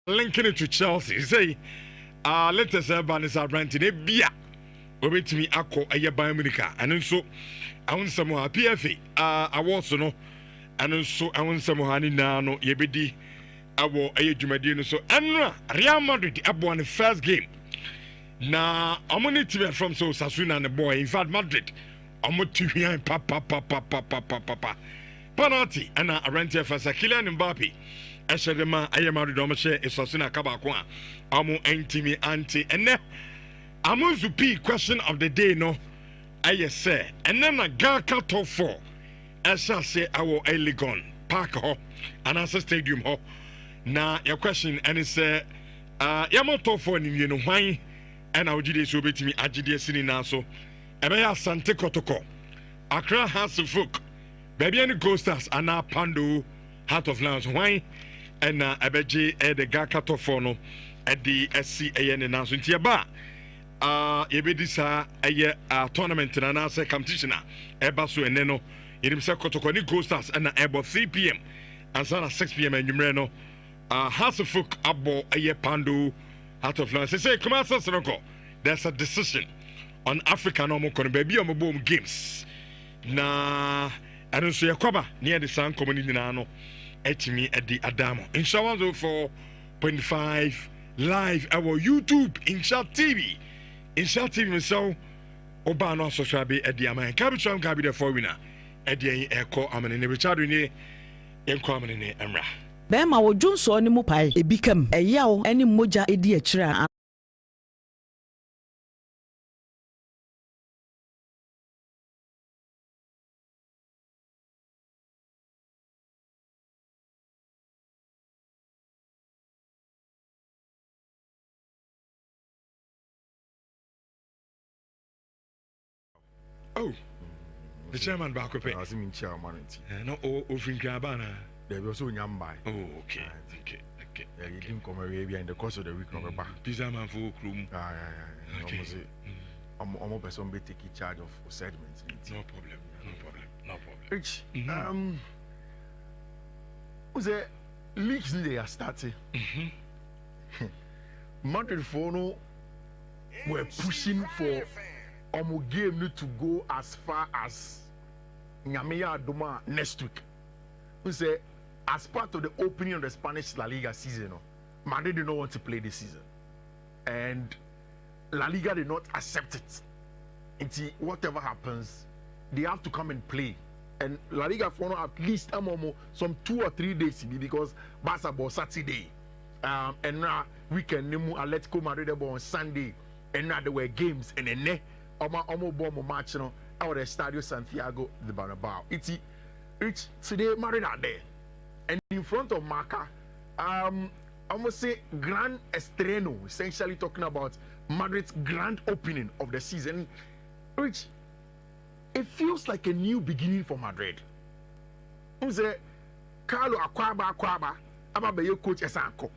linking it to Chelsea. Say, let us have Vanessa Brantin, a beer. Over to me, Ako, a Bayamerica, and also I want some more PFA. I was no, and also I want some more Nano, Yebedi, Abo, Ayumadino. So, Anna, Real Madrid, Abo, on the first game. Now, I'm going to from so Sasuna and the boy. In fact, Madrid, I'm going to hear papa. Penalty, and I rent here for Kylian Mbappe. Eshedema, I am married on my share, is Sasuna Kabakwa. Amo Antimi Anti, and then I'm going to be question of the day, no. I say, and then a girl cut off for. I shall say, our Eligon Park Ho, and as a stadium ho. Now, your question, and it's Yamato for you know why. And I would do so to me, Ajidia Sini Naso, Ebea Sante Kotoko, Accra House of Folk, Baby and Ghosters, and now Pandu, Heart of Lions, why? And Ebeji, the Gakato Fono, at the SCAN announcement here, bar. Ebedisa, a tournament and an competition, Ebasu and Neno, in himself Kotoko, Ghosters, and about 3 p.m. and Sana 6 p.m. and Numreno, House of Folk, Abo, Pandu. Out of Lance, say, come on, Sassanoko. There's a decision on African normal baby on boom games. Nah, I don't see a cover near the Sun Community Nano, me at the Adamo. In Shawans 4.5 live our YouTube in Chat TV. In Chat TV, so Obano Soshabi at the Aman. Cabitron Gabi the four winner at the Echo Aman in the Richard in common in Emra. Bema wo Johnson ni mu pai ebikam eyawo eni moja edi akira. Oh, the chairman back up. I was in chairman. No, Ofinkabana. There was also Yambai. Oh, okay. Yeah, you didn't come Arabia in the course of the week. Pizza man for room. I'm almost person be taking charge of segments. No problem. Rich, was a leagues they are starting. Madrid Fono were pushing for game to go as far as Nyamea Doma next week. We say, as part of the opening of the Spanish La Liga season, Madrid did not want to play this season. And La Liga did not accept it. Until whatever happens, they have to come and play. And La Liga for at least some 2 or 3 days because Barca ball Saturday. And now weekend, Atletico Madrid on Sunday. And now there were games. And then, bomb match out of the Estadio Santiago de Bernabeu. It's today Madrid are there, and in front of Marca, I must say grand estreno, essentially talking about Madrid's grand opening of the season. Which it feels like a new beginning for Madrid. I say Carlo Akwaba, Ababayo coach Esanko.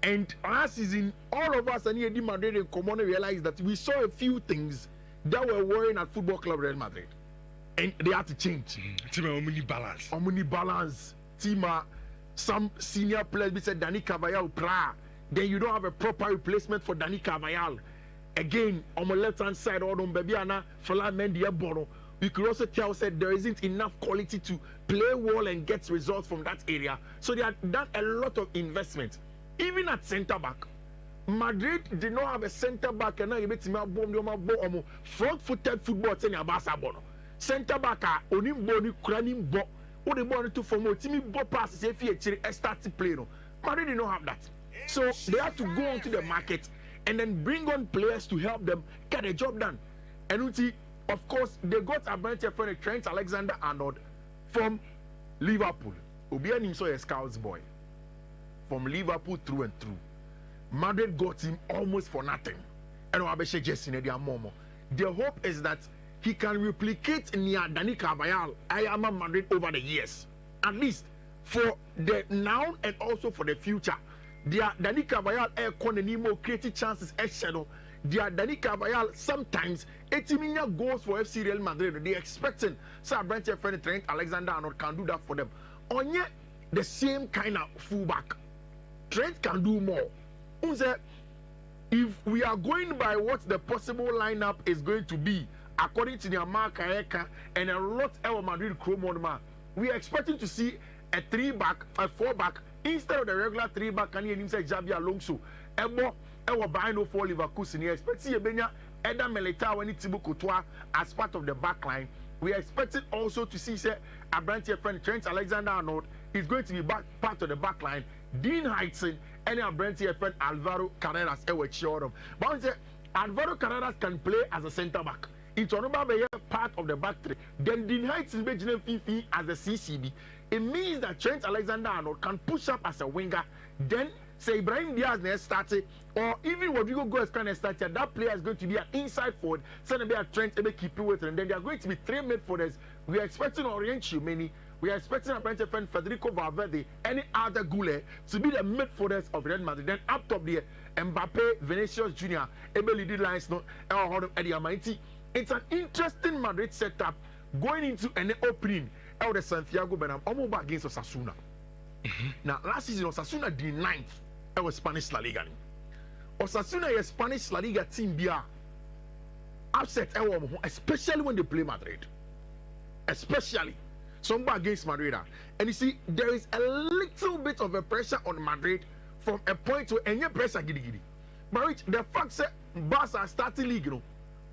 And last season, all of us and here in Madrid and Commoner realized that we saw a few things that were worrying at Football Club Real Madrid. And they had to change. Team balance. Balance. Team some senior players said Dani Carvajal then you don't have a proper replacement for Dani Carvajal. Again, on the left hand side, or on Bebiana, Fala Mendy Bono. We could also tell said there isn't enough quality to play well and get results from that area. So they had done a lot of investment. Even at centre back. Madrid did not have a centre back and now you bet front-footed football bono. Centre back onimbo ni kranim bo o de ball to form timi bo pass if you start to play no. Madrid did not have that. So they have to go onto the market and then bring on players to help them get the job done. And of course they got a bunch of Trent Alexander-Arnold from Liverpool. Obianim so a scouts boy. From Liverpool through and through. Madrid got him almost for nothing. And Wabeshe just in their momo. The hope is that he can replicate near Dani Carvajal, I am a Madrid over the years. At least for the now and also for the future. Dani Carvajal creating chances as shadow. Dani Carvajal sometimes 80 million goals for FC Real Madrid. They expecting Sir Brent Trent Alexander-Arnold can do that for them. On yet the same kind of fullback. Trent can do more. If we are going by what the possible lineup is going to be, according to Nhyira Kayeka and a lot of Madrid Chromon, we are expecting to see a 3-back, a 4-back, instead of the regular 3-back, and you say Xabi Alonso, Ebo Bino for Leverkusen. We expect to see Eda Militao and Thibaut Courtois as part of the back line. We are expecting also to see Abrante friend Trent Alexander-Arnold is going to be part of the back line. Dean Heitzen and Abrante friend Alvaro Carreras ewe chiodom. But Alvaro Carreras can play as a centre back. It's part of the back three. Then Dean Heitzen be as a CCB. It means that Trent Alexander-Arnold can push up as a winger. Then say Ibrahim Diaz next started, or even Rodrigo Goes kind of started, that player is going to be an inside forward, send a Trent keep it with, and then they are going to be 3 midfielders. We are expecting Orient Chumeni, we are expecting a friend Federico Valverde, any other Gule to be the midfielders of Real Madrid. Then up top there, Mbappe, Vinicius Jr., leading lines, no, Eddie Amaiti. It's an interesting Madrid setup going into an opening out of Santiago Bernabeu against Osasuna. Now, last season, Osasuna did 9th. It was Spanish La Liga. Osasuna is Spanish La Liga team upset, especially when they play Madrid. Especially somebody against Madrid. And you see, there is a little bit of a pressure on Madrid from a point to any pressure giddy. But the fact that Barca starting league,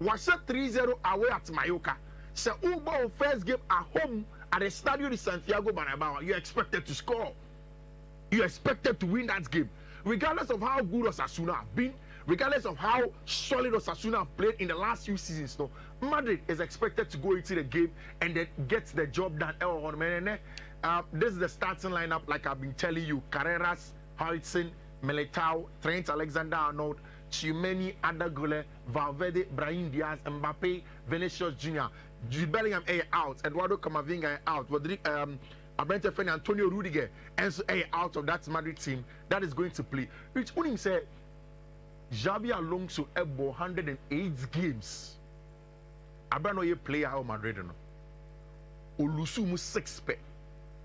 was 3-0 away at Mallorca. So Uber first game at home at the Estadio de Santiago Bernabeu, you expected to score. You expected to win that game. Regardless of how good Osasuna have been, regardless of how solid Osasuna have played in the last few seasons, Madrid is expected to go into the game and then get the job done. This is the starting lineup, like I've been telling you. Carreras, Heitzen, Militao, Trent Alexander-Arnold, Chimeni, Adagule, Valverde, Brahim Diaz, Mbappe, Vinicius Jr., Jude Bellingham out, Eduardo Camavinga out, Abrante Feni, Antonio Rudiger, and so out of that Madrid team that is going to play. Which only said Xabi Alonso ebo 108 games. Abrano ye player of Madrid no. Olusumu 6 pe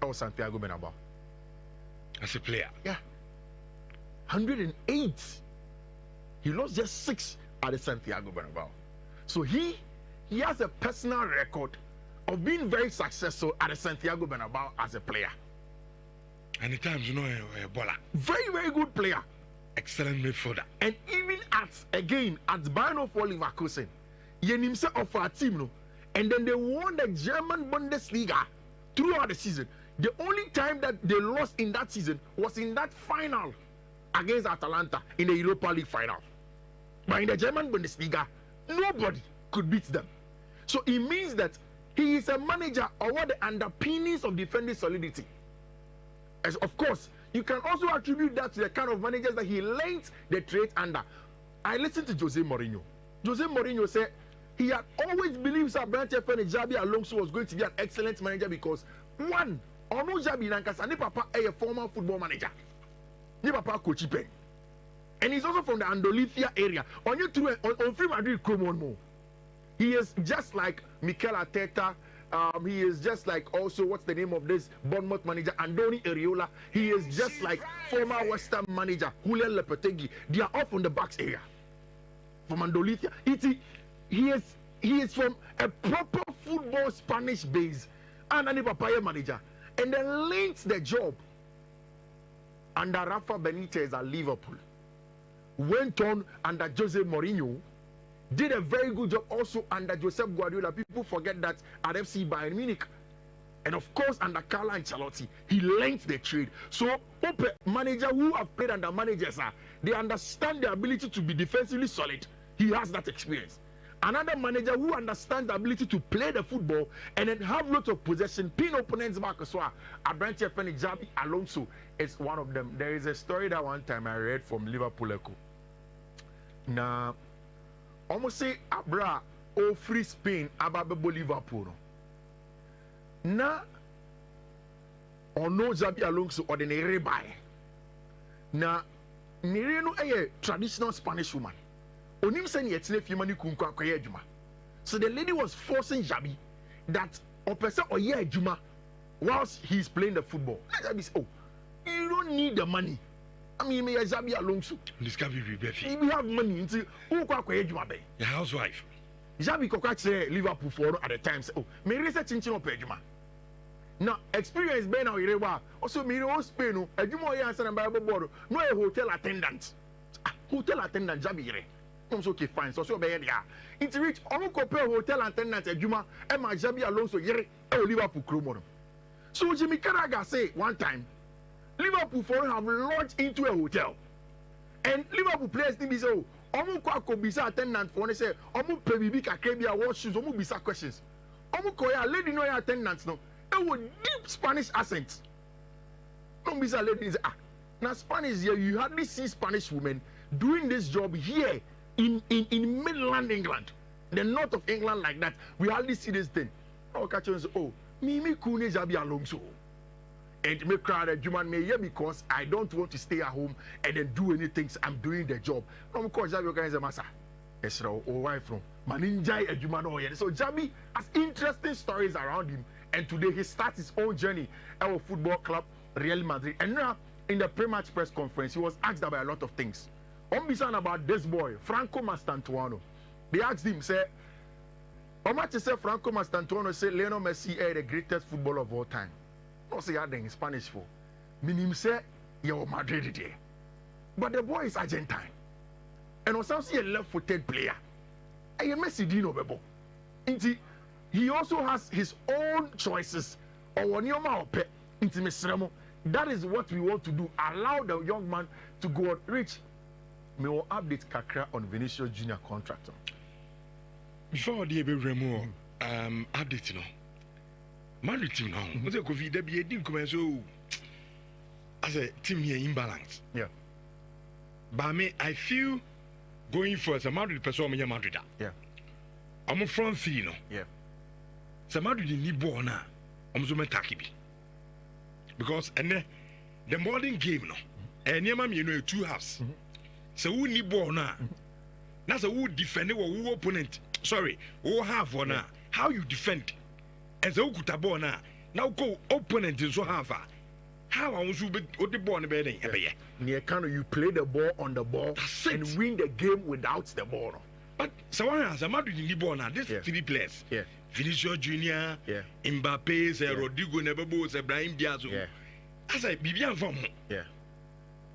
of Santiago Bernabeu. As a player. Yeah. 108. He lost just 6 at the Santiago Bernabeu. So he has a personal record of being very successful at the Santiago Bernabeu as a player. And at times, a baller. Very, very good player. Excellent midfielder. And even at Bayern for Leverkusen, Yenimse of our team, and then they won the German Bundesliga throughout the season. The only time that they lost in that season was in that final against Atalanta in the Europa League final. But in the German Bundesliga, nobody could beat them. So it means that he is a manager or what the underpinnings of defending solidity. As of course, you can also attribute that to the kind of managers that he learned the trade under. I listened to Jose Mourinho. Jose Mourinho said he had always believed Abrante Feni Xabi Alonso was going to be an excellent manager because one, Ono Xabi Nankasa, ni papa a former football manager. Ni papa Coach Pen. And he's also from the Andalusia area. On you through on Free Madrid Cromon. He is just like Mikel Arteta. He is just like also, what's the name of this Bournemouth manager, Andoni Iraola. He is just like former West Ham manager, Julian Lopetegui. They are all from the Bucks area. From Andalusia. He is from a proper football Spanish base. And a papaya manager. And then links the job under Rafa Benitez at Liverpool. Went on under Jose Mourinho. Did a very good job also under Josep Guardiola. People forget that at FC Bayern Munich. And of course under Carlo Ancelotti, he learned the trade. So manager who have played under managers, they understand the ability to be defensively solid. He has that experience. Another manager who understands the ability to play the football and then have lots of possession, pin opponents back as well. Abrante Feni Xabi Alonso is one of them. There is a story that one time I read from Liverpool Echo. Now, almost say Abra or free Spain ababebo Liverpool. Na ono Xabi Alonso ordinary by. Na Nhyira no a traditional Spanish woman. Onim say yetine fi mani kunku akoye adwuma. So the lady was forcing Xabi that opese oye adwuma whilst he's playing the football. Xabi say, oh, you don't need the money. I mean, me Xabi Alonso. Discovery Befi. We have money into who kwa ejuma be. Your housewife. Xabi kokwa say Liverpool for at the time say, oh, me research chinchino pe ejuma. Now, experience be now irewa. Also me no Spain no, ejuma o answer na Bible board. No a hotel attendant. Hotel attendant Xabi ire. I'm so okay fine. So be there. It reach omo compare hotel attendant ejuma e ma Xabi Alonso ire e Liverpool kromo. So Jimmy Carragher say one time Liverpool for have launched into a hotel. And Liverpool players think say, oh, omu kwa ko bisa attendant for say, omu pe bibi kakra bia wash shoes, omu bisa questions. Omu ko ya lady no ya attendants no. E wo deep Spanish accent. No bisa lady say, now Spanish here you hardly see Spanish women doing this job here in mainland England, the north of England like that. We hardly see this thing. Oh, catch on say, oh, me kune Xabi Alonso. And me cry that human may hear because I don't want to stay at home and then do anything. I'm doing the job. No, because Xabi organize a massa. Yes, or wife from Maninjai a human. So Xabi has interesting stories around him. And today he starts his own journey at our football club, Real Madrid. And now in the pre-match press conference, he was asked about a lot of things. Ombisan about this boy, Franco Mastantuono. They asked him, say, how much say Franco Mastantuono say Lionel Messi is the greatest footballer of all time? No say that in Spanish for. Meaning say you're Madrid there. But the boy is Argentine. And also see a left-footed player. And you Messi Dino Bebo. He also has his own choices. Or when you're my pet into that is what we want to do. Allow the young man to go on reach. Me will update Kakra on Vinicius Junior contract. Before the Remo update, you know. Madrid team now. What's a COVID? There be a team come so as a team here imbalance. Yeah. But me, I feel going for a Madrid person, me Madrid. Yeah. I'm a front three, you know. Yeah. So Madrid in Libona, I'm so metakibi. Because and the modern game, no. And you know 2 halves. So who need ball now? That's a who defend or who opponent. Sorry, who have one now. How you defend? As a who could ball now. Now go opponent in so half. How I was with the ball in the bed. Near Kano, you play the ball on the ball and win the game without the ball. But so one has a Madrid in the ball now. This 3 players. Yeah. Vinicius Junior, Mbappe, Rodrigo Nebebo, Brahim Diaz. As I began from him. Yeah.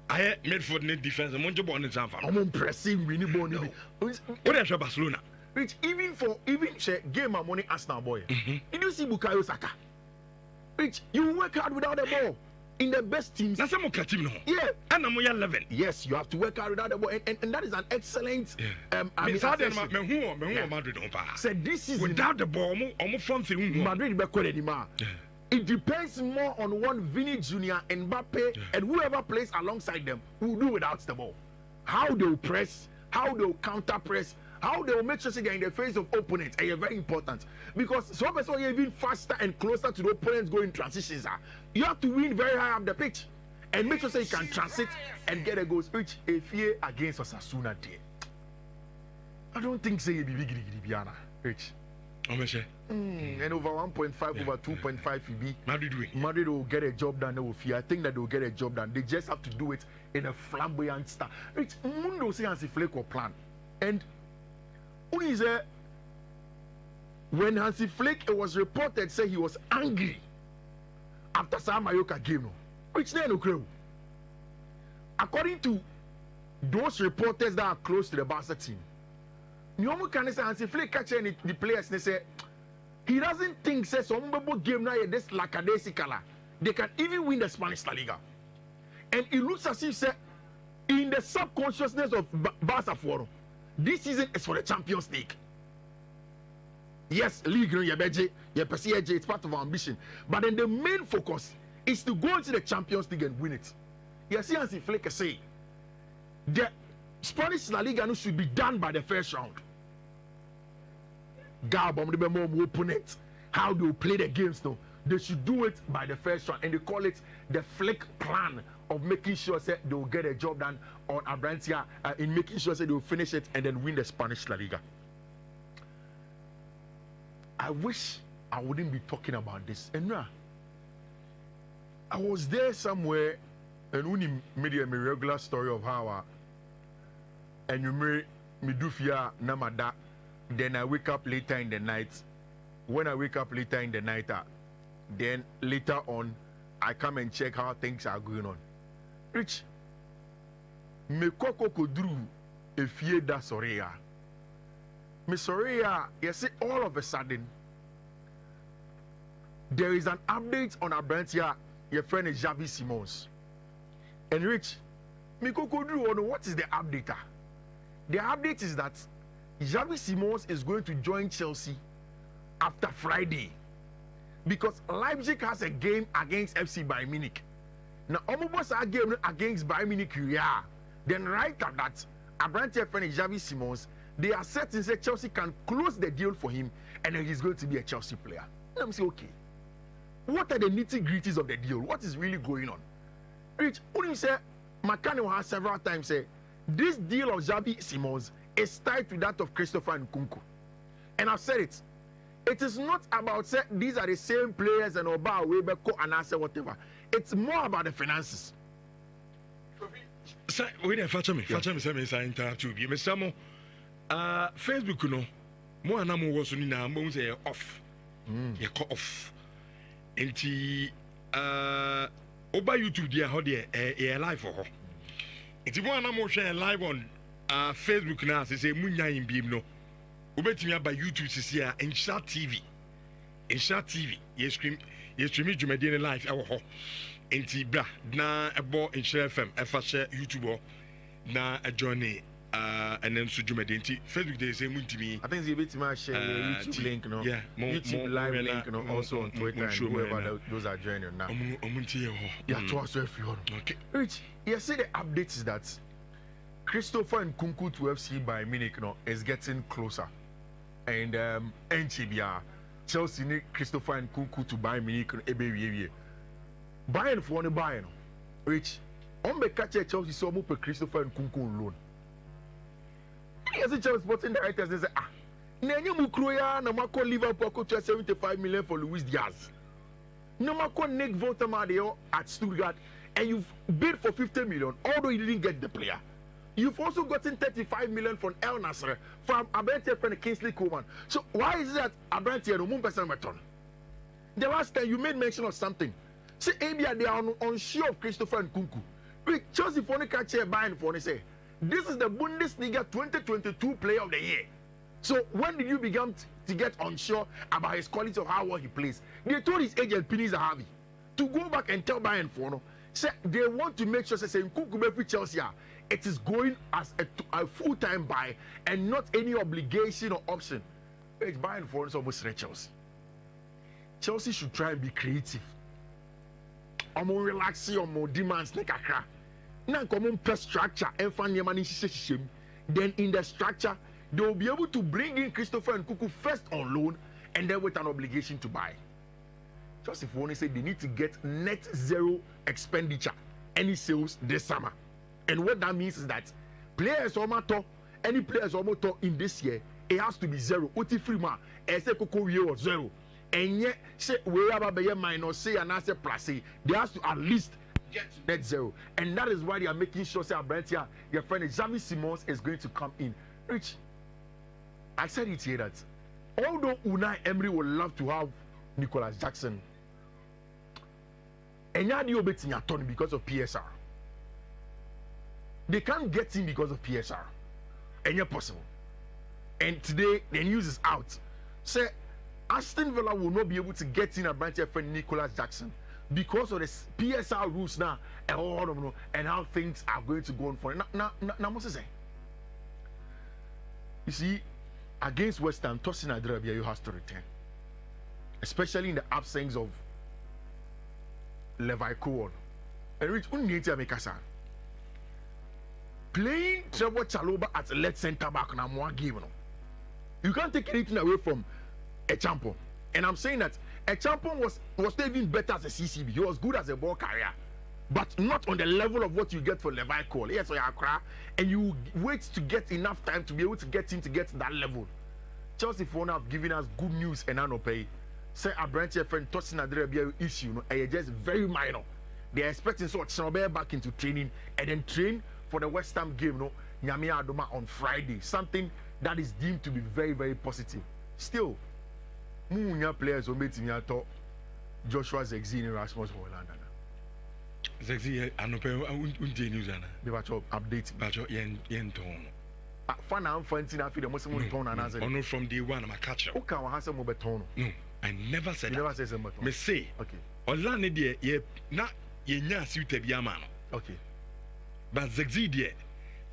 I made for the defense. I'm on the Zamfam. I'm pressing winning ball. What is Barcelona? Which even game of money Arsenal boy. You see Bukayo Saka. Which you work hard without the ball. In the best teams. That's a team no. Yeah. And I'm 11. Yes, you have to work hard without the ball. And that is an excellent Madrid on par. Said this is without the ball, I'm from Madrid anymore. It depends more on one Vini Jr., Mbappe, and whoever plays alongside them who do without the ball. How they'll press, how they'll counter press, how they'll make sure they're in the face of opponents are very important. Because some people are even faster and closer to the opponents going transitions. You have to win very high up the pitch and make sure you can transit and get a goal. Which if you against Osasuna day. I don't think say you be big Rich. And over 1.5 over 2.5 Madrid will get a job done. I think that they will get a job done. They just have to do it in a flamboyant style. Rich Mundo say Hansi Flick will plan. And when Hansi Flick, it was reported say he was angry after Sam Mayoka game. Which then okay. According to those reporters that are close to the Barca team, Nyomu can say Hansi Flick catching the players and say he doesn't think say some game now this lackadaisical. They can even win the Spanish La Liga. And it looks as if say in the subconsciousness of Barca Forum, this season is for the Champions League. Yes, league, it's part of our ambition. But then the main focus is to go into the Champions League and win it. You see, Hansi Flick say the Spanish La Liga should be done by the first round. Opponent, how they play the games now. They should do it by the first round, and they call it the Flick plan of making sure that they will get a job done on Abrantia in making sure that they will finish it and then win the Spanish La Liga. I wish I wouldn't be talking about this. And now, I was there somewhere And when media me regular story of how and you me do fear namada, then I wake up later in the night. When I wake up later in the night, then later on I come and check how things are going on. Rich, me koko kodru efie da soria. Me soria, you see all of a sudden there is an update on our brand here. Your friend is Javi Simons. And Rich, me koko kodru, what is the update? The update is that Javi Simons is going to join Chelsea after Friday because Leipzig has a game against FC Bayern Munich. Now, almost a game against Bayern Munich, yeah. Then right after that, Abrante friend Javi Simons, they are certain that Chelsea can close the deal for him and then he's going to be a Chelsea player. Let me say, okay, what are the nitty-gritties of the deal? What is really going on? Rich, when you say, McCann has several times said, this deal of Javi Simons is tied to that of Christopher Nkunku. And I've said it. It is not about say these are the same players and Oba Webeko and I say whatever. It's more about the finances. Sir, wait there, Fatcha me, say interrupt you. Mr. Mo, Facebook, you know, more and more was in a say off. You cut off. And Oba YouTube, dear, how dear, a live for her. If you want to share live on Facebook now, say Munya in Beam no. Ubet me by YouTube to see in Sharp TV. In Sharp TV, you stream Jumadian live our ho. In Tibra, na a bo in Share FM, a share YouTube na a journey and then so Jumadian Facebook they say to me. I think it's a bit my share YouTube link, no? Yeah, YouTube live link, no, also on Twitter and whoever those are joining now. Yeah, to us if you okay. Rich, you see the updates is that Christopher Nkunku to FC by Munich no, is getting closer. And NCBA Chelsea need Christopher Nkunku to buy Munich no ebe Bayern for one Bayern. Rich, on the catch Chelsea so much Christopher Nkunku loan. Yes, Chelsea sporting directors they say Nenye Mukroya na mako Liverpool ko 75 million for Luis Diaz. No mako Nick Voldemar at Stuttgart and you've bid for 50 million although you didn't get the player. You've also gotten 35 million from El Nasser from Abrante and Kingsley Coman. So why is it that Abrante and Umum return? The last time you made mention of something. See, Abia, they are unsure of Christopher Nkunku. With Chelsea for the catcher buying for say, this is the Bundesliga 2022 Player of the Year. So when did you begin to get unsure about his quality of how well he plays? They told his agent Pini Zahavi to go back and tell Bayern for no. Say they want to make sure say Nkunku be Chelsea. It is going as a full-time buy and not any obligation or option. It's buying for us almost Chelsea. Chelsea should try and be creative. I'm more relaxing, I'm more demands like a crack. Now come on per structure and find your money. Then in the structure, they will be able to bring in Christopher Nkunku first on loan and then with an obligation to buy. Just if you want to say they need to get net zero expenditure, any sales this summer. And what that means is that players any players in this year, it has to be zero. Oti free man, say Coco or zero. And yet, say we have a minus say and I say plus say, they has to at least get net zero. And that is why they are making sure say Abrantia, your friend Javi Simons is going to come in. Rich, I said it here that although Unai Emery would love to have Nicholas Jackson, and you bet in your turn because of PSR. They can't get him because of PSR. And you're possible. And today, the news is out. Say, Aston Villa will not be able to get in a branch for Nicholas Jackson because of the PSR rules now and how things are going to go on for it. Now, what's say? You see, against West Ham, Tosin Adrabia, you have to return. Especially in the absence of Levi Cohen. And Rich, playing Trevor Chalobah at left centre back now more game. You can't take anything away from a champion. And I'm saying that a champion was not even better as a CCB. He was good as a ball carrier. But not on the level of what you get for Levi Cole. Yes, so you cry and you wait to get enough time to be able to get him to get to that level. Chelsea phone have given us good news and I no pay. Say a branch friend Tosin Adrebia issue, and just very minor. They're expecting Snowbear back into training and then train for the West Ham game, no, Nyamia Adoma on Friday. Something that is deemed to be very, very positive. Still, Munya players will make me talk Joshua Zegzi and Rasmus Holland. Zegzi, I know, news. They were updating. But yen tone. Fan and Fantina, I feel the most tone and answer. No, from day one, I'm a catcher. Okay, I have some more tone. No, I never said that. Never said some more. Me say, okay. Olane deɛ ye na ye nya suit bi ama no. Okay. But Zegzi deɛ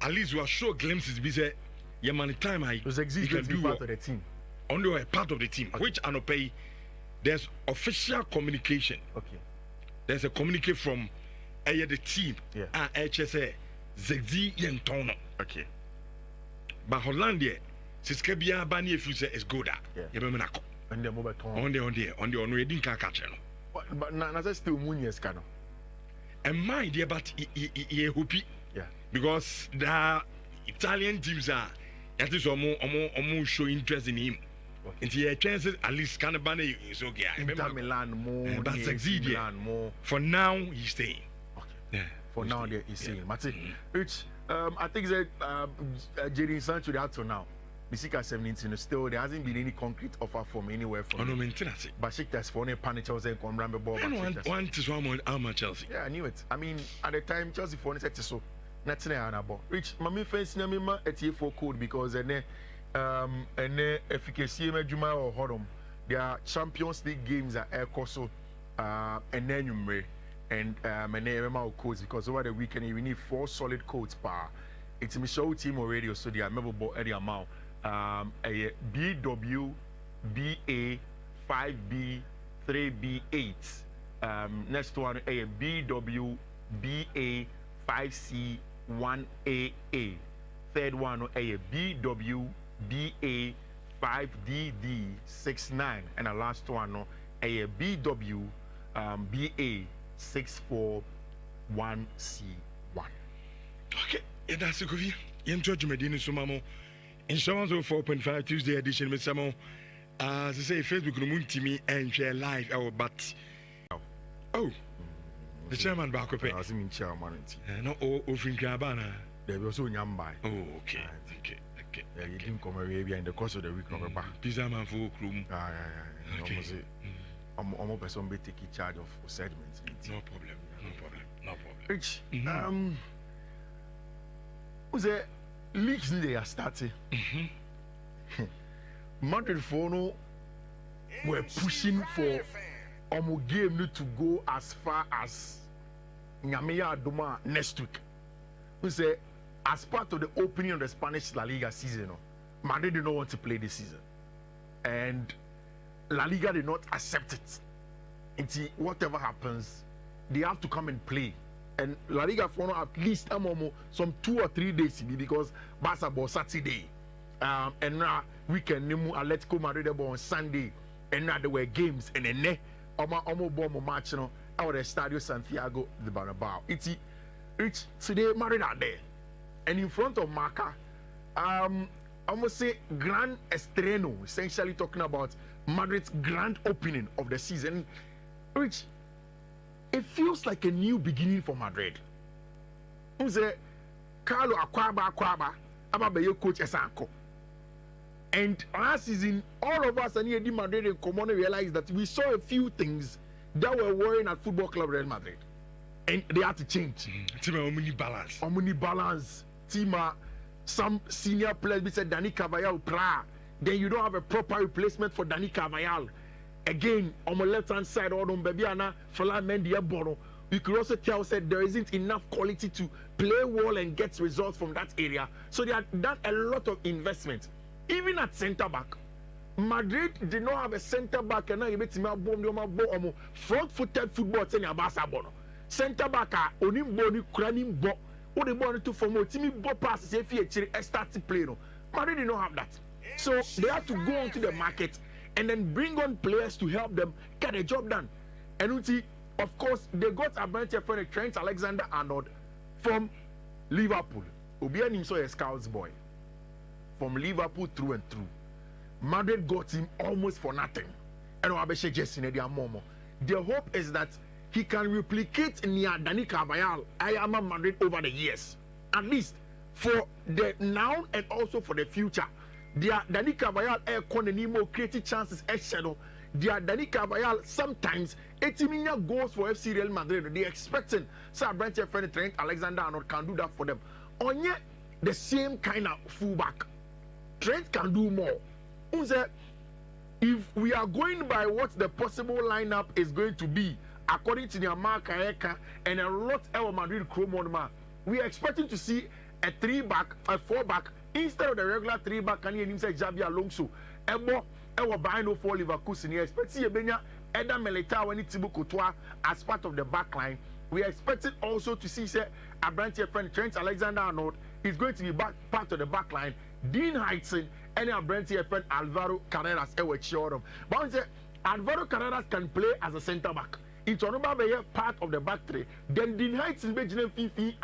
at least we are show glimpses bi say ye man time I Zegzi can be part of the team. Only a part of the team, okay. Which anopay there's official communication. Okay. There's a communique from the team. Yeah. And HSA Zegzi yentono. Okay. But Hollandia siske bia bani if you say is good at. Yeah. You remember nako. And the mobile tone. On the on we didn't catch no. But na still Munyes cano. And my dear, but ye hoopy. Yeah. Because the Italian teams are that is almost show interest in him. Okay. And he chances at least can ban is okay. Inter Milan more. But Milan more. For now he's staying. Okay. Yeah. For now he's staying. But which I think that Jadon Sancho they have to now. Bisika 17 still there hasn't been any concrete offer from anywhere from. No maintenance. But Besiktas for any panic Chelsea and come ramble ball. One is one Chelsea. Yeah, I knew it. I mean, at the time Chelsea for any set so nothing about. Rich, mami fence na mima eti4 code because ene efficacy majuma or hodom. Their Champions League games are air so and then you and many codes because over the weekend we need 4 solid codes per. It's a show team already so they are memorable at the amount. A BW BA 5B 3B8 next one a BW BA 5C 1AA third one a BW BA 5DD 69 and the last one a BW BA 641C1. Okay, that's a good view. Enjoy Medina Sumamo. Insurance 4.5 Tuesday edition, Mr. Mo. As I say, Facebook no me and share live our but. Oh, the chairman back up. I was in chairman. No, offering Cabana. There was also Yambai. Oh, okay. Yeah, you didn't come Arabia in the course of the week. Number back. Pizza man for room. Okay. I'm a person be taking charge of sediments. No problem. Rich, who's a leagues they are starting. Madrid for no were pushing for game to go as far as Nyamia Adoma next week. We say as part of the opening of the Spanish La Liga season, Madrid did not want to play this season, and La Liga did not accept it. Until whatever happens, they have to come and play. And La Liga for at least some 2 or 3 days because Barca ball Saturday, and now weekend Atletico Madrid on Sunday, and now there were games and then almost match out of the Estadio Santiago de Bernabeu. It's today Madrid are there, and in front of Marca, almost say grand estreno, essentially talking about Madrid's grand opening of the season, which it feels like a new beginning for Madrid. Who say Carlo Akwaba Ababayo coach Esanko. And last season, all of us and here in Madrid and Common realized that we saw a few things that were worrying at Football Club Real Madrid. And they had to change. Omni balance. Some senior players we said Dani Carvajal then you don't have a proper replacement for Dani Carvajal. Again, on the left hand side, or on Bebiana, Fala Mendia Bono, you could also tell said there isn't enough quality to play well and get results from that area. So they have done a lot of investment. Even at centre back, Madrid did not have a centre back and now you bomb front-footed football bono. Centre back onimbo kranimbo or the ball to form Timmy Bo passes if he start to play. Madrid did not have that. So they have to go onto the market and then bring on players to help them get a job done. And of course, they got a bunch of friend Trent Alexander-Arnold from Liverpool. Obianim saw a scouts boy from Liverpool through and through. Madrid got him almost for nothing. And the hope is that he can replicate near Dani Carvajal, I am a Madrid over the years, at least for the now and also for the future. Their Dani Carvajal Konenimo creative chances shadow. Their Dani Carvajal sometimes 80 million goals for FC Real Madrid. They expecting Sir Brent friend Trent Alexander-Arnold can do that for them. On yet the same kind of fullback. Trent can do more. If we are going by what the possible lineup is going to be, according to the Eka and a lot of Madrid Chromon, we are expecting to see a 3-back, a 4-back, instead of the regular 3-back. Can you name say Xabi Alonso? Ebo buying for Leverkusen. We expect to see Eda Militao and Thibaut Courtois as part of the back line. We are expecting also to see say Abrantia friend Trent Alexander-Arnold is going to be part of the back line. Dean Heitzen and Abrantia friend Alvaro Carreras But I say Alvaro Carreras can play as a centre back. It's another part of the back three. Then Dean Heitzen be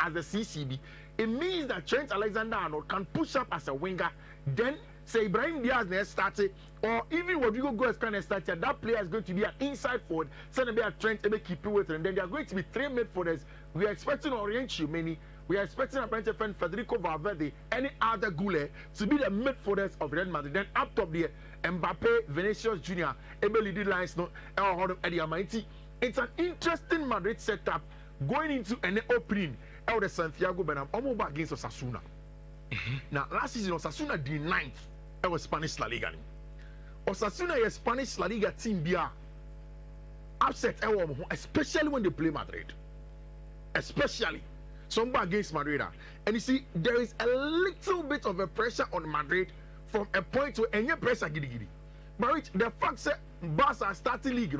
as the CCB. It means that Trent Alexander-Arnold can push up as a winger. Then say Ibrahim Diaz next started, or even Rodrigo Goes can start. That player is going to be an inside forward. Send a Trent keep it with, and then they are going to be 3 midfielders. We are expecting Orient Chumeni. We are expecting a friend Federico Valverde, any other Gule to be the midfielders of Real Madrid. Then up top there, Mbappe, Vinicius Jr., Ebeli lines no, Eddie Amaiti. It's an interesting Madrid setup going into an opening out of Santiago Bernabeu, almost against Osasuna. Now last season Osasuna did 9th. It was Spanish La Liga. Osasuna is Spanish La Liga team bia upset, especially when they play Madrid. Especially somebody against Madrid. And you see, there is a little bit of a pressure on Madrid from a point to any pressure giddy. But the fact that Barca starting league,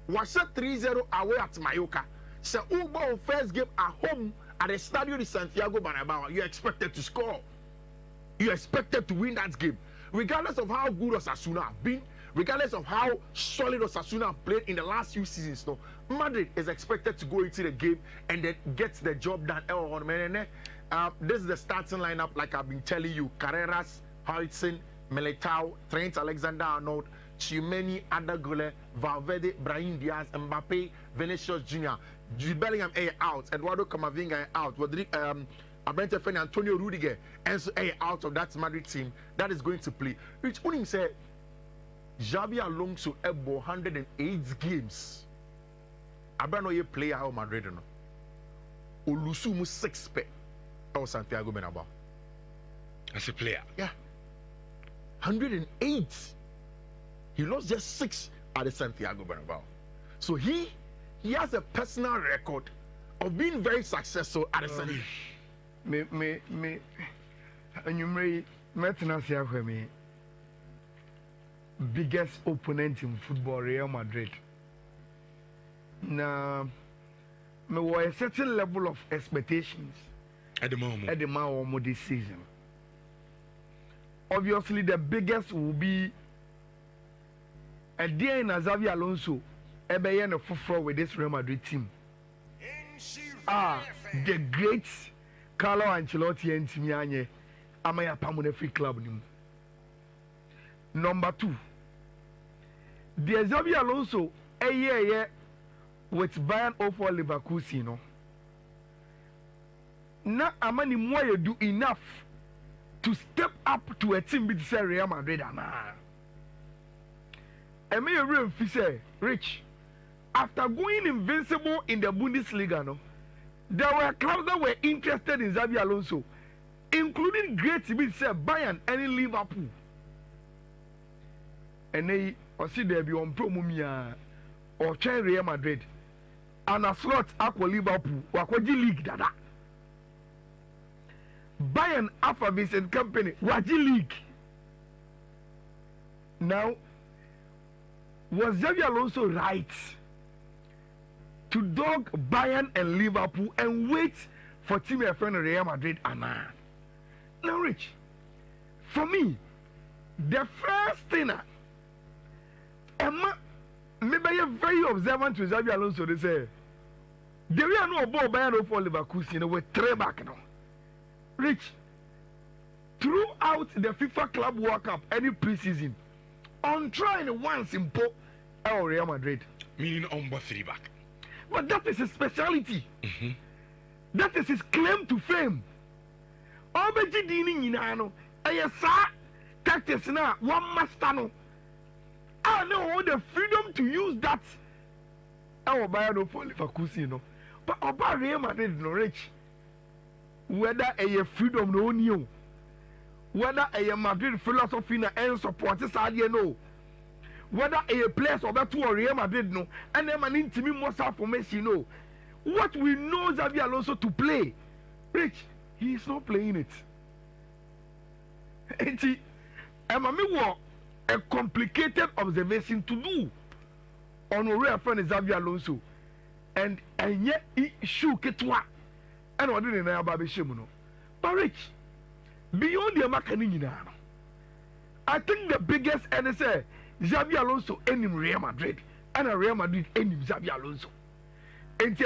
was 3-0 away at Mallorca. So Ubo first game at home at the Estadio de Santiago Bernabeu, you expected to score. You expected to win that game. Regardless of how good Osasuna have been, regardless of how solid Osasuna have played in the last few seasons, Madrid is expected to go into the game and then get the job done. This is the starting lineup, like I've been telling you. Carreras, Heitzen, Militao, Trent Alexander-Arnold, Chimeni, Adagule, Valverde, Brahim Diaz, Mbappe, Vinicius Jr., Jude Bellingham out, Eduardo Camavinga out, Abrante Feni, Antonio Rudiger, and so out of that Madrid team that is going to play. Which Unim said, Xabi Alonso ebo 108 games. Abrano ye player how Madrid no. Olusumu 6 pe. Or Santiago Bernabeu. As a player. Yeah. 108. He lost just 6 at the Santiago Bernabeu. So he has a personal record of being very successful at the Santiago. And you may for me biggest opponent in football, Real Madrid. Now, me were a certain level of expectations at the moment this season. Obviously, the biggest will be a day in Xabi Alonso, Ebeyen of with this Real Madrid team. The great Carlo Ancelotti and Timianye Amaya Pamone Free Club. Number 2, the Xabi Alonso a year with Bayern 04 Leverkusen. No, now Amani Moye do enough to step up to a team with Real Madrid. And may real say, Rich, after going invincible in the Bundesliga, no, there were clubs that were interested in Xabi Alonso, including great teams like Bayern and Liverpool. And they see there be on Promomia or Real Madrid and a slot aqua Liverpool Wakoji League dada. Bayern Alpha Vincent Company Waji League. Now, was Xabi Alonso right to dog Bayern and Liverpool and wait for team friend Real Madrid? Now, Rich, for me, the first thing, Emma, maybe you're very observant to Xabi Alonso. They say, there are no ball Bayern for Leverkusen with 3 back now. Rich, throughout the FIFA Club World Cup, any preseason, on trying once in Real Madrid. Meaning on 3 back. But that is his speciality. That is his claim to fame. Obeji dini nyina no eye sa tactics na one master no. I know the freedom to use that. I will buy no for Leverkusen no. But about Real Madrid no rich. Whether a freedom no new. Whether a Madrid philosophy na and support is no. Whether a place or that to Real Madrid no, and then an intimate muscle for Messi no. What we know Xabi Alonso to play, Rich, he is not playing it. And he, a complicated observation to do on a real friend Xabi Alonso, and yet he shook ketwa, and what did they about Shimuno? But Rich, beyond the Macanina, I think the biggest NSA. Xabi Alonso enim Real Madrid and a Real Madrid enim Xabi Alonso. And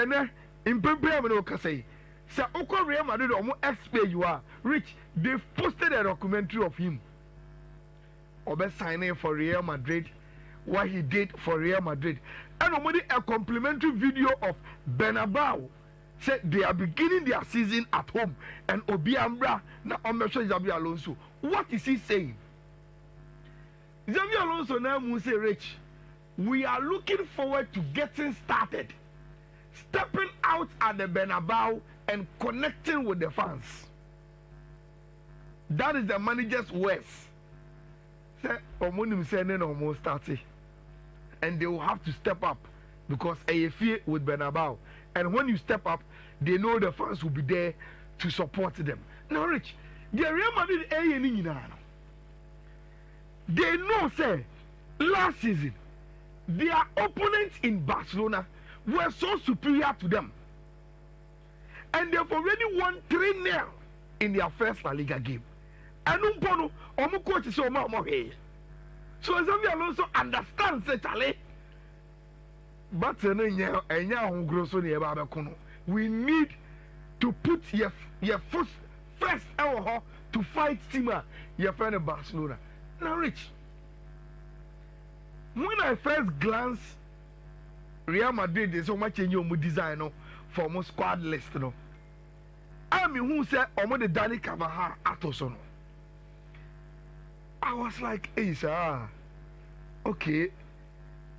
in Pembrem no say, Sir Oko Real Madrid or more expert you are rich. They've posted a documentary of him. Obe signing for Real Madrid, what he did for Real Madrid, and already a complimentary video of Bernabeu said they are beginning their season at home and Obiambra na Omesho Xabi Alonso. What is he saying? Xabi Alonso now will say, Rich, we are looking forward to getting started, stepping out at the Bernabeu and connecting with the fans. That is the manager's words. Say, Omonim say, no more starting, and they will have to step up because AFA with Bernabeu, and when you step up, they know the fans will be there to support them. Now, Rich, the Real Madrid they know, say, last season, their opponents in Barcelona were so superior to them. And they've already won 3-0 in their first La Liga game. And Umpono, Omo coach is so much. So Xabi Alonso understands, say, Charlie, but we need to put your first hour to fight Tima, your friend in Barcelona. Now, Rich, when I first glance, Real Madrid is so much in your design for my squad list. I mean, who said, Omo the Dani Carvajal Atosono? I was like, hey, sir, okay,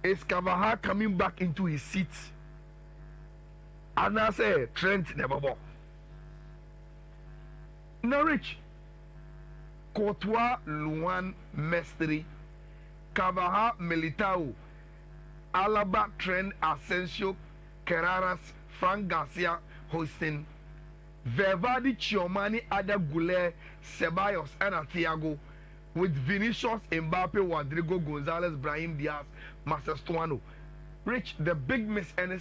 is Carvajal coming back into his seat? And I said, Trent never bought. Now, Rich, Courtois, Luan, Mestre, Carvajal, Militao, Alaba, Trent, Asensio, Carreras, Frank Garcia, Hostin, Vervadi, Chiomani, Ada Goulet, Ceballos, and Thiago, with Vinicius, Mbappe, Rodrigo, Gonzalez, Brahim Diaz, Macestuano. Rich, the big miss, and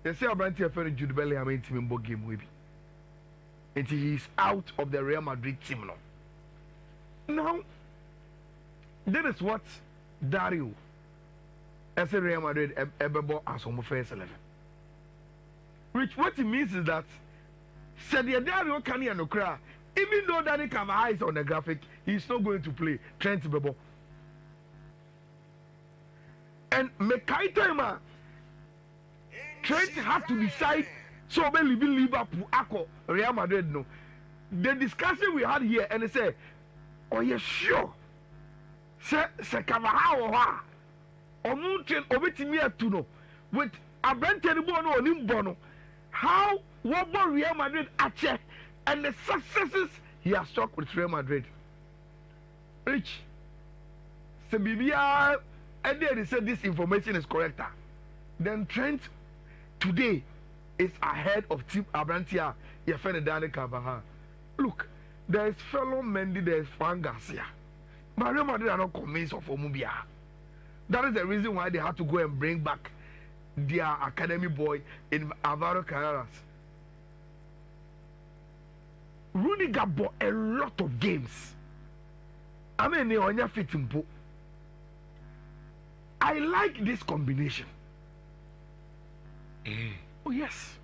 they say about Jude Bellingham in team in game maybe. And he is out of the Real Madrid team now. Now, that is what Dario, as a Real Madrid, ever as on first 11. Which what it means is that, said the Dario Kanye no cry, even though Danny Carvajal is on the graphic, he's not going to play Trent Bebo. And Mekaitema, Trent has to decide, so we leave Liverpool, Ako, Real Madrid, no. The discussion we had here, and they say, oh, yes, sure. Se Carvajal or Mountain over to know with a Benton Bono or Nimbono. How what about Real Madrid achieve and the successes he has struck with Real Madrid? Rich, Sebibia, and they said this information is correct. Then Trent today is ahead of Team Abrantia, your friend Dani Carvajal. Look, there is fellow Mendy, there is Frank Garcia. But Real Madrid are not convinced of Omubia. That is the reason why they had to go and bring back their academy boy in Alvaro Carreras. Rudiger bought a lot of games. I mean, they only fit in book. I like this combination. Oh yes,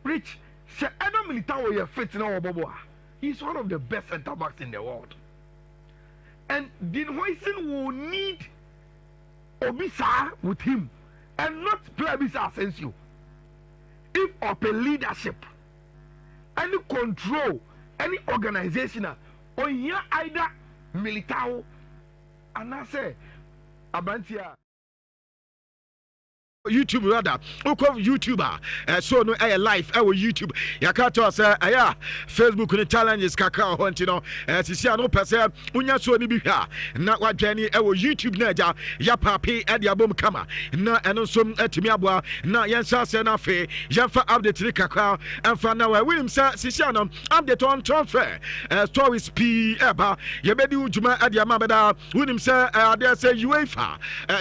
Rich. Sir Adam Militao, you fit in our Boboa. He's one of the best centre backs in the world. And Dean Huysen will need Obisa with him and not play Obisa Asensio. if of a leadership, any control, any organizational, or here either military, and I say, Abantia. YouTube rather, YouTuber, so no live our YouTube. Yakato say, aya Facebook ni challenges kakra hunt, you know. Sisi ano pese unya so ni bi hwa. Na wadwani our YouTube na ja ya papi e de abom kama. Na eno so atimi aboa na yensa se na fe. Yenfa update ni kakra enfa na we winim say sisi ano update on transfer. Stories P eba yebedi ujuma e de amabeda winim say ade say UEFA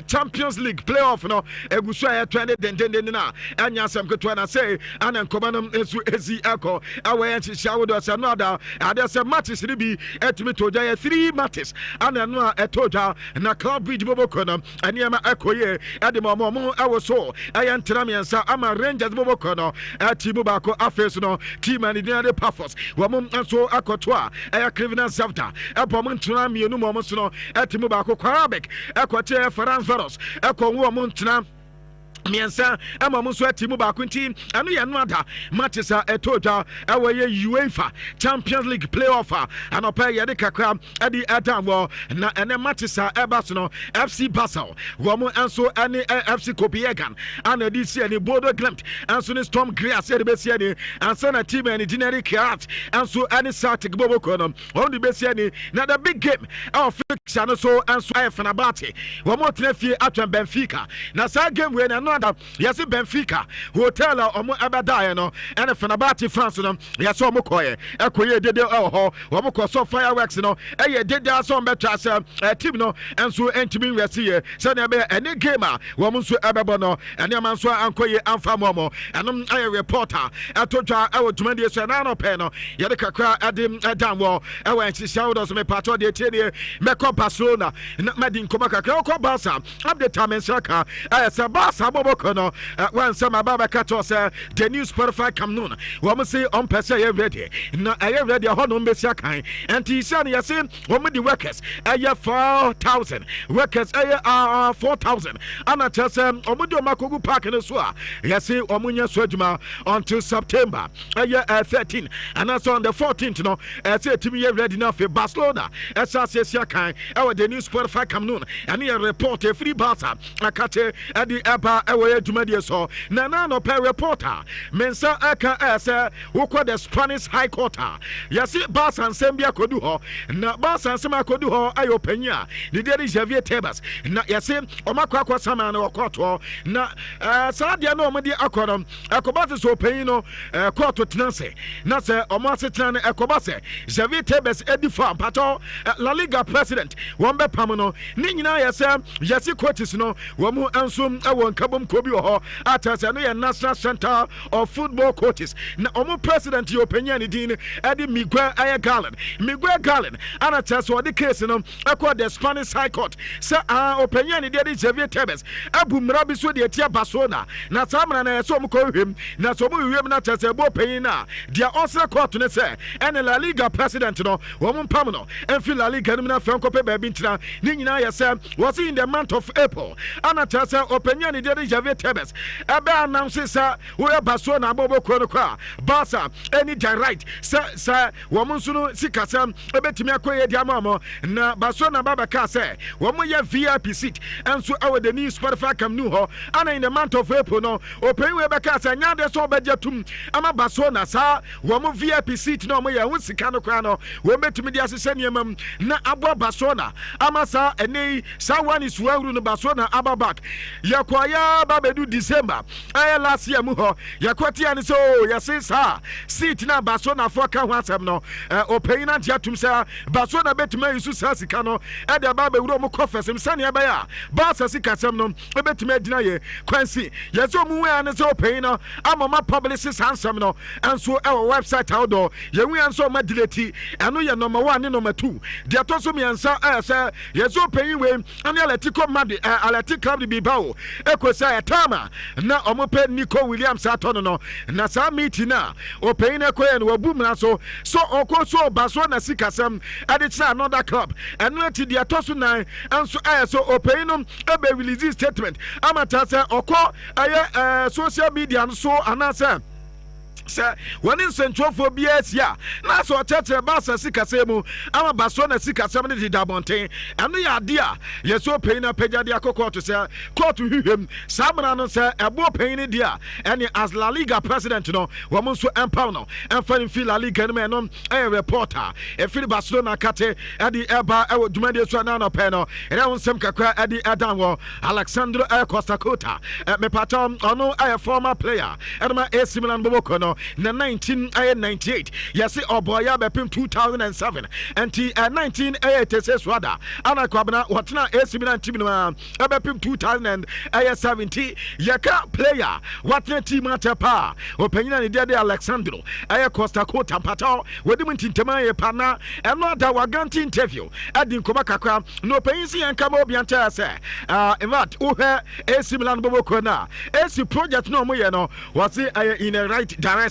Champions League playoff no eguso trended na anya sam keto na say ana nkomanum esu ezi akọ awe nchi shawodo say no ada ade say matches ni bi etimi toja ya 3 matches ana no etoja na club bridge boboko no aniema akoye ade mo awo so ayan tramiensa ama Rangers boboko no atibu bako afes no team and the Pafos wo mo nso akoto a aya criminal safta ebom ntuna mienu mo so no atimu bako Karabek ekote France Varos ekonwo mo ntuna miensa ama muso atimu ba kunti anu ya no ada matches a etoja awaye UEFA Champions League playoff anopa ye de kakra adi adamwo na ene matches a ebas no FC Basel wo mo enso ane FC Copenhagen ana di si ane Bodo Glimt enso ne Storm Graz e de besi ane ansa na team ane Dinari Kirat enso ane Celtic Boboko no on de besi ane na the big game of fixture no so enso Fenerbahce wo mo trefie atwa Benfica na sa game we na yes Benfica hotel omo abadaye no and Fenerbahce France no yes omo koye ekoye dede ho omo ko so fireworks no eye dede aso betwa se team no enso entimi wese se na be any game a omo so ebebo no ene man so ankoye amfa momo enom aye reporter atodwa ewo dwumade so na no pe no ye de kakra edim edanwo ewo enchisia wodo so me pato de tie de meko Barcelona na madin koma kakra ko Barca update amensaka se Barca kono one sama baba kato say the new Spotify come noon we say on person you ready na you ready ho no besia kan and he say you say we the workers 4,000 workers 4,000 and tell say omudo makogu park no so you say omunya so adwuma until September 13 and that's on the 14th no say team you ready now for Barcelona esa sesia kan the new Spotify come noon and he report a free Barca akate at the eba Jumadi so Nana no per reporter Mensa aka ese woko the Spanish High Court yasi Barca and Sembia kodu ho na Barca and Sema kodu ho ayo penya ni dedi Javier Tebas na yasi omakwa kwa sama na okoto na sadia no omedi akorom akobase so penyi no court tenanse na se omase tena ekobase Javier Tebas edifa pato La Liga president wombe pam no ni nyina yasi coaches no womu ansum awon kabom kobi ho atase no National Center of Football Coaches na omo president yo penya din edi Miguel Gallen ana tase o de case no akọ the Spanish High Court say openya ni de Javier Tebas abu mrabi so de tia Barcelona na samra na so mo ko hwem na so mo hwem na tase bo penyi na dia osra court ne say ene La Liga president no wo mo pam no enfi La Liga no na franco pe ba bi ntina ni nyina was in the month of April ana tase openya ni de Javier Tebas ebe announce sa we Barcelona bobo kro kwa Barca any right sa wo mo nso no sikasam ebetimi akoye di amamo na Barcelona baba ka say wo mo ye VIP seat enso awe the new Spotify come new ho ana in the month of April no open we be ka say nya de so budgetum ama Barcelona sa wo mo VIP seat no mo ye hu sika no kwa no wo betimi di asese niamam na abo Barcelona ama sa ene sa one is wuru no Barcelona ababak yakwaya babedu December last year mu ho yakwati ani so yase sa seat na Barcelona for ka ho asem no open na tiatum sa Barcelona betuma yusu sa sika no e de ba bewuro mu kofesem sane ebe ya Barca sika sem no betuma dina ye kwansi yeso mu we ani so open no amama publicist ansem no enso e website outdoor ye wi anso ma delete eno ye number 1 ne number 2 de to so miensa say yeso open we ani Atletico Madrid Athletic Club de Bilbao ekosa say Tama na omope Nico Williams atono no na sa meeting na open na koye no wabu mna so okoso baso na sikasem ade another club and no ti dia toso nan enso so open no ebe release statement amata say oko social media so anasa sir when in central for BS ya na so church basa sikasemu ama baso na sikasemu ni dabonten eno ya dia yeso pay na pagya dia court to say court hwem samra no say ebo pay ni dia ene as La Liga president no wo mo so empower no emfa fi La Liga no no reporter e fi Barcelona kate e di eba e dwumade so na no pay no e wonsem kakra e di edan wo Alexandro Costa Cota me patom ono former player e ma AC Milan boboko no na 1998 yesi oboya bepim 2007 and 1986 rather ana kwabna watna AC Milan team no bepim 2070 yaka player watna team atepa opanyina ne de Alexandro Costa Cota pato wedim ntintema ye pana eno da waganti interview adi nkoma kakra no opanyisi yankama obianta se in fact uhe AC Milan boboko na AC project no mo ye no was in a right direction.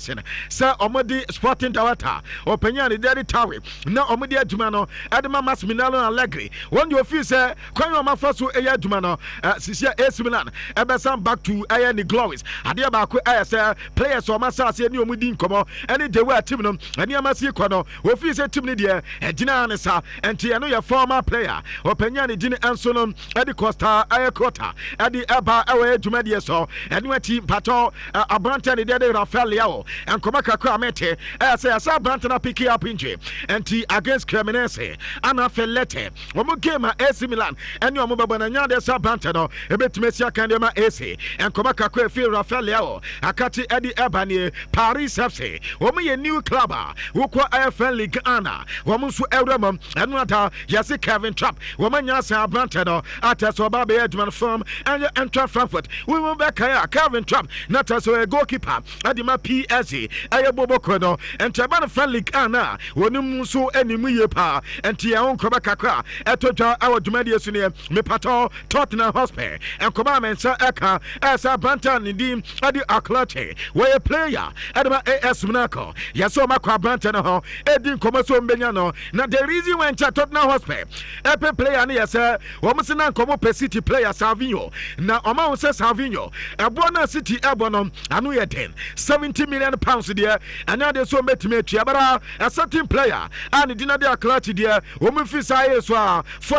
Sir Omodi Sporting Director openya ni Daddy Tawe na omodi adwuma no Edema Masminalo Allegri when you feel say kwan yo mafaso eya adwuma no sisia AC Milan ebesam back to ni glories ade ba ko say players o masase ni omudi nkomo any the way team no ani amasi kwa no we feel say team ni de agina ne sa enti eno ya former player openya ni dini enso no Edi Costa Cota edi eba ewe adwuma de so eni wati pato abrante ni de Rafael Leao and Komaka Kramete say asa brant na pick up injury and against Cremonese ana felete omo game AC Milan and your mobile na nya de sa brant no ebetmesia kan de ma AC and Komaka Kwa fi Rafael Leao akati Edi Ebani Paris FC omo ye new club wukwa AFL League ana omo so Euromom and nata yasi Kevin Trapp omo nya sa brant no ataso ba be adman firm and enter Frankfurt we will back here Kevin Trapp nata so a goalkeeper adima PSG bobo kono entaba friendly kana wonum so animu ye pa enti ya onkoba kakra etotwa awodumade esune me pato Tottenham Hotspur enkoba mensa eka esa Branton ndim adi aklate we a player adama AS Monaco yaso makwa Branton ho edi nkomo so mbenya no na the reason when Tottenham Hotspur epe player ne yesa wo msina nkomo pe City player Savinho na oma wo se Savinho ebo na City ebo no anu ye den 70 million pounds there and now they so metime tuabara a certain player and dinner they are clutch there woman fi say so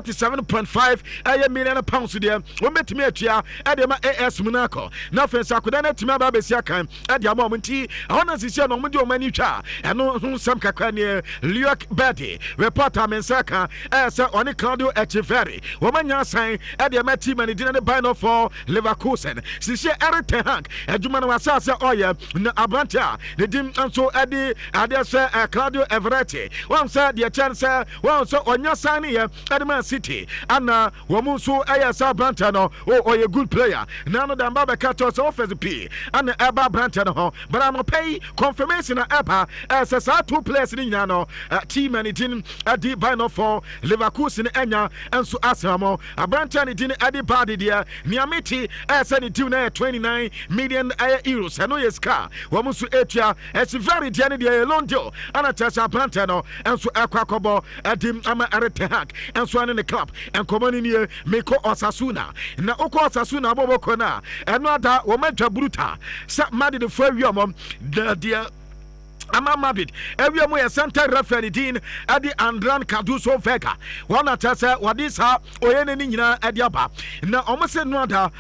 47.5 million pounds there wo metime tua e de ma AS Monaco na fensa akoda na time ba besia kan e de ama omti ona sisi no mo de o mani twa eno hu sam kakra ne Luke Bede reporter mensaka e say oni Claudio Echeverri wo manya san e de ma team and dinner the buy no for Leverkusen sisi Eric Ten Hag aduma na wasa say oye na Abrantia the dim so ade say Claudio Everett one say the chance one so onya sani ye Edman City ana wo so ayasa Branta no o ye good player na no dan baba kato so offense p ana eba Branta no but am pay confirmation na eba as sa two players ni nyina no team and din ade by no for Leverkusen enya enso asamo Branta ni din ade bad dia niameti asa ni team na 29 million euros no yes car wo so etua it's very dear the alone deal and a chasa Brantano and so aquacobo adim ama aretehak and so in the club and common in here meko Osasuna na oko Osasuna bobo kona and no other woman bruta sat mad the full yomom the dear Ama Madrid every mo center referee din adi Andran Cardoso Vega wana tasa wadisa oyene ni nyina adi aba na omse no ada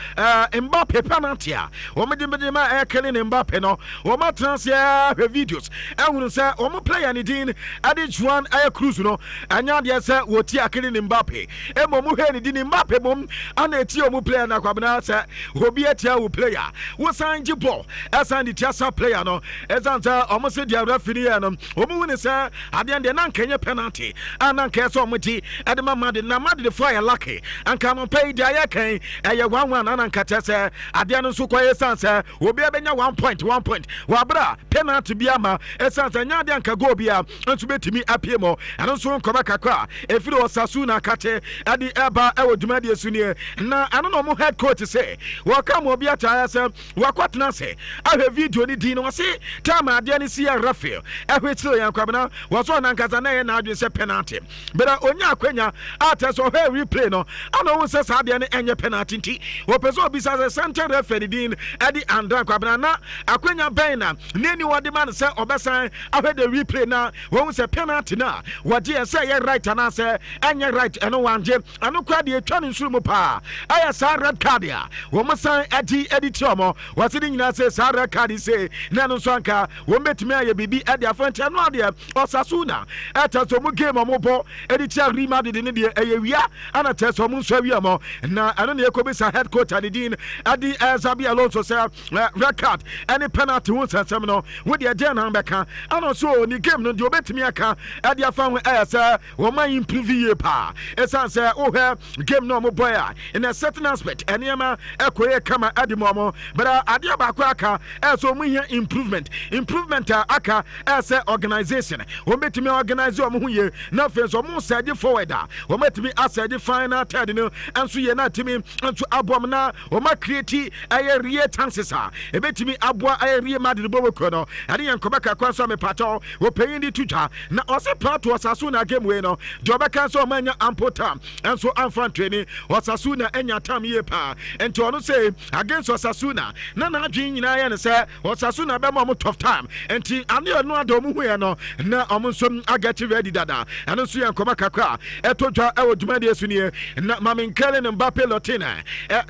Mbappe penalty a omede ma ekele ne Mbappe no oma transfer videos ehunu se omo player ni din adi Juan Cruz no anya de se woti akele ne Mbappe emomu he ni din Mbappe bom ana eti omo player na kwabena se obi etia wo player wo sanji ball esan di tiasa player no ezanta omo se Edia referee and Omu say at the end the Nankenya penalty and Nanka so much at the Mamadi Namadi the fire lucky and come on pay Diakan and your 1-1 and Ankatese at the end of Sukoya Sansa will be a 1 point Wabra penalty Biama Essence and Yadianka Gobia and to be to me Apiemo and also Kobakaka if it was Sasuna Kate at the Eba Ewodumadia Sunia na I don't know more head coach to say welcome Obiata Wakwat Nase I have video ni Dino say Tama Diani Sia Raphael Ewitil Yankabana was on Ankazana and I say penalty but Onya Quenya after so her replay no I know says Adiani and your penalty Wapeso besides a center referee Dean Eddie and Kwabana Aquenya Baina Nani what the man say Obesan I heard the replay now when we say penalty now what dear say right and I say and you're right and no one jim and no crowd you're turning through pa I saw red card ya woman say Eddie Chomo was sitting in say Sarah Cardi say Nano Swanka won't bet me a baby at the front and Nadia or Sasuna at a some game of Mobo Eddie Rima did in India area and a test of Munsaviamo now I don't know Kobisa head coach and the dean at the Zabi Alonso say red card any penalty once and seminal with the agenda Becca and also in the game no do bet me a car at the family as woman improve ye pa as I say oh her game no more boy in a certain aspect and Yama Equia Kama at the moment but Adia Bakwaka as we improvement aka as a organization we met me organize your muye na face or more said forward we met me as a final third and so ye na timi and to abomna o ma create a real chances e betimi aboa a real Madrid bobo no ade yan kobaka kwanso me pato we paying the tuja na ose part was asuna game we no jobaka so manya ample time and so amfan training was asuna enya time ye pa and to no say against Osasuna na adwin nyina ye ne say Osasuna be mo tough time enti ane no adom hu ye no na omonsom agati ready dada and so yan kobaka kwa etodwa e wodumade asuni na maminkele ne Mbappe Lotina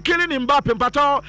killing Mbappe pato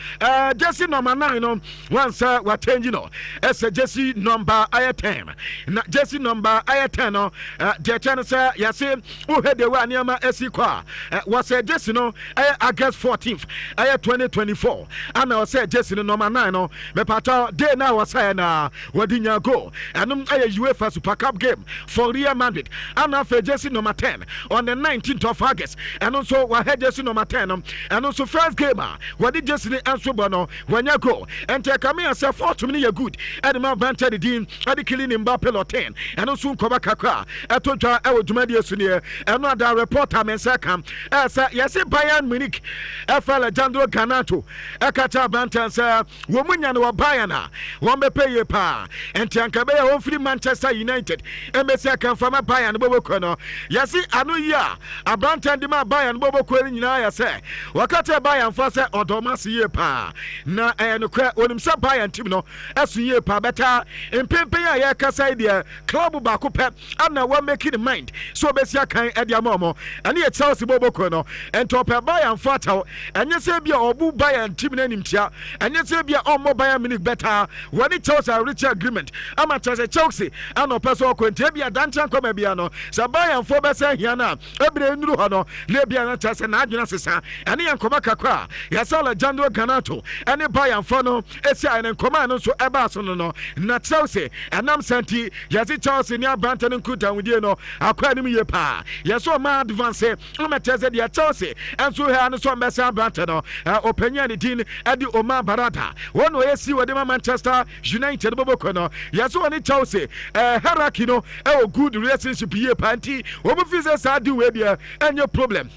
jersey number 9 no once what change no as jersey number 10 na jersey number 10 no the chance say yase who had the one niama esikwa was jersey no August 14th 2024 and I say jersey number 9 no me pato day now was na wadinya go and UEFA Super Cup game for Real Madrid and after jersey number 10 on the 19th of August and also we had jersey number 10 and also first game what did jersey answer bono when you go and take me and say 4 to me you good and the man banter the dean and the killing Mbappe 10 and also Kobaka etodwa e wodumade asuni and no other reporter men say come say yes Bayern Munich Alejandro Garnacho ekata banter say wo munya no Bayern won be pay pa and tanka be o free Manchester United emesi kan fama Bayern boboko no yes anu ya abantan di ma Bayern boboko nyina ya say wakata Bayern for say odoma se ye pa na no kwa onim say Bayern team no asu ye pa beta empempen ya ya kasa dia club ba ko pep ana wa making the mind so besia kan e dia momo ane ye Chelsea boboko no entop Bayern for taw enye say bia obu Bayern team na nimtia enye say bia omo Bayern Munich beta wani Chelsea reach agreement ama Chelsea ano person kwente bia danchan koma bia no say Bayern for be say hia na ebire nduru ho no le bia na Chelsea na adwena sesa ane ye nkoma kakra ya say Alejandro Garnacho ane Bayern for no esi ane nkoma no so eba so no na Chelsea enam santi ya say Chelsea ni abante no kuta wudie no akwa ni ye pa ya so ma advance ama Chelsea dia Chelsea enso ha no so mbesa abante no openya ni din adi Omar Barada wono esi wode Manchester United boboko no ya so ni Chelsea hierarchy no good relationship ye panti obo fise sa di we bia enye problem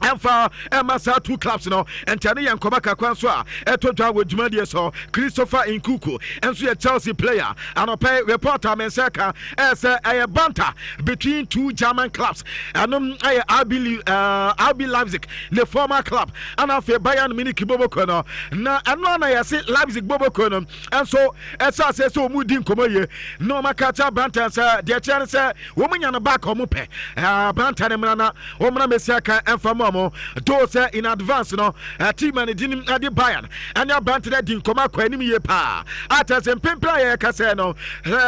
and for Massa 2 clubs no and Tani and Komaka Kwanswa etodwa wodumade so Christopher Nkuku and so a Chelsea player and pay reporter Mensaka as a banter between 2 German clubs and RB Leipzig the former club and after Bayern Munich boboko no na ano na yase Leipzig boboko no and so esa say so mudin komoye no makata banter say the chance say wo munya no back omo pe banter ne mna na wo mna Mensaka and for mo those in advance no team and din ade Bayern and your brand that din koma kwa anim ye pa atas empempra ye ka say no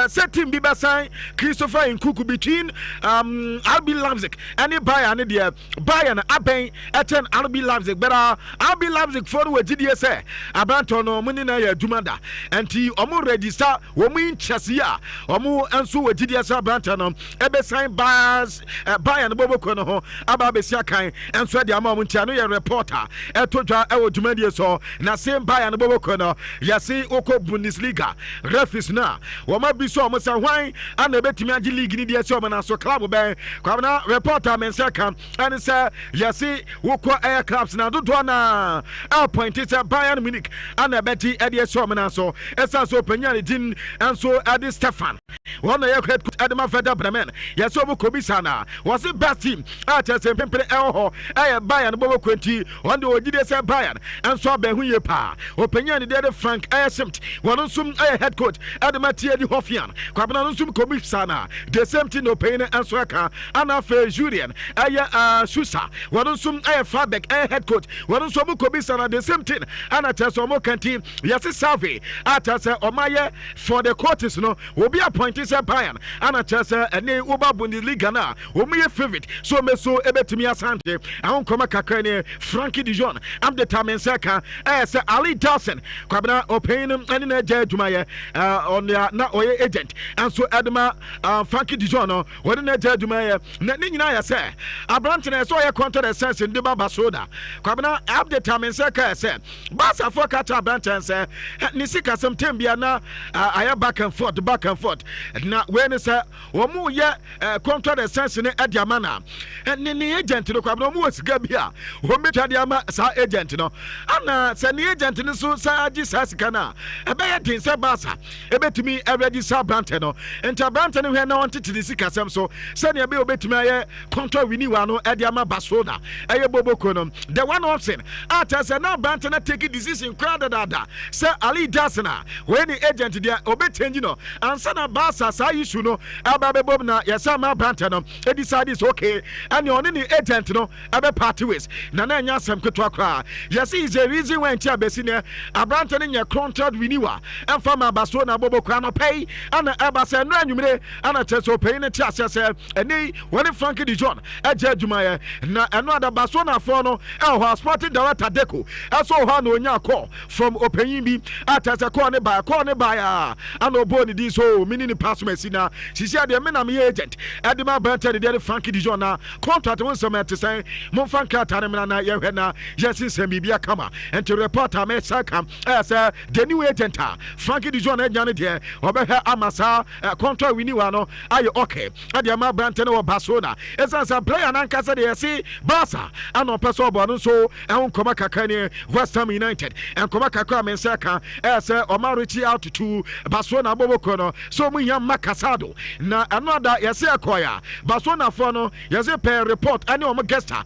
set team bi ba sign Christopher Nkuku between RB Leipzig and Bayern there Bayern aben eten RB Leipzig but RB Leipzig for we gidi say abanto no muni na ya dumada enti omo register wo mu interest ya omo enso we gidi say abanto no ebe sign Bayern boboko no ho aba be sia kan enso de ama muntia no ye reporter etodwa e wo dwumadi so na same Bayern boboko no yasi oko Bundesliga refis na wo ma bi so mo say hwan ana betimi agi league ni de so mo na so club ben kwabna reporter men say kan and say yasi woko air clubs na dodo na point is Bayern Munich ana beti e de so mo na so esa so panyane din enso ade Stefan one ye head coach Adama Feder Bremen yasi obo kobisa na was the best team at Pempere Elho Bayern Bobo Quinty on the Ojide say Bayern and so Behuye pa Opinion de Frank Ayasimt one sum head coach Adamatia di Hofian Kwabana sum Komisana the same thing no pain and Swaka Anafe Julian Susa one sum Fabek head coach one sum Komisana the same thing Anatasomo Kanti Yasi Salve Atasa Omaye for the quarters no will be appointed Bayern Anatasa and Uba Bundesliga na omuye favorite so meso ebetimi asante ahon koma kakra ne Frankie Dijon am the time seka say Ali Dawson kwabna opin ene na ja adwumaye on na oye agent and so Adama Frankie Dijon no wode na ja adwumaye na ne nyina ya say abrant na so oye contract sense ndi baba soda kwabna am the time seka say basa for catch abrant say ni sika some time bia na aya back and forth na when say omu ye contract sense ne adiamana ni agent no kwabno mu wasiga bia wo metwa diama sa agent no ana se ni agent ni so sa agi sa sika na ebe ye din se basa ebetumi already sa brand no enta brand no hwe na on titi di sika sem so se ne ebe obetumi aye contract renewal no adiama basoda eye boboko no the one option ata se na brand na take decision crowd dada se Ali Dasna when the agent dia obetenge no ansa na basa sa issue no aba be bob na yesa ma brand no decide is okay and you only the agent no abe party ways na na nya asem keto akra yes is the reason when tia besi ne abrante ne nya contract renewal and from abaso na bobo kwa no pay and aba se no anwumre and cheso pay ne tia se eni when Frankie Dijon eje adwumaye na eno ada baso na fo no ho sporting director Deco eso ho na onya call from opanyin bi atase call ne ba ya and obo ni di so mini ni pass mesina sisi ade me na me agent edema brante de Frankie Dijon na contract won some to say mon franka tane na ye hwe na yes sem bibia kama and to reporter me saka say the new agent Frankie Dijon na nya ne de obehwe amasa contract renewal no aye okay adema brante no Barcelona esansa player na nkasa de yesi Barca ano peso obo no so ehun koma kaka ne West Ham United and koma kaka me saka say o ma reach out to Barcelona boboko no so mu hia makasado na another yesi akoya Barcelona for no yesi per report any o guesta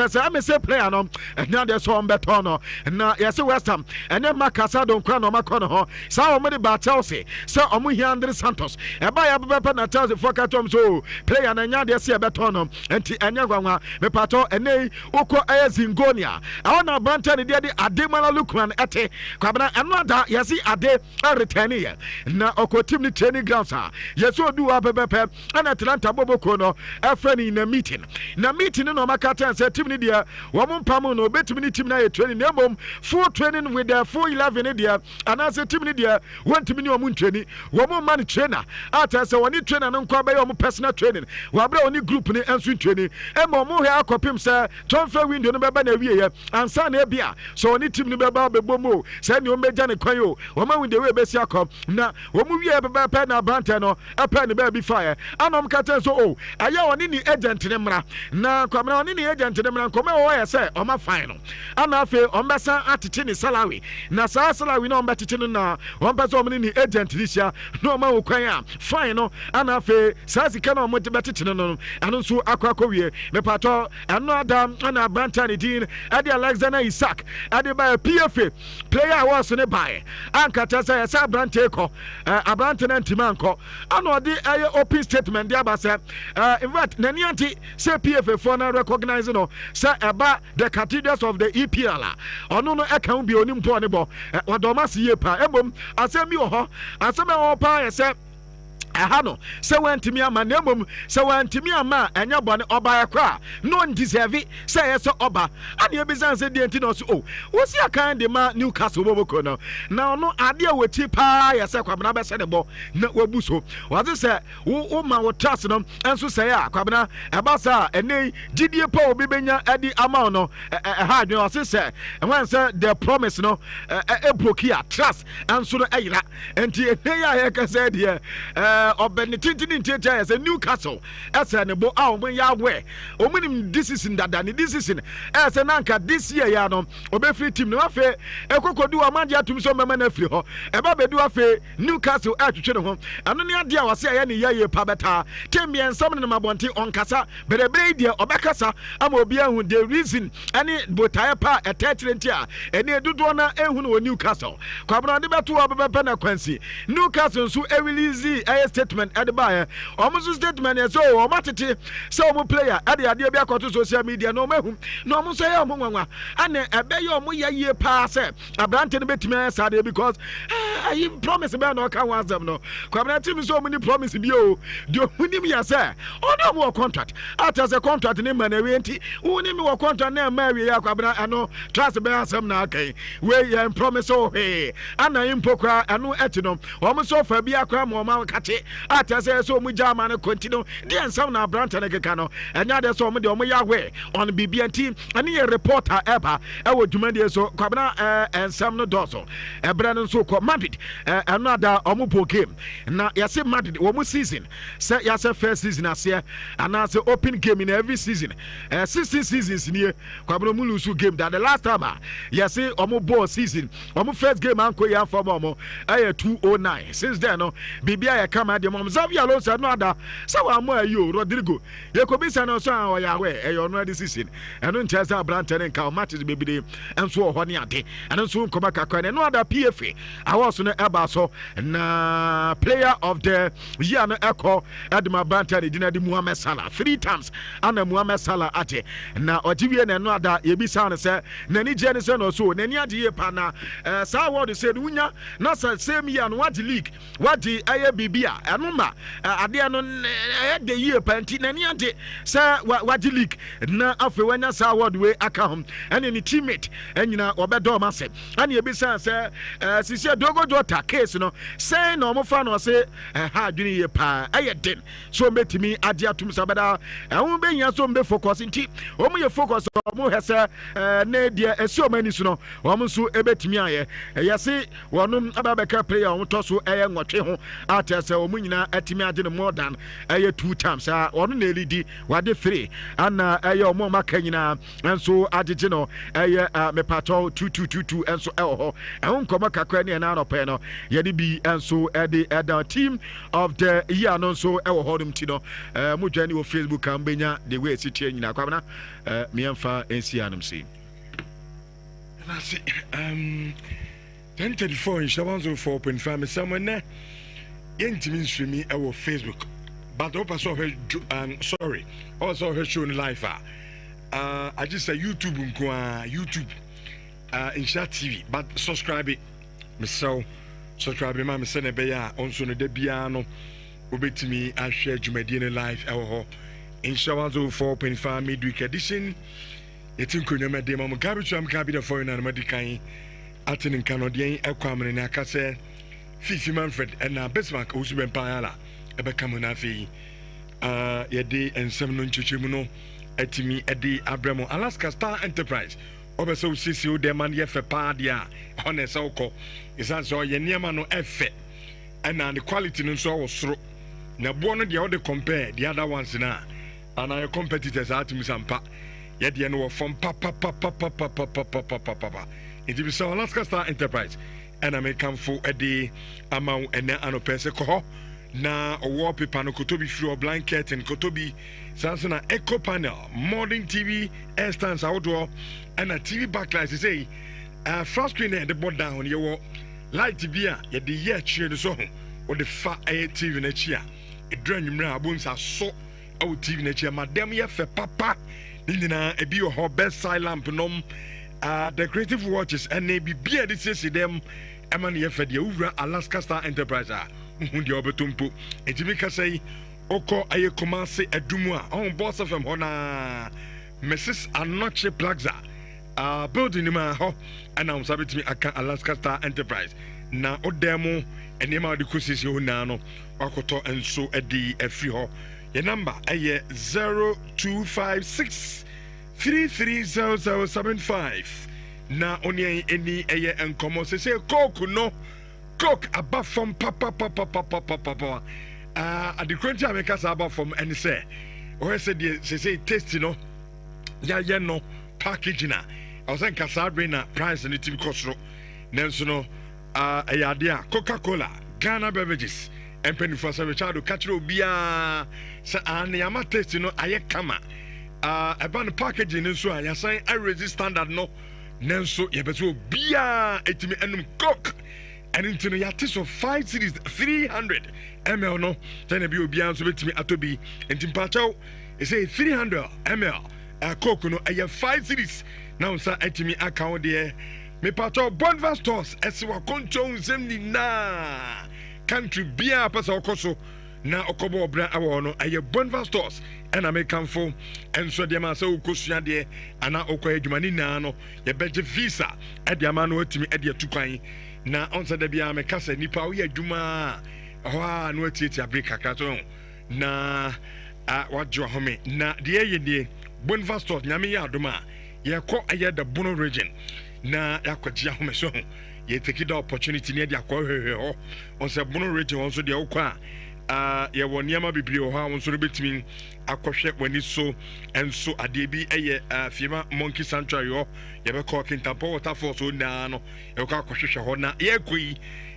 say am say player no na de so mbeto no na yesi West Ham and then makasado nkwa no makono ho sa o mo de ba Chelsea say o mu hia Andre Santos e ba ya bebe na Chelsea for katom so player na nya de se beto no enti enya gwanwa me pato enei uko Zingonia awona branta ne de Ademala Lukman ete kwabana another yesi ade return here na okotim ni training grounds yesi odu abebepe ana Atlanta boboko no efreni na meeting no makata say team ni dia wo mpam no betimi ni team na ye training na mom full training with the full 11 dia ana say team ni dia wantimi ni omu training wo man trainer ata say woni trainer no nkwa be yo personal training wa bra oni group ni enso training e mo mo he akopim say transfer window no beba na wie ye ansa na bia so oni team ni beba bebomo say ni o meja ne kwan yo wo ma window we be si akop na wo mu wie beba pe na brante no e na be bi fire anom kata so o aya oni ni agent ne mra na kwamra oni ni agent ne mra nkoma wo ye say o ma fine no ana afi o mbesa atete ni salary na sa salary no mbetete no na o mbesa o ni agent ni sia no ma wo kwan a fine no ana afi sa sika no mo betete no anu so akwa wie me pato anu adam ana branta ni din ade Alexander Isaac ade by PFA player was ne buy ankata say sa branta ko abranta na ntima nko ana ode aye open statement dia ba say in fact nani anti say PFA for na recognize no no say eba the cathedrals of the EPL ono no e kan bi oni mpo ne bo wadoma se ye pa ebom asem bi wo ho asem e wo pa ye say no se wantimi ama na mom se wantimi ama enya bone oba ya kra no deserve se yeso oba ade ebizan se de enti no so o wosi akan de ma Newcastle boboko no na no ade a wati pa ya se kwabena be se de bo na wabuso waze se wo ma wo trust no enso se ya kwabena e ba sa ene gidie pa obi benya adi ama no ha adwen wase se wan se the promise no e brokia trust enso no eyira enti ene ya ye ka se de Obeni tintini ntete as a Newcastle as a nebo when Yahweh. Ominim this is in Dadani, this is in as an anchor this year Yano, Obefi team no affair, Eko do a mandia to so mamma free ho, a baby do affair, Newcastle at Chedham, and only idea was say any year pabata, 10 me and some of my bonti on Casa, but a bradia or Bacasa, I'm obia with the reason any botaya pa a tetrentia, and near Dudwana and who Newcastle. Cabra de Batu Ababa Quincy, Newcastle so easy. Statement at the buyer, almost statement as so matete so player at the idea to social media no me no say and a bay your year pass a branch bit me sad because I promise about no can was them no come team so many promises you do me say oh no more contract as a contract name and a only more contract name Mary Yakabra and no trust bear some na okay where you promise oh hey and I impokra and no etinum almost so for be a crime or kate ata say so mu jama no continue dey ensam na branta na keka no enya dey so mu dey omo yawe on BBNT ani ye reporter eba e wo dwumade so kwabena ensam no doso ebra no so ko Madrid another omo po game na yase Madrid wo mu season say yase first season ase ana say open game in every season 16 seasons ni kwabena mu lose game that the last time yase omo ball season omo first game anko ya form omo 209 since then no bibia kama de mom Xavi Alonso no ada say wa mo ayo Rodrigo ye ko bisa no so an ya we e yo no decision eno ncheza brante ne ka matches bebide enso ho ne ade eno so nkoma kakwa no ada PFA awoso no eba so na player of the year no eko edma brante ne dinadi Mohamed Salah 3 times ana Mohamed Salah ate na ojiwie ne no ada ye bisa no say nani je ne say no so nani ade ye pa na sa word say dunya na same year no what league what the bibia enuma ade no the year panti nani ante say wadi league na afi wanya sa award we aka hom ene ni teammate enyina obedo ma se ane ebisa say sisi dogo jota case no say na omofa no say ha adwini ye pa den so metimi ade atum sabada ehun be nya so mbe focus nti omo ye focus omo hese na dia esiomani so no omo so ebetimi aye yesi wonum ababeka player omo to so nwotwe ho atese omo nyina atimi ade no more than 2 times ono na elidi wade 3 ana omo maka nyina enso agege no mepato 2222 enso ho ehun koma kakra ne na anopɛ no yede bi enso the team of the year no so ho dum ti no mudwani wo Facebook kan benya the way sitie nyina kwabna miemfa ensianum si na si 1034 in Shabanzo 4.5 someone ne yentimi streaming our Facebook but also sorry also her show live I just say YouTube YouTube Nhyira TV but subscribe me so subscribe me say na be ya onso no da bia no obetimi ahwe dwumadi ne live ho in Shabanzo 4.5 midweek edition yetin konwama de mam garbage am ka bi the foreign na medikan atin kanodian ekwamene na akase Fifi Manfred and Bismarck Usben Payala ebekam na afi yede ensem no nchichimu no atimi ede Abramo Alaska Star Enterprise obeso sisi o de man ye fe pa dia honest okọ isan so ye niema no efe and the quality no so wosoro na bo no de o de compare the other ones na and our competitors atimi sampa ye de no from pa it be so Alaska Star Enterprise and I may come for a day amount and then anopese ko na wallpaper no kotobi free blanket and kotobi Samsung echo panel modern TV air stands outdoor and a TV backlight say front screen and the board down your light bia ye the year cheer so or the fat TV na chia e dran numra abunsa so our TV na chia madam ye fe papa Nina ebi ho best side lamp nom decorative watches and be beer this is them eman ye fed ye ura Alaska Star Enterprise hundi obetumpo etimika say oko aye Kumasi edumua on boss of hona Mrs. Anoche Plaza building ma ho announce abitimi aka Alaska Star Enterprise na odemo enema de kusisi ho na no wakoto enso edi afri ho your number aye 0256 330075 na oni eni aye enkomo say coke no coke above from papa at the current time make us above from and say or say taste no ya no package na I was saying Casabrina price and it cost no nanso no ayadea Coca-Cola Ghana beverages and penny for some child catch bia sa aniyama taste no aye kama about the packaging nso I say I resist standard no nanso ye beto bia etimi enum coke and into the taste of 5 series 300 ml no then be obia nso betimi atobi entim pacho e say 300 ml coke no aye 5 series now sir etimi account there me pacho Bonva stores esiwa koncho nzemni na country bia pesa okoso na okobo obra awo no aye Bonva stores and American phone and so the man so ukosua de ana okwa adwumani na no ye beje visa e de ama no atimi e de tukwan na onse da bia me kasa nipa wo ye adwuma ho a no atieti abrika kato na wajo home na de ye de Bonva stores nyame ya adoma ye ko aye the Bono region na yakwagia home so ye take the opportunity ne de akwa hwehwe on se Bono region on so de okwa ye woniama bibiri ho ha nso betimi akohwe wani so enso ade bi eye fiema monkey sanctuary ho ye be call Kintampo waterfalls so na no ye ko akohwe ho na ye koi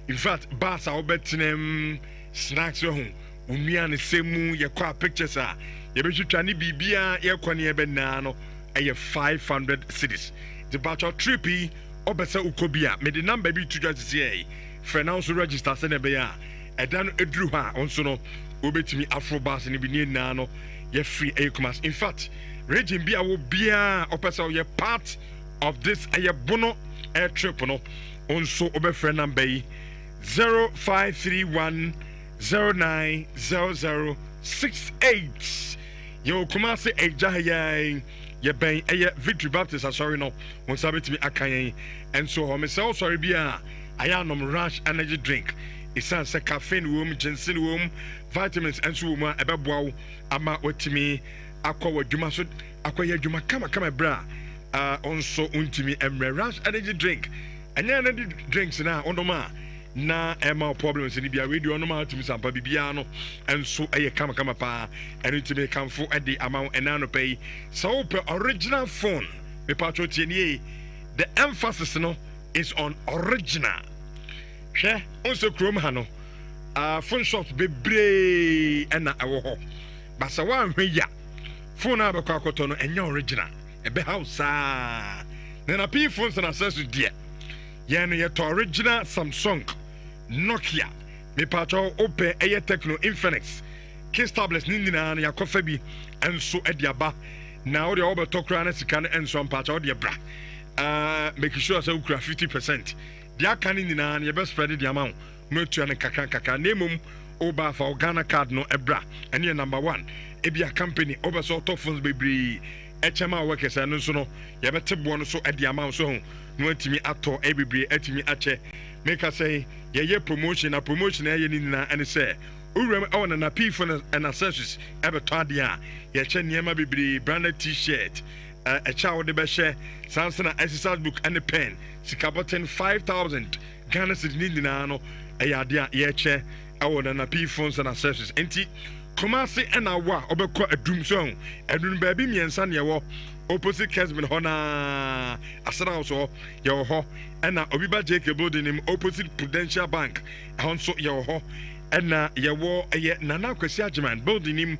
in fact bars a obetinem snacks ho onua ne semu ye ko pictures a ye be twitwa ne bibia ye ko ne ye be na no eye 500 cities the batch trippy obesa ukobia me the number bi to just say for now so register se ne be ya edan edru ha onso no obetimi afrobas ne bi ne na no ye free akumas in fact region bia wo bia opesa ye part of this aye Bono air trip no onso obefre number 0531090068 yo Kumasi ejahaya ye ben aye Victory Baptist sorry no onso betimi akan and so ho me say sorry bia ayanom rush energy drink isan se caffeine wom ginseng wom vitamins and so wom ebeboa ama watimi akwa wadwuma so akwa yadwuma kama bra onso untimi rush energy drink anya energy drinks na ondoma na ema problems ni bia radio ondoma timi sampa bibia no enso eye kama pa enutimi kamfo edi ama enano pay so original phone me patro tienie the emphasis no is on original. Hwɛ onso krom ha no phone shops bebre na awo ho basa wa hwe ya phone abekwa akoto no enya original ebe house na P phones na accessories dia ye no ye to original Samsung Nokia me patro open eye Tecno Infinix case tablets ni nyina na yakofa bi enso ediaba na wo de obeto kra na sika na enso patro de bra make sure say ukra 50%. Dia kani nina na ye best spread the amount no tua ne kaka nemum oba fa Ghana card no ebra ene number 1 ebia company oba so top phones bebre echema workers no so no ye betebo no so e the amount so no atimi ato ebebre atimi ache make us say ye promotion na promotion ye nina ene say urem awon na P phone and accessories ebeto ade a ye che niema bebre branded t-shirt a child de be share Samsung exercise book and a pen sikaboten 5,000 Ghana cedis na no ayade ye che awon na P phones and accessories enti Kumasi and awa obekọ adum so adun ba bi miensa ne wo opposite Kesman hona asra so ye ho na obiba JK building im opposite Prudential Bank honso ye ho na ye wo ye Nana Kwesi Agyeman building im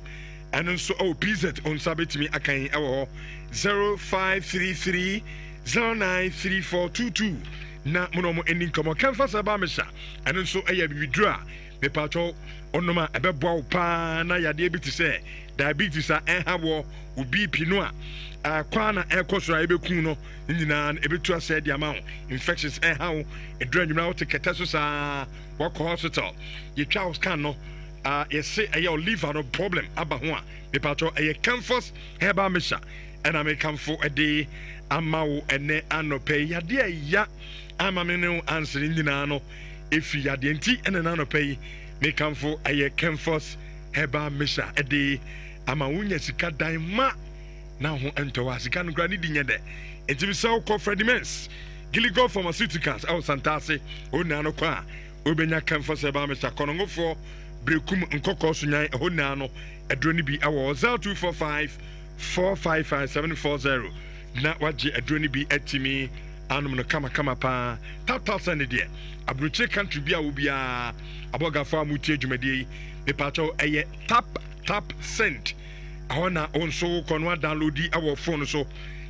and also PZ on sabetimi akan ewo 0533093422 na mono ending komo kanfa saba mesha and so eya bibidura me patro onoma ebeboa pa na yade bi ti se diabetes a ɛha wɔ BP no a kwana ɛkɔ soro a ɛbɛku no nyinaa ɛbɛtu asɛ de ama wo infections ɛha wo ɛdura nnwuma wote kɛtɛ so saa wɔkɔ hospital yɛtwa wo scan no yɛse ɛyɛ liver no problem aba ho a mepatɔ ɛyɛ Camphos herbal mixture ɛna mekamfo ɛde ama wo ɛnɛ anɔpɛ yi yadeɛ ɛya ama me ne wo ansere nyinaa no ɛfiri yadeɛ nti ɛne no anɔpɛ yi mekamfo ɛyɛ Camphos herbal mixture ɛde ama wonya sika dan ma na ho ɛntɔwa sika no kora ne di nyɛ dɛ enti bi sɛ wokɔ Fredimens Gilligo Pharmaceuticals ɛwɔ Santase ɔnaa no kɔ a wobɛnya Camphos herbal mixture kɔnɔngofoɔ brekum nkɔkɔɔ so nyan ɛhɔ naa no ɛduro no bi ɛwɔ 0245 455 740 na wagye ɛduro no bi atimi anom no kama paa tap sɛne deɛ aburokyire country bi a wo biara abɔgafoɔ a mutie dwumadie yi mepatwɛw ɛyɛ tap send ɛhɔ na wo nso wokɔ no adownloadi ɛwɔ phone so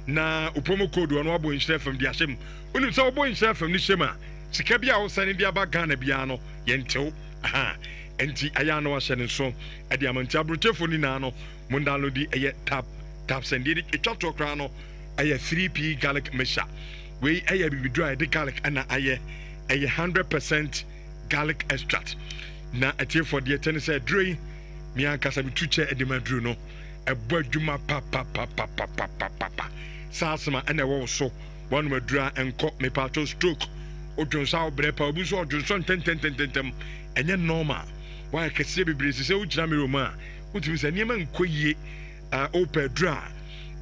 na promo code ɔno abɔ nhyerɛ fam de ahyɛ mu wonim sɛ wobɔ nhyerɛ fam no hyɛ mu a sika bi a wosane de aba Ghana biara no yɛntew enti ayɛ ano ahyɛ ne nso ɛde amanti aburokyerefo ni naa no mo downloadi ɛyɛ tap send de ɛtwa toɔ koraa no ɛyɛ 3p garlic mixture wei ɛyɛ bibiduro a yɛde garlic ɛna ayɛ ɛyɛ 100% garlic extract na ɛtiefoɔ deɛ ɛtɛ ne sɛ aduro yi me ankasa metu kyɛ ɛde ma aduro no ɛbɔ adwuma pa saa asɛm a ɛna ɛwɔ wo so wɔnom aduro a ɛnkɔ mepatwo stroke odwonso a wobrɛ pa obi nso ɔdwonso ntɛntɛntɛntɛm ɛnyɛ normal wayɛ kɛseɛ bebree sɛ wogyina me roma a wotumi sɛ nneɛma nkɔ yie wopɛ aduro a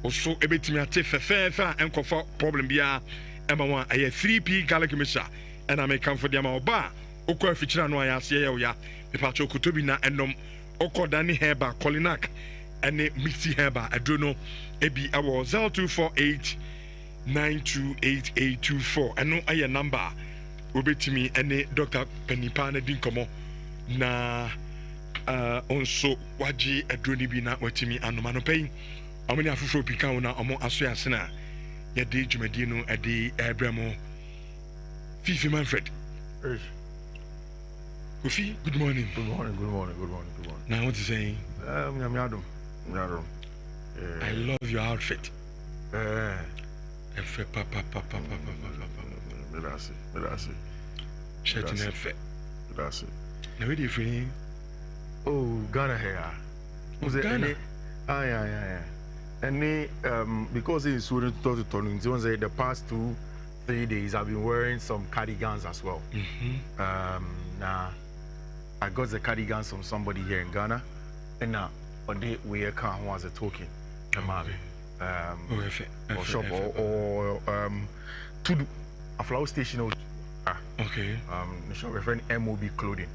also ɛbɛtumi ate fɛfɛɛfɛ a ɛnkɔfa problem biara ɛma wo a ɛyɛ 3p garlic mixture ɛna mekamfo de ama ɔba a wokɔ afikyiri ano ayɛ aseɛ yɛ wo ya mepatwo koto bi na ɛnom wokɔ dane herba colinac ɛne mixi herba aduro no ebi ɛwɔ 0248 928824 ɛno ɛyɛ number a wobɛtumi ɛne Dr. Panipa na di nkɔmmɔ na ɔnso wagye aduro no bi na watumi anom anɔpɛ yi ɔmo ne afoforɔ bi ka wo na ɔmo aso yɛ asena yɛde dwumadie no ɛde ɛbrɛ mo Fifi Manfred Kofi, good morning. Good morning. Now what you saying? I love your outfit. Shirt in effect. Now where do you feel? Oh, Ghana here. Ghana? Yeah. And because it's Sweden to the past 2-3 days I've been wearing some cardigans as well. Now I got the cardigans from somebody here in Ghana, and now on the way I can't was a token. Or shop or to a flower station. Okay. The shop referring MOB clothing.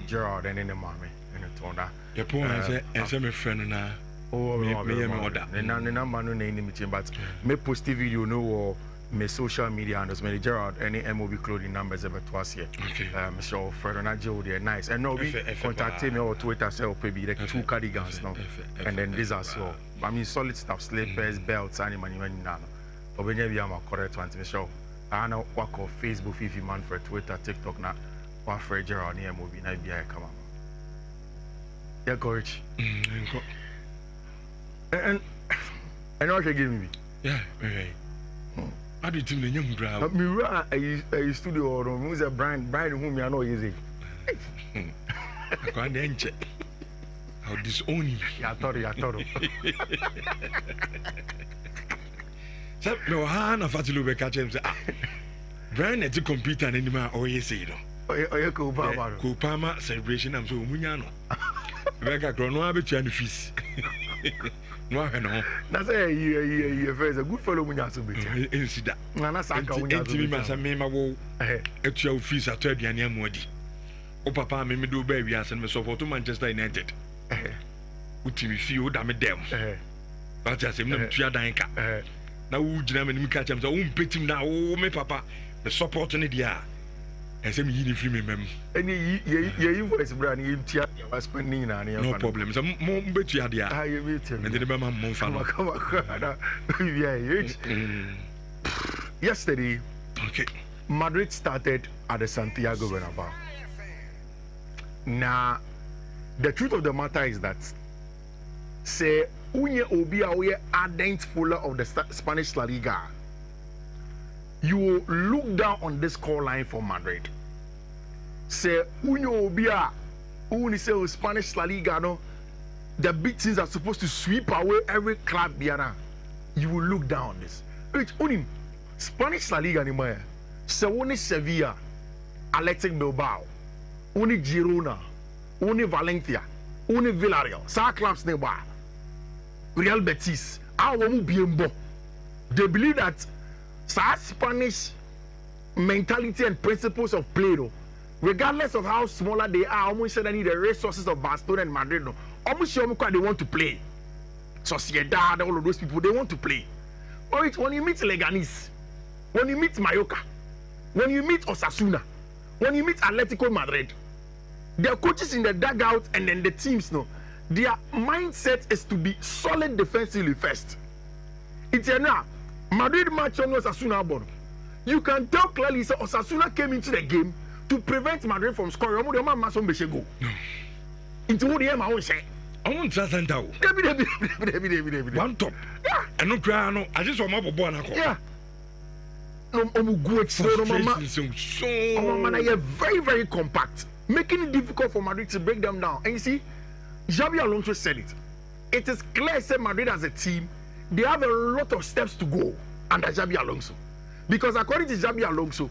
Gerard and then the mommy and the tona. Your point is a friend now. Oh, me order. And now the number no name but me post video no or me social media and me Gerard any MOB clothing numbers ever twice here. Okay. So for Najo they are nice. And now we contact me or Twitter say maybe like 2 cardigans now. And then these as well. I mean solid stuff, slippers, belts, any money now. But when you are correct one to me show. I know work on Facebook, Fifi Manfred, Twitter, TikTok now. What for Gerard near movie na be come on. Yeah, courage. And what can give me? Yeah, okay. How do you think the young brow? Me run a studio or who's a brand whom you know easy. I can't enter. I'll disown you. Yeah, I thought. So no Hana Fatilu catch him say Brian at the computer and anymore or you say no. Kupama celebration I'm so munyano. Vega Cronoa between fees. No, that's a first a good fellow when you have to be incident. Nana Saka when you have to be Mema wo at your fees at 30 and Yamodi. O papa, me do baby as and me support to Manchester United. Uti feel damn them. But as him, Danka. Now, would you catch him? So, pit him now, oh, me papa, the support in the year. As I'm uniform, mem. Any your voice, brand, you was spending no problem. Some more bet you had the eye, and the mamma Monfano. Yesterday, okay, Madrid started at the Santiago Bernabeu. Now, the truth of the matter is that say unye obi a we ardent follower of the Spanish La Liga, you will look down on this scoreline for Madrid. Say unye obi a uni say Spanish La Liga no, the big teams are supposed to sweep away every club biara. You will look down on this. Which only Spanish La Liga anymore. So only Sevilla, Athletic Bilbao, only Girona, only Valencia, only Villarreal, Sa clubs nearby. Real Betis, they believe that Spanish mentality and principles of play, though, regardless of how smaller they are, almost said they need the resources of Barcelona and Madrid. No, almost sure they want to play. Sociedad, all of those people, they want to play. But when you meet Leganes, when you meet Mallorca, when you meet Osasuna, when you meet Atletico Madrid, their coaches in the dugout and then the teams, no, their mindset is to be solid defensively first. It's now Madrid match on Osasuna board. You can tell clearly that Osasuna came into the game to prevent Madrid from scoring. Into what the I say. I want to one top. Yeah. And no cry, I just want my boy. Yeah. No, good. So, very, very compact, making it difficult for Madrid to break them down. And you see, Xabi Alonso said it. It is clear that Madrid as a team, they have a lot of steps to go under Xabi Alonso. Because according to Xabi Alonso,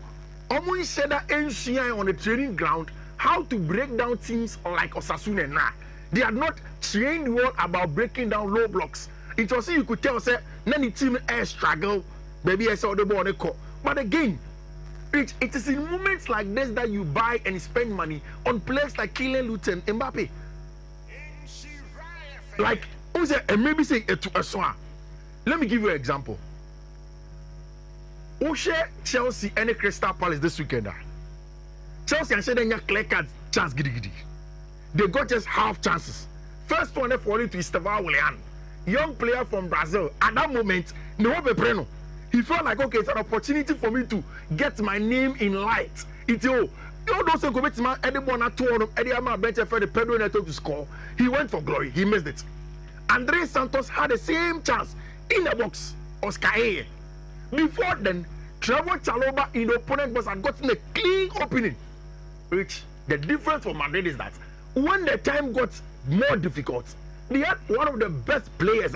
Omo said that NCI on the training ground how to break down teams like Osasuna and they are not trained well about breaking down low blocks. It was you could tell say any team air struggle, baby I saw the ball they call. But again, it is in moments like this that you buy and spend money on players like Kylian Mbappe and Mbappe. Like who say and maybe say it to a swan. Let me give you an example. Who share Chelsea and Crystal Palace this weekend? Chelsea and Shedden clear card chance giddy. They got just half chances. First one they falling to Estevão Willian, young player from Brazil. At that moment, no, he felt like okay, it's an opportunity for me to get my name in light. It's you don't say go back to my anyone at all. Eddie Ama bench for the Pedro Neto to score. He went for glory. He missed it. Andre Santos had the same chance in the box. Oscar A. Before then, Trevor Chalobah in the opponent box had gotten a clean opening. Which the difference for Madrid is that when the time got more difficult, they had one of the best players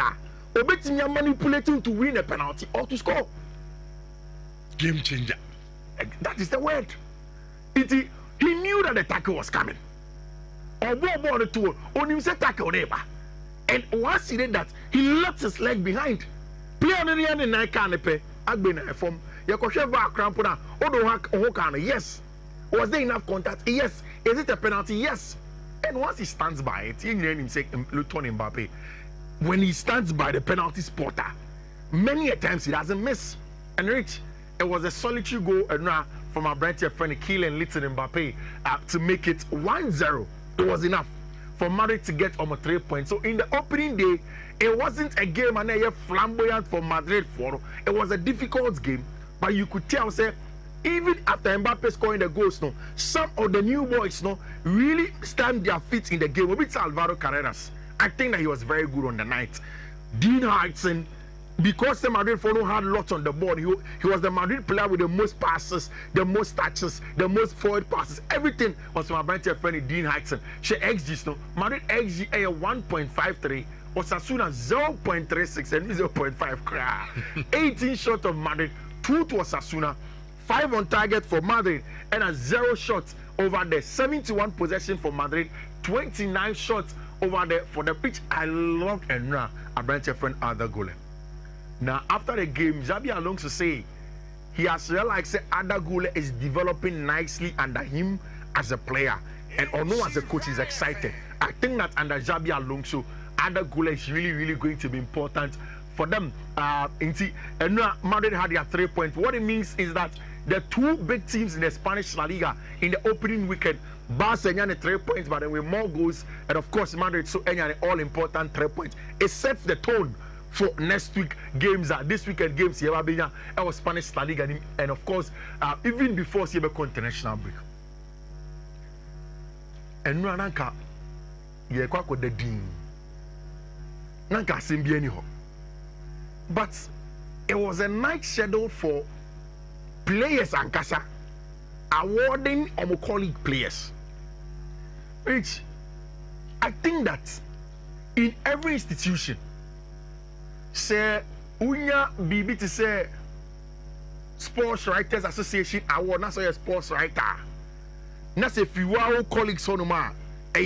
manipulating to win a penalty or to score. Game changer. That is the word. He knew that the tackle was coming. And once he did that, he left his leg behind. Yes. Was there enough contact? Yes. Is it a penalty? Yes. And once he stands by it, he named him Mbappe. When he stands by the penalty spotter, many a times he doesn't miss. And Rich, it was a solitary goal from our branch friend Kylian Mbappe to make it 1-0. It was enough for Madrid to get almost 3 points. So in the opening day, it wasn't a game and a flamboyant for Madrid. It was a difficult game, but you could tell, say, even after Mbappe scoring the goals, no, some of the new boys, no, really stand their feet in the game. With Alvaro Carreras, I think that he was very good on the night. Dean Hudson, because the Madrid follow had lots on the board, he was the Madrid player with the most passes, the most touches, the most forward passes. Everything was from my branch friend Dean Hudson. She XG, no, Madrid XG 1.53. Osasuna 0.36 and 0.5. 18 shots of Madrid, 2 to Osasuna. 5 on target for Madrid and a 0 shots over the 71 possession for Madrid, 29 shots over there for the pitch. I loved Enra, a branch friend, other goal. Now, after the game, Xabi Alonso say he has realized that Ada Gule is developing nicely under him as a player, and Ono as a coach is excited. I think that under Xabi Alonso, Ada Gule is really, really going to be important for them. Madrid had their 3 points. What it means is that the two big teams in the Spanish La Liga in the opening weekend, Barcelona 3 points, but then with more goals, and of course Madrid so any all important 3 points. It sets the tone for next week games. This weekend games here our Spanish La Liga, and of course even before the international break. And Rananka, the dean. nanka asɛm bi ani hɔ. But it was a night scheduled for players ankasa awarding our colleague players. Which I think that in every institution, say unya bibi to say Sports Writers Association award, not say a sports writer. Not say if you are colleagues sonoma, I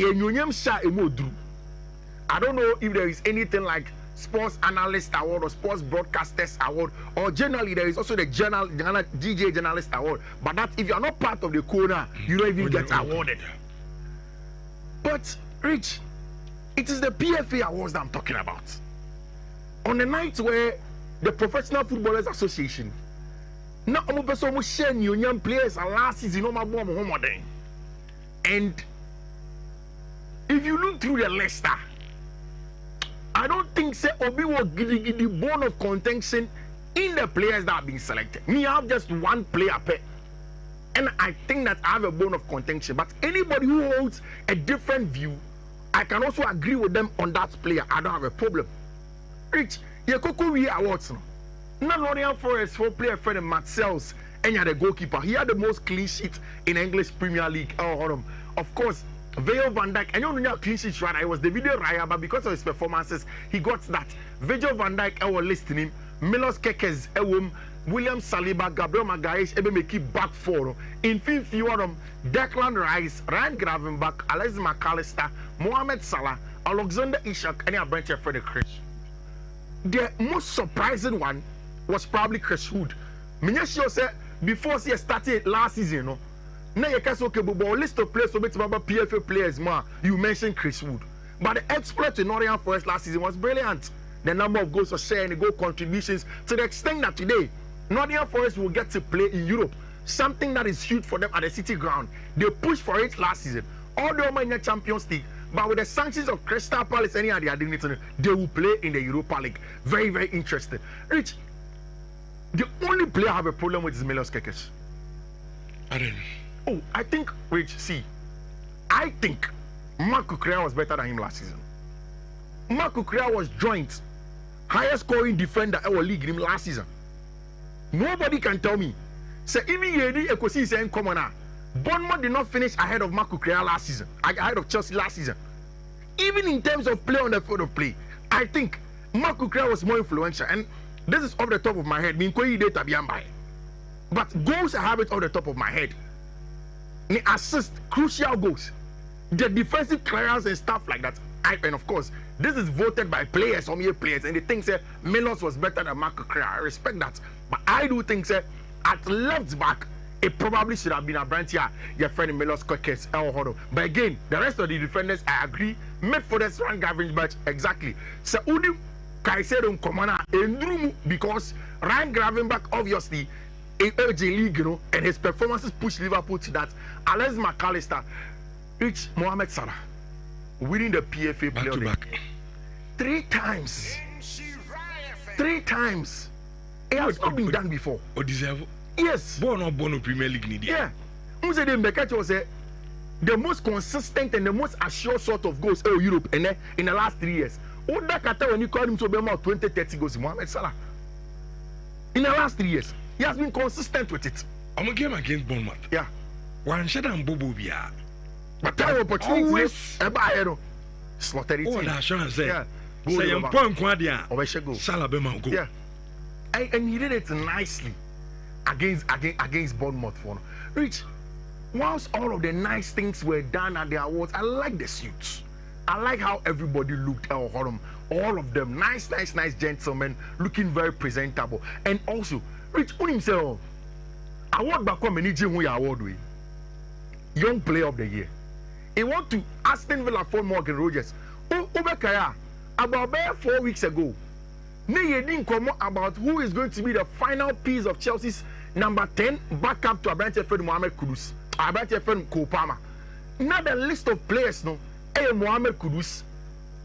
don't know if there is anything like Sports Analyst Award or Sports Broadcasters Award, or generally there is also the DJ Journalist Award. But that if you are not part of the corner, you don't even get awarded. But Rich, it is the PFA awards that I'm talking about. On the night where the Professional Footballers Association, now I'm person share young players and last season and if you look through the list, I don't think say Obi was the bone of contention in the players that have been selected. Me, I have just one player pair. And I think that I have a bone of contention. But anybody who holds a different view, I can also agree with them on that player. I don't have a problem. Rich, we awards. Nottingham Forest for player friend Matt Sells and the goalkeeper. He had the most clean sheet in English Premier League. Of course, Virgil van Dijk, and you know clean sheet right? It was David Raya, but because of his performances, he got that. Virgil van Dijk, I was listening. Milos Kekes, William Saliba, Gabriel Magalhaes, make keep back four. In fifth, you are Declan Rice, Ryan Gravenberch, Alex McAllister, Mohamed Salah, Alexander Isak, and Brent Frederick Chris. The most surprising one was probably Chris Wood. Minyashio said before he started last season, no. Now you can say okay, but list of players, so about PFA players, you mentioned Chris Wood. But the exploit in Nottingham Forest last season was brilliant. The number of goals for sharing, the goal contributions, to the extent that today, Nottingham Forest will get to play in Europe. Something that is huge for them at the City Ground. They pushed for it last season. All the way in the Champions League. But with the sanctions of Crystal Palace, they will play in the Europa League. Very, very interesting. Rich, the only player I have a problem with is Milos Kekes. I think, Rich, see, I think Marco Correa was better than him last season. Marco Correa was joint highest scoring defender our league in him last season. Nobody can tell me. Say even Yedi Ekosi is in common now. Bournemouth did not finish ahead of Marco Correa last season, ahead of Chelsea last season. Even in terms of play on the field of play, I think Marco Correa was more influential. And this is off the top of my head. But goals, I have it off the top of my head. They assist crucial goals. The defensive clearance and stuff like that. And of course, this is voted by players, some year players, and they think say Milos was better than Marco Correa. I respect that. But I do think say at left back, it probably should have been a branch here, your friend Milos Kekes. But again, the rest of the defenders, I agree, made for this Ryan Gravenberch exactly. So Udi Kaisedo Komana Endrumu, because Ryan Gravenberch obviously in LG League, you know, and his performances pushed Liverpool to that. Alex McAllister, Rich Mohamed Salah, winning the PFA back to back 3 times. 3 times. It has not been done before. Or deserve? Yes. Born Premier League need. Yeah. Who said the most consistent and the most assured sort of goals in Europe in the last 3 years. When you call him to be about 20-30 goals, Mohamed Salah. In the last 3 years, he has been consistent with it. I'm a game against Bournemouth. Yeah. One shot and Bobo Bia. But that opportunity always slaughtered it. Oh, that's what I say. Yeah. Say I'm point Quadia. Go. Salah Bema go. Yeah. And he did it nicely against Bournemouth. Rich, whilst all of the nice things were done at the awards, I like the suits. I like how everybody looked. All of them, nice gentlemen, looking very presentable. And also, Rich, on himself, award back when we award we Young Player of the Year. He went to Aston Villa for Morgan Rogers. About 4 weeks ago, they didn't come about who is going to be the final piece of Chelsea's number 10 backup to Abrante Fred Mohamed Kudus. Abrante Fred Kopama. Now the list of players, no, Mohamed Kudus,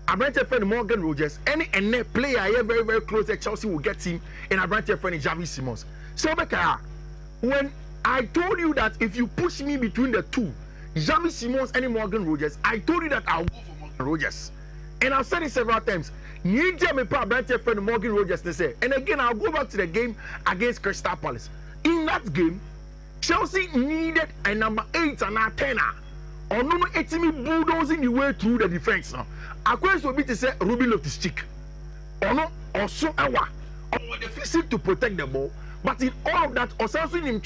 Abrante Fred Morgan Rogers, any player here very, very close that Chelsea will get him in Abrante Fred and Javi Simons. So, when I told you that if you push me between the two, Javi Simons and Morgan Rogers, I told you that I'll go for Morgan Rogers. And I've said it several times. Nhyira me pa branch friend Morgan Rogers they say. And again, I'll go back to the game against Crystal Palace. In that game, Chelsea needed a number 8 and a 10. Or no, it's me bulldozing the way through the defense now. I question will be to say Ruben Loftus-Cheek. Or no, or so our or the physique to protect the ball. But in all of that, or something in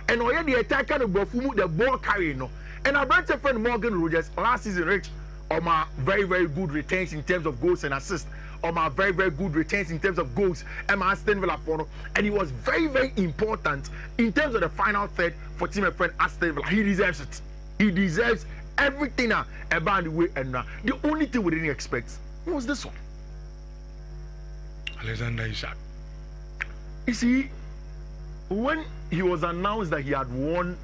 and already the attacker the ball carrying no. And our branch friend Morgan Rogers last season reached my very, very good returns in terms of goals and assists. My very, very good returns in terms of goals. And Aston Villa for and he was very, very important in terms of the final third for team and friend Aston Villa. He deserves it. He deserves everything about the way. And the only thing we didn't expect was this one. Alexander Isak. You see, when he was announced that he had won,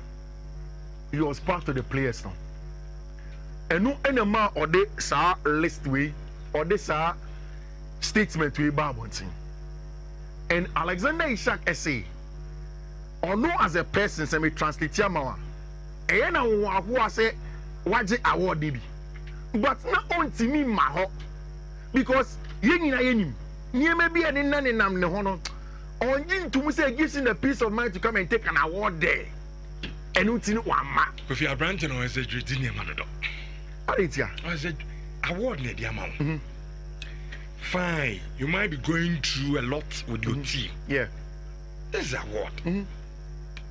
he was part of the players now. And no enema or the list way or this statement we babonting. And Alexander Isak essay, or no as a person, say me translate yamawa. And na who I say waje award debi. But not on to me maho because yeni na yenim. Nye maybe an in nane nam ne hono. On yin to say gives him a peace of mind to come and take an award there. And untinu wama. If you are branching or is a Virginia Manado. I said, award near the amount. Fine, you might be going through a lot with your team. Yeah. This is award.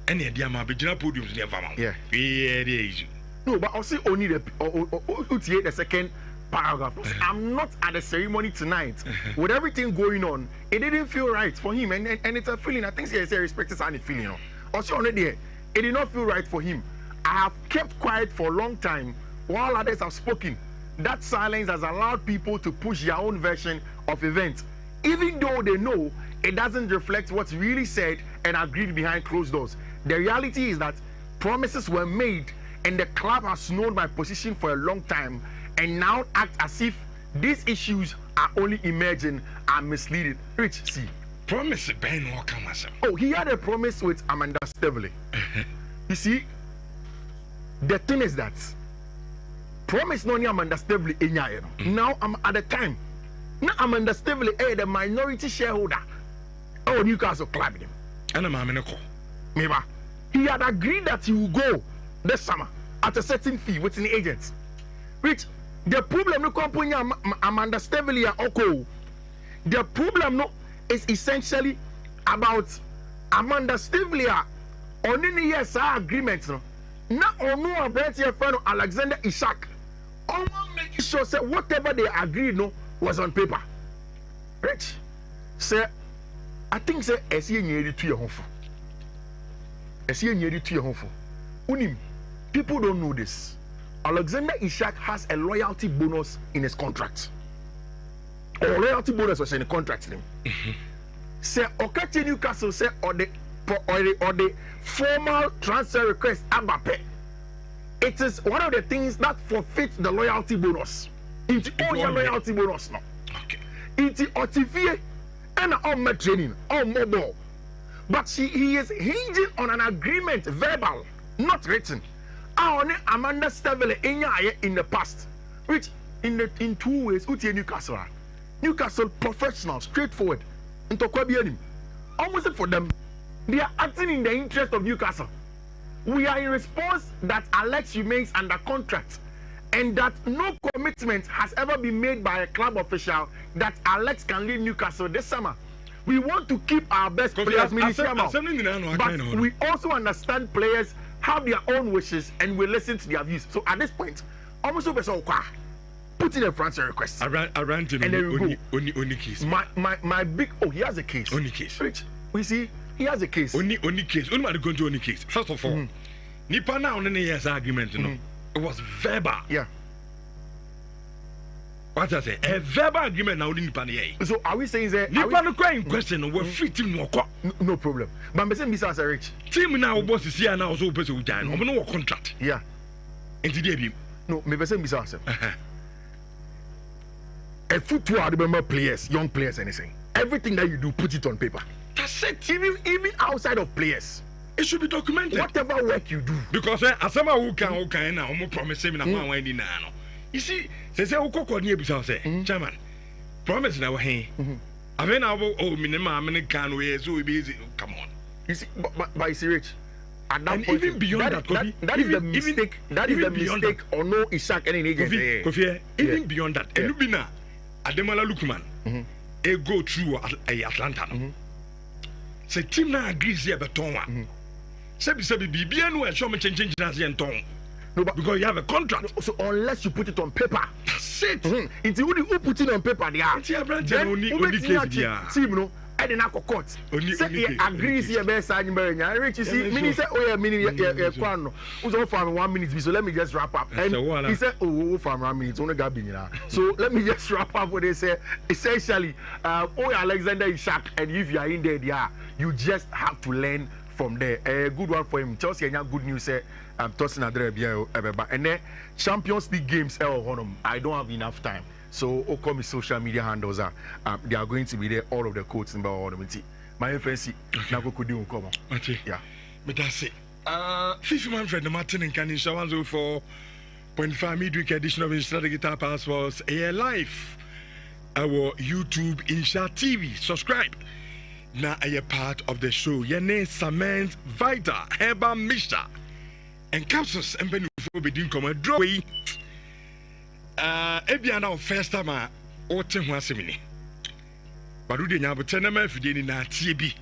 Any the amount, but you know, podiums near Fama. Yeah. Yeah, no, but I'll see only the second paragraph. I'm not at the ceremony tonight. With everything going on, it didn't feel right for him. And it's a feeling. I think he respects any feeling. You know. Also, already, it did not feel right for him. I have kept quiet for a long time. While others have spoken, that silence has allowed people to push their own version of events, even though they know it doesn't reflect what's really said and agreed behind closed doors. The reality is that promises were made and the club has known my position for a long time and now act as if these issues are only emerging and misleading. Rich, see. Promise Ben Walker. Oh, he had a promise with Amanda Stavely. You see, the thing is that promise no ni Amanda Stavely enya now I'm at the time na Amanda Stavely the minority shareholder Newcastle club him and I'm Meba he had agreed that he will go this summer at a certain fee with the agents which the problem no company Amanda Stavely the problem no is essentially about Amanda Stavely on any yes agreement no na ono about your friend Alexander Isak making sure say whatever they agreed no was on paper. Rich say I think say esi nyeri to your home. Esi nyeri to your home. Unim people don't know this. Alexander Isak has a loyalty bonus in his contract. Or loyalty bonus was in the contract name. Say Okache Newcastle say or the formal transfer request Mbappe. It is one of the things that forfeits the loyalty bonus. It's all your loyalty bonus now. Okay. It's Otivie and on my training, on mobile. But he is hinging on an agreement, verbal, not written. Amanda Stavely in the past, which in 2 ways, Newcastle professional, straightforward. Almost for them, they are acting in the interest of Newcastle. We are in response that Alex remains under contract and that no commitment has ever been made by a club official that Alex can leave Newcastle this summer. We want to keep our best players, but we also understand players have their own wishes and we listen to their views. So at this point, almost put in a transfer request. And then we go. My big he has a case. Only case. Rich, we see. He has a case. Only case. Only going to only case. First of all, Nipa now on any argument, it was verbal. Yeah. What I say? A verbal agreement now Nipa. So are we saying that Nipa no question we're fitting no problem. But I'm saying Mr. Rich. Team now boss is here now so person with Jan. No contract. Yeah. And today no, maybe say Mr. A football remember players, young players, anything. Everything that you do, put it on paper. That's it. Even outside of players, it should be documented. Whatever work you do, because as someone who can now, promise him na one now. You see, say Okoko near Bissau say, Chairman, promise now, hey. I mean, minimum can we so busy. Come on. You see, but you see, Rich, at that And point, even beyond that is the mistake. That is the mistake or no Ishak any agent. Kofi, even beyond that, and Lubina, Ademola Lookman, a go through Atlanta. Say, team now agrees here, but Tonwa. Sabi, BBN will show me changing as and Tong. No, but because you have a contract. So unless you put it on paper, that's it. Until you put it on paper, they are. Then only case team, no. I didn't have a court. Say he agrees here, best sign. Rich, you see, mini say, oh yeah, mini kwano. Who's all for 1 minute? So let me just wrap up. And he said, oh, for 1 minute, only got been now. So let me just wrap up what they say. Essentially, oh Alexander Ishak, and if you are in there, yeah, you just have to learn from there. A good one for him. Chelsea, good news. Say, I'm tossing a dream, and then Champions League games. I don't have enough time. So, Okomi social media handles are they are going to be there. All of the codes in Bawa. My friends, Nago could do come. Yeah, but that's it. 50 Manfred Martin and Canisha 104.5 midweek edition of Insta Guitar Passports. A live our YouTube Insha TV. Subscribe. Now a part of the show. Your name Cement Vita Herbal Mixture and capsules and benefit be doing come a drawing. Ebia na first time o te ho asemini badu de nya bote ma afide ni na tie bi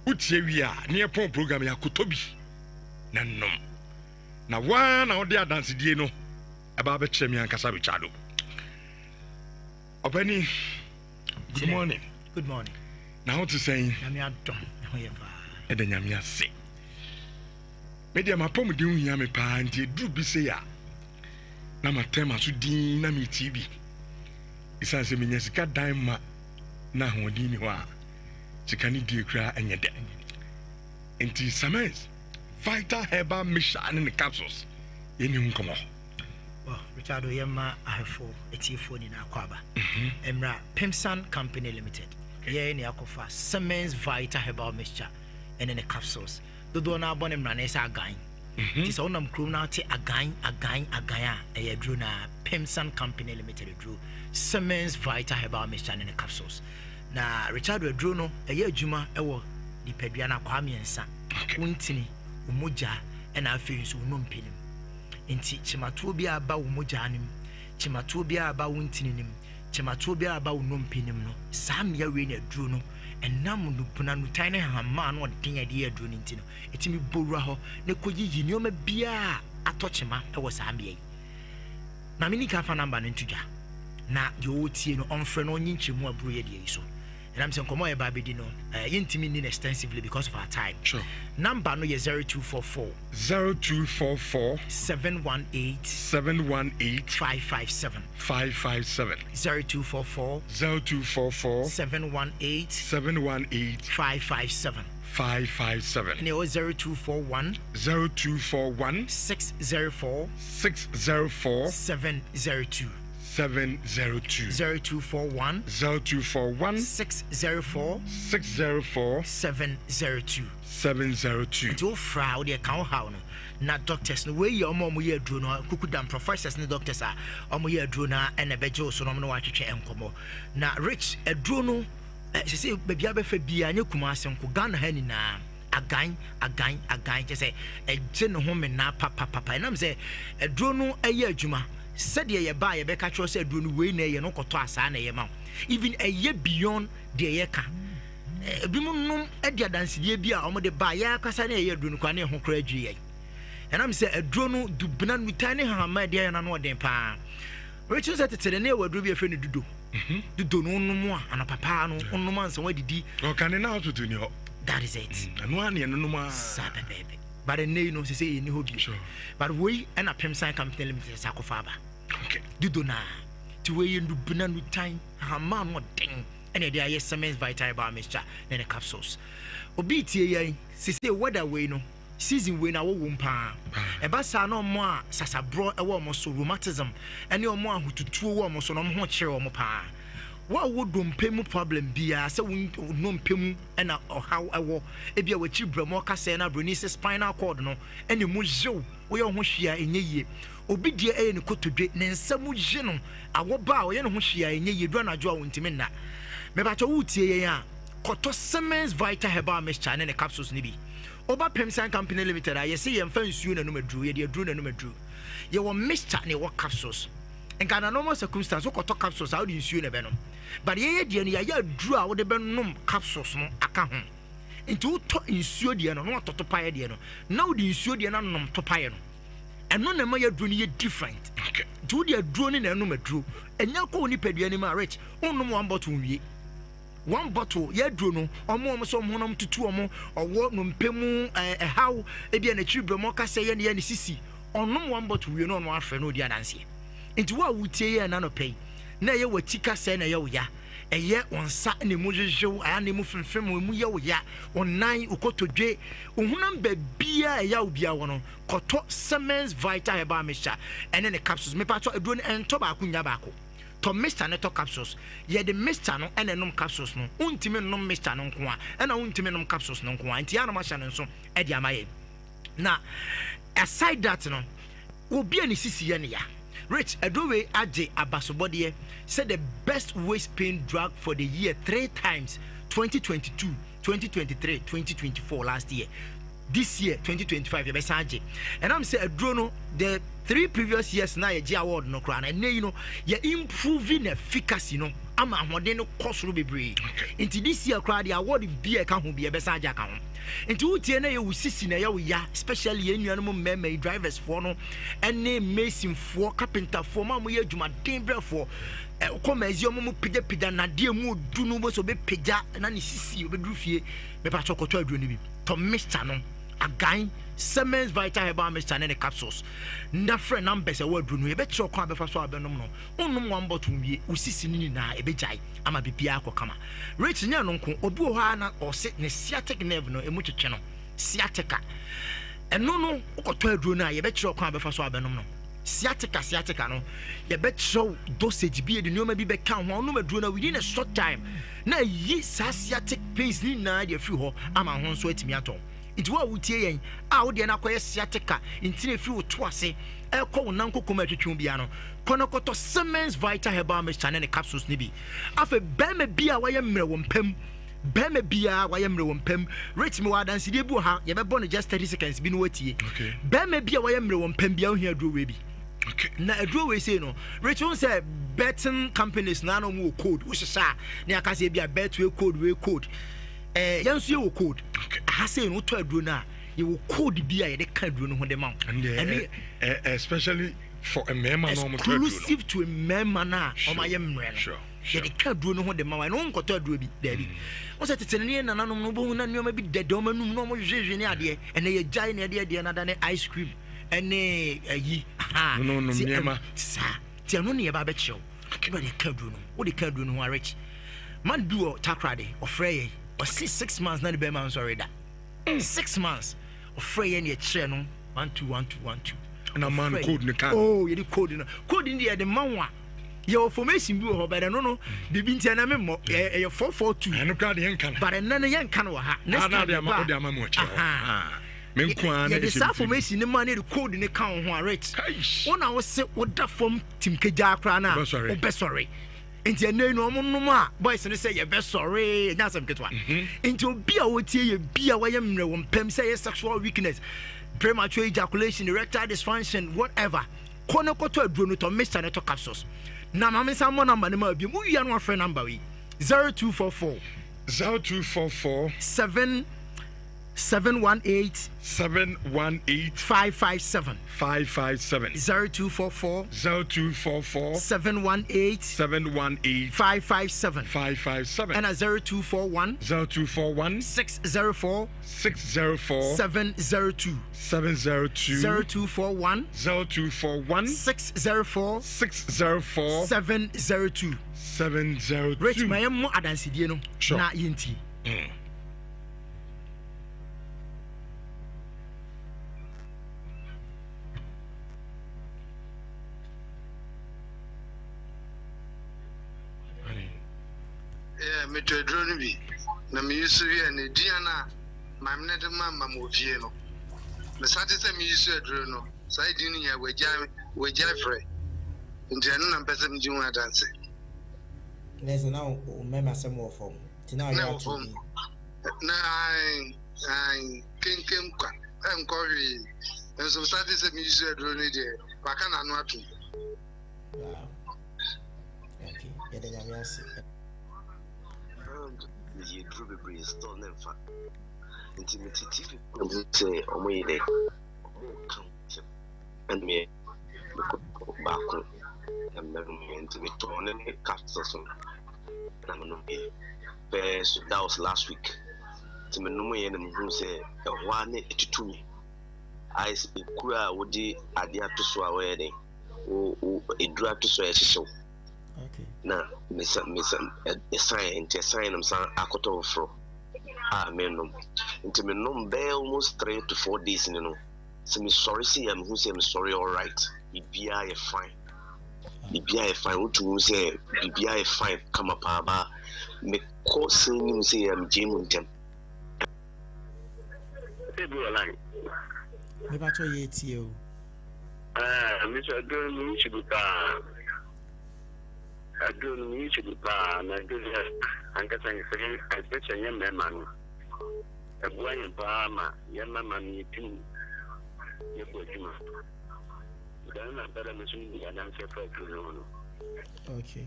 utie wi a ne pon program ya kotobi na nom na wa na ode adanse die no aba be kire mi ankasa be chado obani good morning na what to say nyame adom ho ye ba e de nyame ase media mapom de hu ya me pa ntie duru bi se ya na matema so din na me TV isa se menya sika dan ma na hodin ni ho a sika ni die kra enye de enti Samens Vital Herbal Mixture and the capsules yeni hu komo Richard Oyema ahefo etifo ni na kwaba emra Pimsan Company Limited ye ni akofa Samens Vital Herbal Mixture and the capsules dodo na abone mra na isa agan this on nam krum na te agan a drew na Pimsan Company Limited drew Samens Vital Herbal Mixture and the capsules na Richard drew no eye adwuma ewo di padua na kwa miensa wontini umoja na afi nso unompenim enti chimatuo bi aba umoja anim chimatuo bi aba wontini nim chimatuo bi aba unompenim no samia we na drew no enam no puna no tane hama no den ade aduro no ntino etimi bowura ho ne koyi yinioma bia atochema ewo samia yi na mini ka fa number no ntudwa na de otie no onfre no nyinchemu aburo ye de yi so and I'm saying, come on, baby, no, intimate extensively because of our time. Sure. Number no is 0244 718 557 0244 718 557 and it was 0241 604 702 0241 604 702 to fra the account how no na doctors no we your mom ye adro no kukudam professors no doctors are ye adro na and ebejo so no no watwetwe enkomo na rich adro no say bebia be fa bia nya kuma asenko Ghana ha ni na agan just say eje no ho me na papa and am say adro no aye adwuma said ye ba ye be ka tro say adro no we na ye no koto asa na ye ma even aye beyond the ye ka bimunum edi adansidie bi a omode ba ya kasa na ye adro no kwa na ho kra adwi ye and am say adro no dubna no tane ha ma de na no odin pa Rachel said to na wadro bi afa ne dudo dudo no num a ana papa no num ansa wadidi o kan na otutu ni ho that is it anu an ye num a sabe baby but ne no say ni ho bi but we and a Pimsan Company Limited sakofa ba okay dudo na ti we dubna no tan ha ma no den and they are Samens Vital Herbal Mixture and the capsules obi tie yan say whether we no season we na wo mpa e ba sa na omo a sasabro e wo omo so rheumatism ene omo ahotutuo wo omo so no ho kire omo pa wa wo dompemu problem bia se wo nompemu na ohaw ewo e bia wachi bramo ka se na broni spinal cord no ene mu jew wo ye ho hwia enye yie obi die ɛyɛ ne kotodwe ne nsɛm gye no awoba a ɔyɛ ne ho hwia ɛnyɛ yɛdura n'adwo a wɔntimi nna mebakyɛ wotie yɛn a kɔtɔ Siemens Vital Herbal Mixture ne ne capsules ne bi oba Pemsan Company Limited a yɛsɛ yɛmfa nsuo na num aduru yɛde aduru na num aduru yɛwɔ mixture ne wɔ capsules nka na normal circumstance wokɔtɔ capsules a wode nsuo na bɛnom but yɛyɛ deɛ no yɛayɛ aduru a wode bɛnom capsules no aka ho nti wotɔ nsuo deɛ no na watɔtɔ paeɛ deɛ no na wode nsuo deɛ no nom to paeɛ no ɛno na ma yɛaduro no yɛ different nti wode aduro no na ɛnom aduro ɛnya kɔ wo nipadua no mu a rich wonnom one bottle nwie one bottle yɛaduro no ɔmo sɛ ɔmo honam tutu ɔmo ɔwɔ nompe mu ɛhaw ebi anakyiri brɛ mo kasa yɛ ne sisi ɔnom one bottle wie no ɔno afrɛ no odi adanseɛ nti wo a wotie yɛ na no pɛi na ɛyɛ w'akyi kasa na ɛyɛ wo ya ɛyɛ onsa ne mu hwehwew aya ne mu fimfim mu yɛ wo ya onan ukotodwe ohunam babia ɛyɛ wo bia wo no kɔtɔ Siemens Vital Herbal Mixture ɛne ne capsules mepato aduro ne ɛntɔ baako nya baako to mixture ne to capsules ye de mixture no ɛna nom capsules no untimi nom mixture no nko a ɛna untimi nom capsules no nko a nti ya no ma hya ne nso ɛde amaye na aside that no obi ani sisi ye ne ya Rich Adowe Aje Abasobodie said the best waist pain drug for the year 3 times 2022, 2023, 2024 last year. This year 2025 Aje. And I'm saying Adrono the 3 previous years now ye award no crown and you know you're improving efficacy no ama ahode no cost ro bebre. Into this year crowd the award be can ho be best aja kan. Into wotie na ye wusisi na ye wo ya especially ye nuanom mmemme drivers for no ene mason for carpenter for ma mo ye adwuma den brefo komazio mo pija na de mu du no bo so be pija na ne sisi obeduru fie me pa chokoto aduro ni bi to mixture no again Siemens Vital Herbal Mixture ne capsules nda friend numbers e waduru no e be kire kwa befa so abenom no onnom one bottle wie usisi ni na e be jai ama bibia akokama rich nya no nko obi ho ana ose ne sciatic nerve no emu twetwe no sciatica eno no ukoto aduro na ye be kire kwa befa so abenom no sciatica no ye be kire dosage bi e de nyoma bi be kan ho no aduro na within a short time na yi sciatic pains ni na de free ho ama ho so atimi aton nti wa wutie yen a wo de na koye sciatica ntine free wo to ase e ko wo nan kokoma atwetwe bia no kono koto Siemens Vital Herbal Mixture ne capsules ni bi afa bema bia wa ye mre wo mpam bema bia wa ye mre wo mpam rate me wa dance de bu ha ye be born just 30 seconds bi no watie bema bia wa ye mre wo mpam bia ho hia aduro we bi na aduro we say no rate won say betting companies na no mo code wo hisa na aka say bia bet we code yansu ye wo code ha say no to aduro na ye wo code bia ye de ka aduro no ho de ma and especially for a member no mo to aduro exclusive to a member na o ma ye mre no sure ye de ka aduro no ho de ma no nkoto aduro bi da bi o say tetene na nanom no bo hu na nyoma bi dede o manum no mo hwehwe ne ade ene ye jai ne ade na da ne ice cream ene ayi no nyema sa ti anu ne ye ba be chew ba de ka aduro no o de ka aduro no ho rich man do takrade o frey or 6 months na the be man sorry that 6 months of frey and ye chere no 121212 na man code ne kan oh ye code no code in the man wa your formation bi ho ba no bibi ntia na me mo ye 442 eno ka de yen kan but na ne yen kan wa ha next time de ama mo chere me nkwa na the formation ne man the code ne kan ho rich wona wo se wo da form tim keja akra na wo be sorry nti ene no omonnom a boys ne say ye be sorry nya sam ketwa nti obi a wotie ye bia wa ye mre wo mpam say ye sexual weakness premature ejaculation erectile dysfunction whatever kono koto aduro no to mixture ne to capsules na mama sa mo number ne ma bi mu wia no afre number we 0244 718 557 0244 718 557 and 0241 604 702 0241 604 702 Rich my mo adansidie no na yenti me to drone bi na me use wi na diana ma me de mama mo fie no me sate se me use drone no sai di no ya wagya we Jeffrey. In general, person doing a dance. There's now remember some more form. Now you are to King I'm Corey. And so Saturday said music drone there. But can I not to? Wow. Okay. Yeah, then I'm asking. You drew the breeze, don't never. Intimate say, oh, my day. And me back and then to me torn and cast us on. I'm not here. That was last week. To me, no more enemy who say, a 1 to 2. I speak would the idea to swear wedding or a drag to swear show. Okay. Now, miss a sign, I'm saying, I could offer. Ah, men, into me, no, bear almost 3 to 4 days in you know. So, me sorry, see, I'm who say I'm sorry, all right. BBI a fine. BBI a fine, what to say, BBI a fine, come up, about me call saying him say I'm Jim with them. Me ba to ye tie o. Mr. Adon Chibuka. Adon Chibuka na do ankasa ngi I bet you young man. A boy in Bama, young man you too. You go juma. Then I better mention the answer for you. Okay.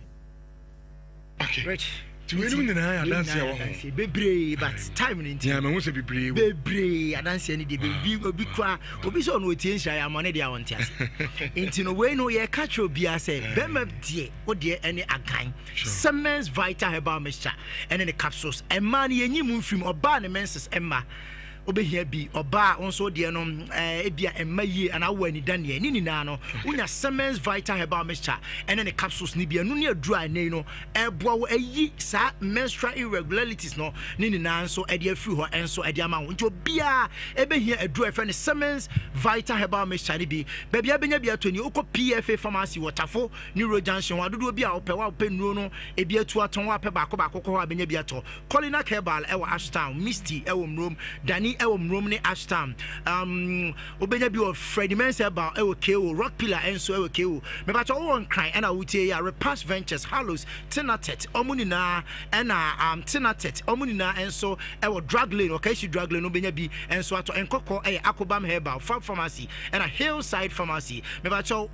Okay. Rich. To me, no, I dance here. Bebre, but time in Yeah, I want to be brave. Bebre, I dance any day. Be cry. Obi so no change. I am money. They want us. Into no way, no ye catch your beer. Say, Bema dear, what dear any again. Siemens Vita Herbal Mixture, and any capsules. And money, and you move from or ban the menses Emma. Obe here be oba onso de no ebia emma yi ana wani dane ni na no unya Siemens Vita Herbal Mixture ene ne capsules ni bia no ne aduru ane no eboa wo ayi sa menstrual irregularities no ni na nso e de afiri ho enso e de ama wo nti obia ebe here aduru e fe ne Siemens Vita Herbal Mixture ni bi bia benya bia to ni ukọ PFA pharmacy Waterfo Neuro Junction wadodo bia wo pe nuro no e bia tu aton wa pe ba ko ho abenya bia to Colina Herbal e wa Ashtown Misty e wo mrom Dani ewo mromne Ashtown obenya bi of Freddie Mensa about ewo KO Rock Pillar enso ewo KO me ba to won cry and awutie ya Repass Ventures Hallows Tinatet omunina na Tinatet omunina enso ewo Drug Lane okay she Drug Lane obenya bi enso ato enkoko Akobam Herbal Farm Pharmacy and a Hillside Pharmacy me ba to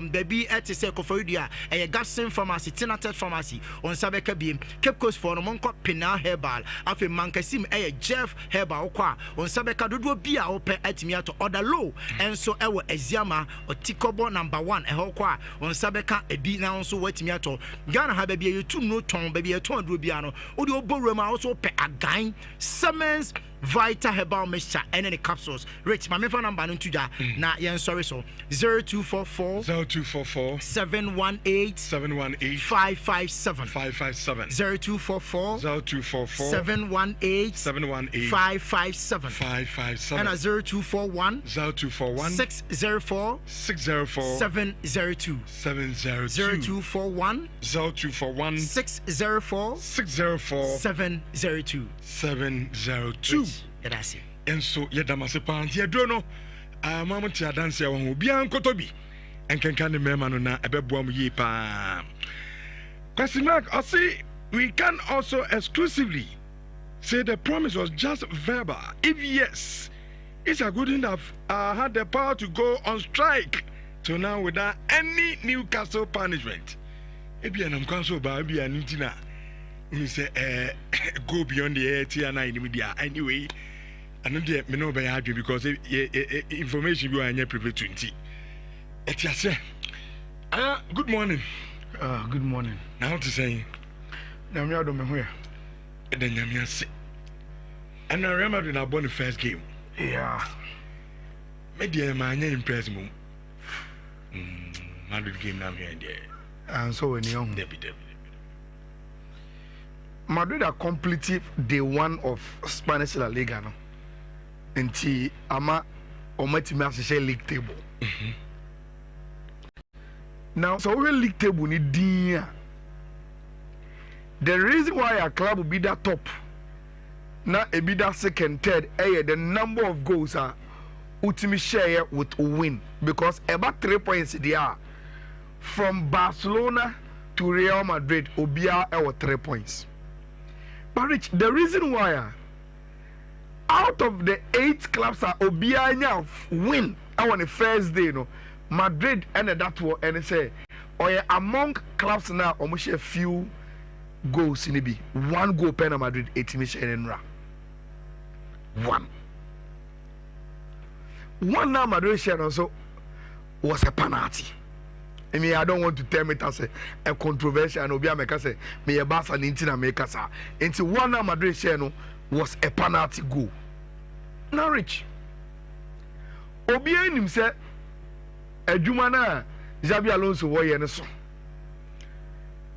baby etise koforidua Gassin Pharmacy Tinatet Pharmacy on sabeka bi Cape Coast for no monko Pinal Herbal afi mankasim Jeff Herbal kwa on sabeka dodo bia ope atimi ato order low enso ewo Eziama Otikobo number 1 ehọ kwa on sabeka ebi na nso watimi ato Ghana ha bia yetu no ton bia yetu aduro bia no odi oborum a also pe agan Siemens Vita Herbal Mixture and any capsules. Rich, my phone number no tuja na yen sorry so 0244 718 557 0244 718 557 and a 0241 604 702 0241 604 702 Gracias. And so, Yadamasepan, Yadono, Mamma Dance, Bian Kotobi, and can the Memano na Ebebwam Yipa. Kwasimak, I see we can also exclusively say the promise was just verbal. If yes, it's a good enough. I had the power to go on strike to now without any Newcastle punishment. Ebianam Council Baby and Nitina. We say, go beyond the 80 and 90 media. Anyway, I know that me know by happy because information you are in your private 20. Good morning. Good morning. Now to say, now me don't know. Then you say, and I remember when I won the first game. Yeah. Maybe I'm impressed me. Madrid game now here and there. And so when you Debbie. Madrid are completed day 1 of Spanish La Liga no. Nti ama omatimi asese league table. Now so we league table ni din a. The reason why a club will be that top na e be that second third the number of goals are ultimate share with a win because about 3 points there from Barcelona to Real Madrid obia our 3 points. But Rich, the reason why out of the 8 clubs are obia win on the first day, no Madrid and that one and say among clubs now almost a few goals in be 1 goal per Madrid 18 share one now Madrid share also was a penalty. I mean, I don't want to tell me that's a controversial and Obia make say me a Barca Nintina make us into one now Madrid share no was a penalty goal. Now Rich Obia him say a Jumana Xabi Alonso was so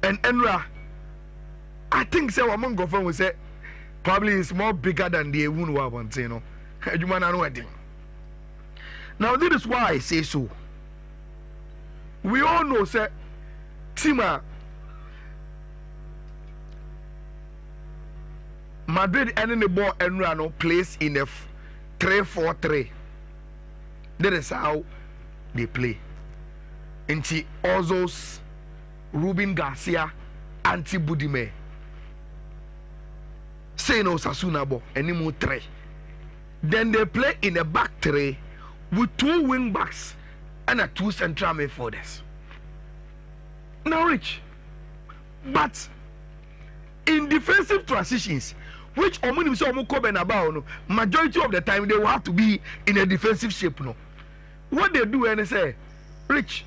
and Enra I think say among government will say probably is more bigger than the wound one say no a Jumana no wedding. Now this is why I say so. We all know say Tima Madrid ending the ball and Rano plays in a 3-4-3. That is how they play. Into Ozos, Ruben Garcia, Anti Budime. Say no Sasunabo, any more 3. Then they play in a back 3 with 2 wing backs and 2 central midfielders. Now Rich, but in defensive transitions, which majority of the time they will have to be in a defensive shape. No, what they do and they say, Rich,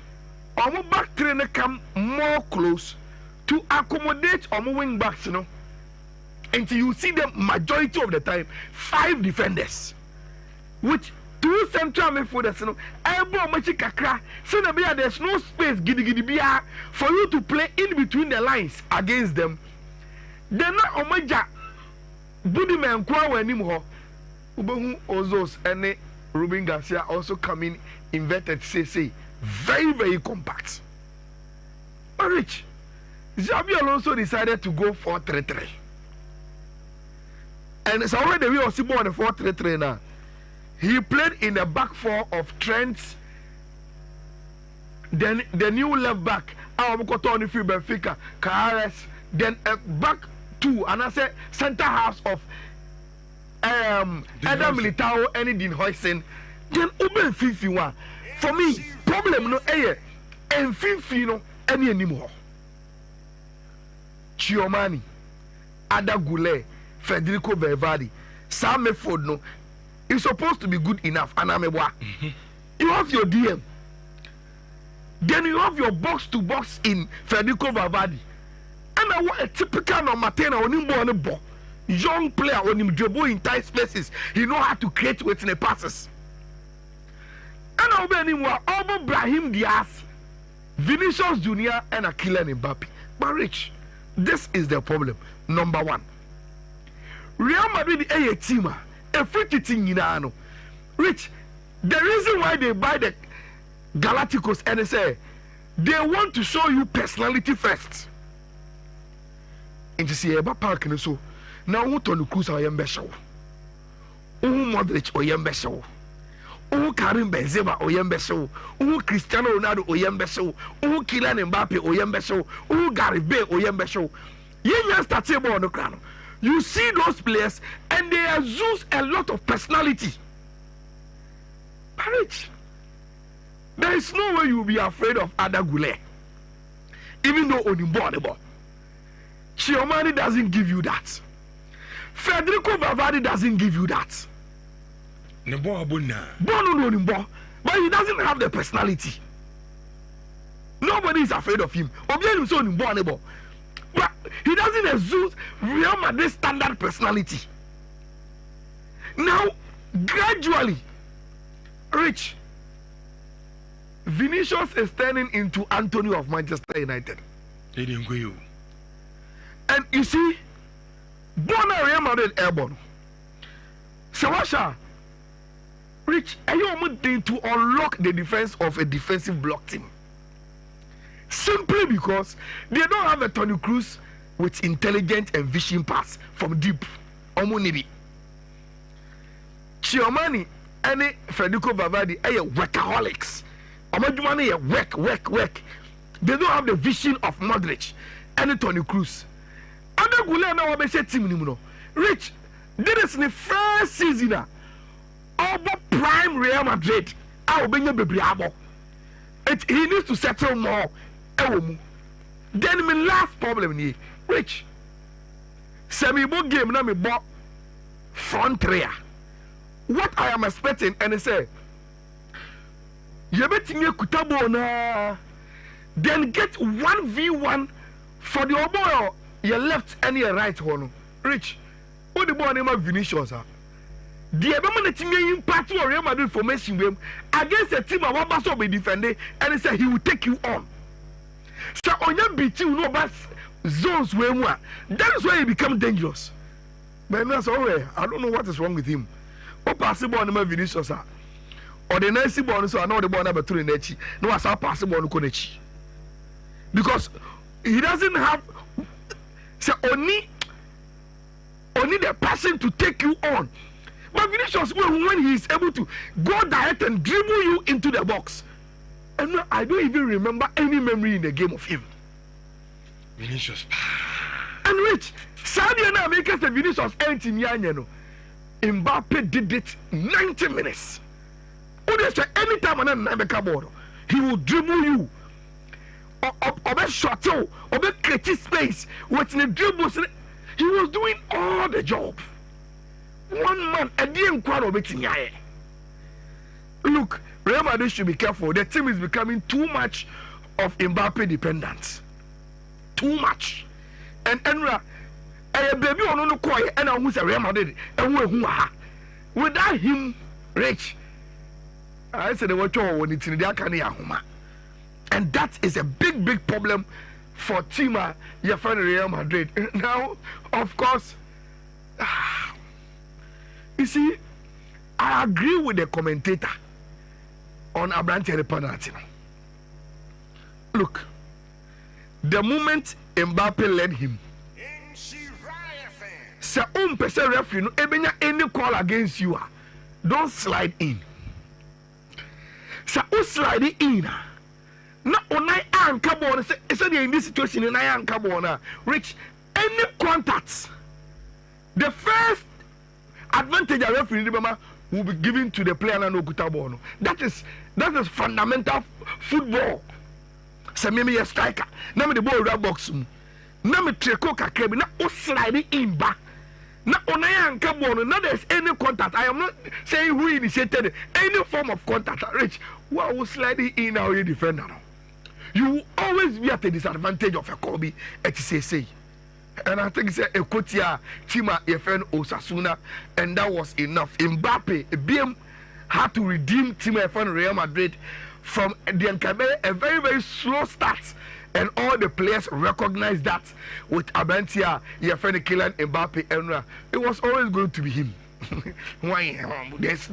our back 3 come more close to accommodate our wing backs, you know, until you see them majority of the time 5 defenders, which 2 central midfielders, you know, so there's no space for you to play in between the lines against them. They're not Omaja Budiman Kwawa anymore. Ubehu Ozos and Ruben Garcia also come in inverted say very, very compact. But Rich, Xabi Alonso decided to go 4-3-3. And it's already we also born a 4-3-3 now. He played in the back 4 of Trent, then the new left back, Awabukoto Benfica, Carres, then a back 2, and I said center half of Adam Militao and Dean Hoysen, then Uben Fifi1. For me, problem no and Fifi no any anymore. Chiomani, Ada Goulet, Federico Valverde, Sam Meford no. It's supposed to be good enough, and I'm a You have your DM. Then you have your box to box in Federico Valverde. And I want a typical no Matena on young player on him dribble in tight spaces. He know how to create within the passes. And I'll be anymore over Brahim Diaz, Vinicius Junior, and Kylian Mbappe. But Rich, this is the problem. Number 1. Real Madrid is a team. A free thing, you know, Rich. The reason why they buy the Galacticos and they say they want to show you personality first. And to see about park and so now who Toni Kroos or Yembesho, who Modric or Yembesho, who Karim Benzema or Yembesho, who Cristiano Ronaldo or Yembesho, who Kylian Mbappe or Yembesho, who Gareth Bale or Yembesho. You just start on the crown. You see those players and they exude a lot of personality. But there is no way you will be afraid of Ada Goulet. Even though on the board, Chiomani doesn't give you that. Federico Valverde doesn't give you that. But he doesn't have the personality. Nobody is afraid of him. But he doesn't exude Real Madrid standard personality. Now, gradually, Rich, Vinicius is turning into Anthony of Manchester United. They didn't go you. And you see, Bona Real Madrid airborne. Sawasha, Rich, are you wanting to unlock the defense of a defensive block team? Simply because they don't have a Toni Kroos with intelligent and vision pass from deep. Omunibi. Chiomani any Federico Valverde workaholics. Work. They don't have the vision of Modric and Toni Kroos. Other Gula now be say team ni Rich, this is the first season over prime Real Madrid. I will bring you bebriabo. He needs to settle more. Then my last problem ni Rich. Semi-bo game na me bo front three. What I am expecting and I say you bet me kutabo na then get 1v1 for the oboy your left and your right one. Rich, what the boy name Vinicius the Ebama na tinye impact for Real Madrid formation game against a team that was be defending and he said he will take you on. So on your beat you know about zones where that is why he become dangerous. But that's all right. I don't know what is wrong with him. Or possible name Vinicius or the next ball so I know the ball number 2 in Echi. No, I saw possible on Konechi. Because he doesn't have only the passion to take you on. But Vinicius, when he is able to go direct and dribble you into the box, and I don't even remember any memory in the game of him. Vinicius. And Rich, Sadio now make us the Vinicius anti-Miano. Mbappe did it 90 minutes. Anytime he will dribble you. Or shot you, or create space. What's in the dribbles? He was doing all the job. One man, a damn crowd of it. Look, Real Madrid should be careful. The team is becoming too much of Mbappe dependent. Too much. And Enra, a baby on no quiet, and I was a Real Madrid, and without him, Rich. I said, what you want it in the Akane. And that is a big problem for Tima, your friend Real Madrid. Now, of course, you see, I agree with the commentator on Abrante penalty. Look, the moment Mbappe led him, say person referee no ebenya any call against you, don't slide in. Say slide in. Na onai anka ball say in this situation in anka ball na Rich any contacts. The first advantage a referee will be given to the player na no kuta ball. That is fundamental football. Say me a striker. Na me the ball rub box mu. Na me treko kakra bi na o slide in back. Na onai anka ball na there's any contact. I am not saying who initiated any form of contact. Rich, what was sliding in our defender now? You will always be at the disadvantage of a Kobe at say. And I think it's a Kotia, Tima, your friend Osasuna, and that was enough. Mbappe, BM had to redeem Tima, friend Real Madrid from the Nkabere, a very slow start. And all the players recognize that with Abantia, your friend Kylian Mbappe, and it was always going to be him. Why? There's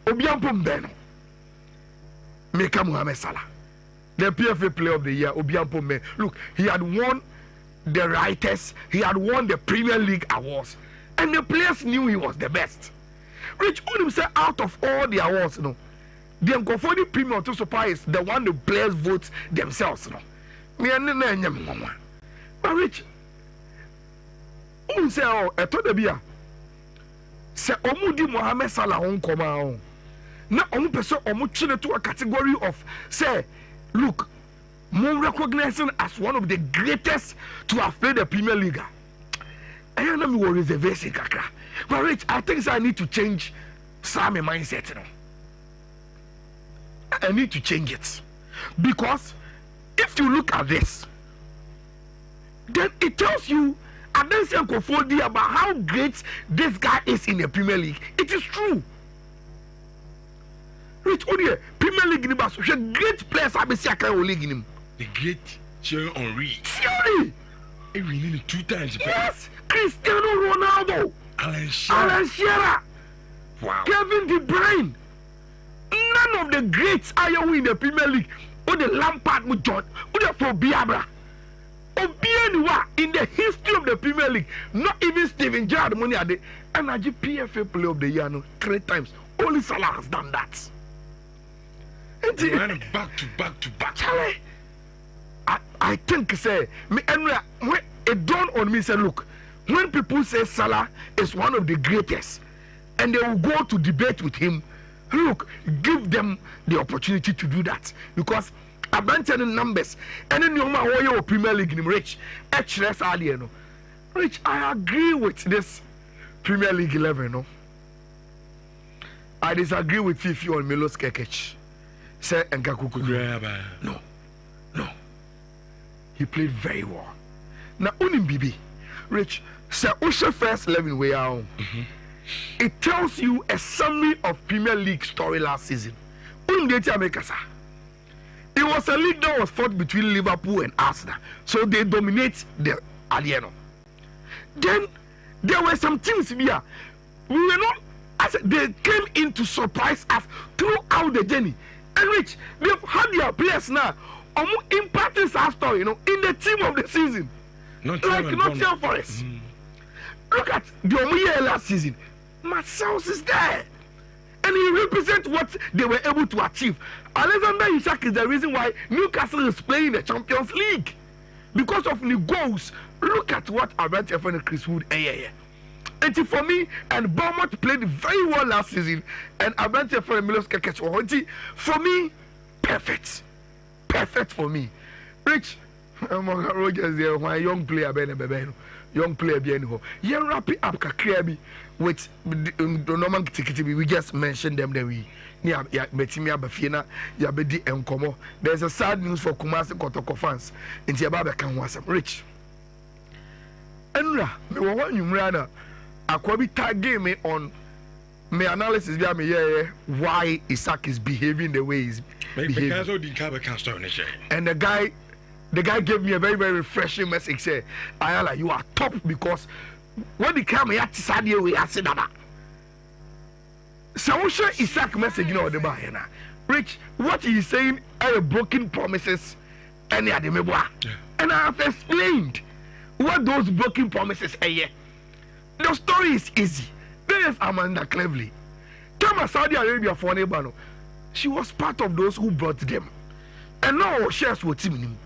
Obiampum Beno. Meka Mohamed Salah. The PFA Player of the Year, Obiampo Me. Look, he had won the writers, he had won the Premier League awards, and the players knew he was the best. Rich Unim said out of all the awards, the Nkofoni Premier to surprise the one the players vote themselves. But Rich, say, oh, I told the say, Omudi Mohamed Salah on Koma. Now, person Omuchine to a category of say. Look, more recognizing as one of the greatest to have played the Premier League. I don't know what reservation, Kakra. But Rich, I think I need to change some mindset. I need to change it. Because if you look at this, then it tells you about how great this guy is in the Premier League. It is true. Rich Odier, Premier League in the great players I be see a league in him. The great Thierry Henry. Thierry! He winning 2 times. Yes! Cristiano Ronaldo! Alan Shearer! Wow! Kevin De Bruyne! None of the greats are in the Premier League. Or the Lampard with John. Or the Fobiabra. Obianwa in the history of the Premier League. Not even Steven Gerrard money at the and I PFA Player of the Year 3 times. Only Salah has done that. And back to back. Charlie, I think say me and when it dawned on me, say look, when people say Salah is one of the greatest, and they will go to debate with him, look, give them the opportunity to do that, because I've been telling numbers, and then you know Premier League in Rich, Rich, I agree with this Premier League 11, no. I disagree with Fifi on Milos Kekech. Say Nkakuku. No. He played very well. Now, Unim Bibi, Rich, say Usha first 11 way out. It tells you a summary of Premier League story last season. It was a league that was fought between Liverpool and Arsenal, so they dominate the Alieno. Then there were some teams here. We were not. They came in to surprise us throughout the journey. And Rich, they've had their players now impacting our story, in the team of the season. Nottingham Forest. Look at the Omuye last season. Marcels is there. And he represents what they were able to achieve. Alexander Isak is the reason why Newcastle is playing the Champions League. Because of the goals. Look at what Albert F. and Chris Wood. And for me, and Bournemouth played very well last season, and Albert F. and Milos Kekech. For me, perfect. Perfect for me. Rich, Rogers there, my young player, young player, you wrap it up with the normal ticket. We just mentioned them that we Betimia Bafina, Yabedi and Como. There's a sad news for Kumasi Kotoko fans in Tiababa can was Rich. Enra, me want you rather. Akwabi tag me on my analysis via me why Isak is behaving the way he's behaving. And the guy gave me a very, very refreshing message. Say, Ayala, you are top because when he came here to Sadio, we are saying that. So we share Isak message the bar. Rich, what he is saying are broken promises and and I have explained what those broken promises are. The story is easy. There is Amanda Cleverly. Came Saudi Arabia for neighbor. She was part of those who brought them. And now shares with team.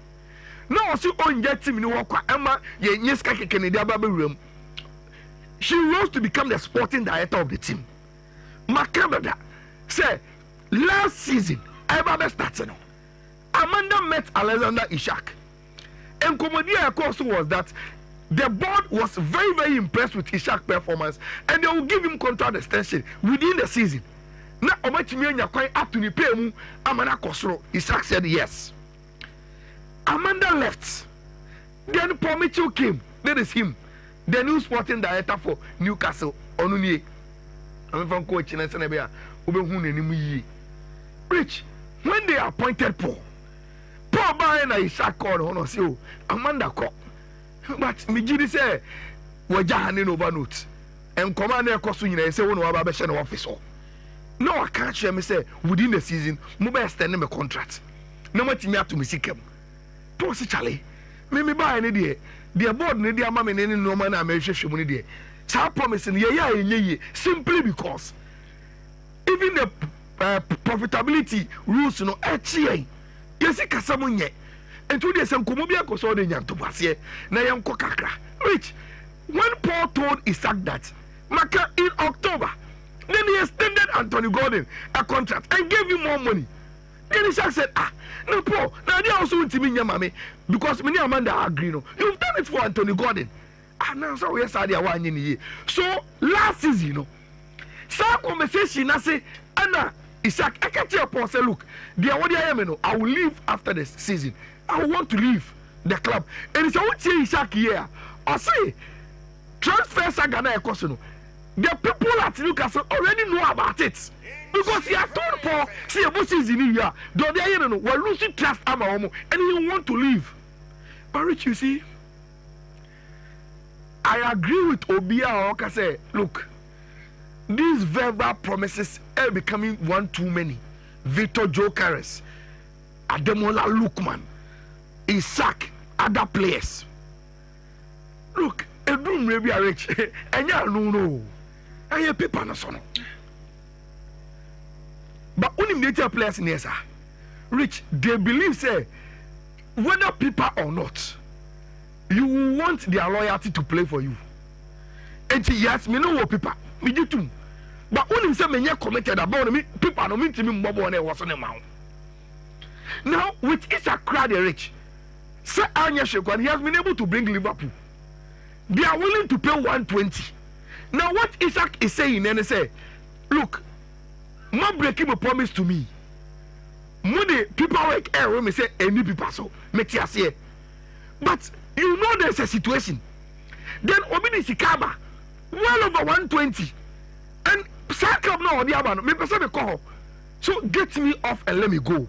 Now she own jet team in Waka Emma Yeska Kennedy room. She rose to become the sporting director of the team. Macabada say last season ever started. Amanda met Alexander Isak. And Comodia course was that the board was very, very impressed with Ishak's performance, and they will give him contract extension within the season. Now, up to the pay, Amanda Kosro. Ishak said yes. Amanda left. Then Paul Mitchell came. That is him, the new sporting director for Newcastle. Onunye. I'm from coach in Senebia. Rich, when they appointed Paul Bayern and Ishak called on Amanda called. But me gidi say we jahane over note and command e koso nyina say won wa ba she na office o no I can't share me say within the season mo be extend me contract na matimi ato me sikam to se chale me buy ne de board ne de ama me ne no ma na ma hwehwe mu ne de sa promise ne ye simply because even the profitability rules no echi yes kasa mo nye. And today, some Kumubia Koso de Yantobasie, Nayamko Kakra. Rich, when Paul told Isak that, Maka in October, then he extended Anthony Gordon a contract and gave him more money. Then Isak said, no, Paul, now they also want to me, Yamame, because many Amanda agree. No, you've done it for Anthony Gordon. And now, so yes, I did 1 year. So last season, some conversation, I say, Anna, Isak, I can't tell Paul, say, look, I will leave after the season. I want to leave the club. And it's what say Isak here. I say transfer saga na ekoso. The people at Newcastle already know about it. Because he had told Paul, see a boss is in here. Don't they know we're losing trust and he want to leave. But Rich, you see, I agree with Obia Oka say, look, these verbal promises are becoming one too many. Victor Jokeres, Ademola Lookman, Isak, other players. Look, a room may be rich, and you no. I hear people on the son. But only nature players in here, sir. Rich, they believe, say, whether people or not, you want their loyalty to play for you. And yes, me know what people, me do too. But only say me committed about me, people no mean to me more than was on the mount. Now, with Isaac crowd rich, Sir Anya Shekwan, he has been able to bring Liverpool. They are willing to pay 120. Now, what Isaac is saying, and they say, look, my breaking a promise to me. Money people work air when me say any people so make you say. But you know there's a situation. Then Obini Sikaba, well over 120. And Sakab no the other me person me call. So get me off and let me go.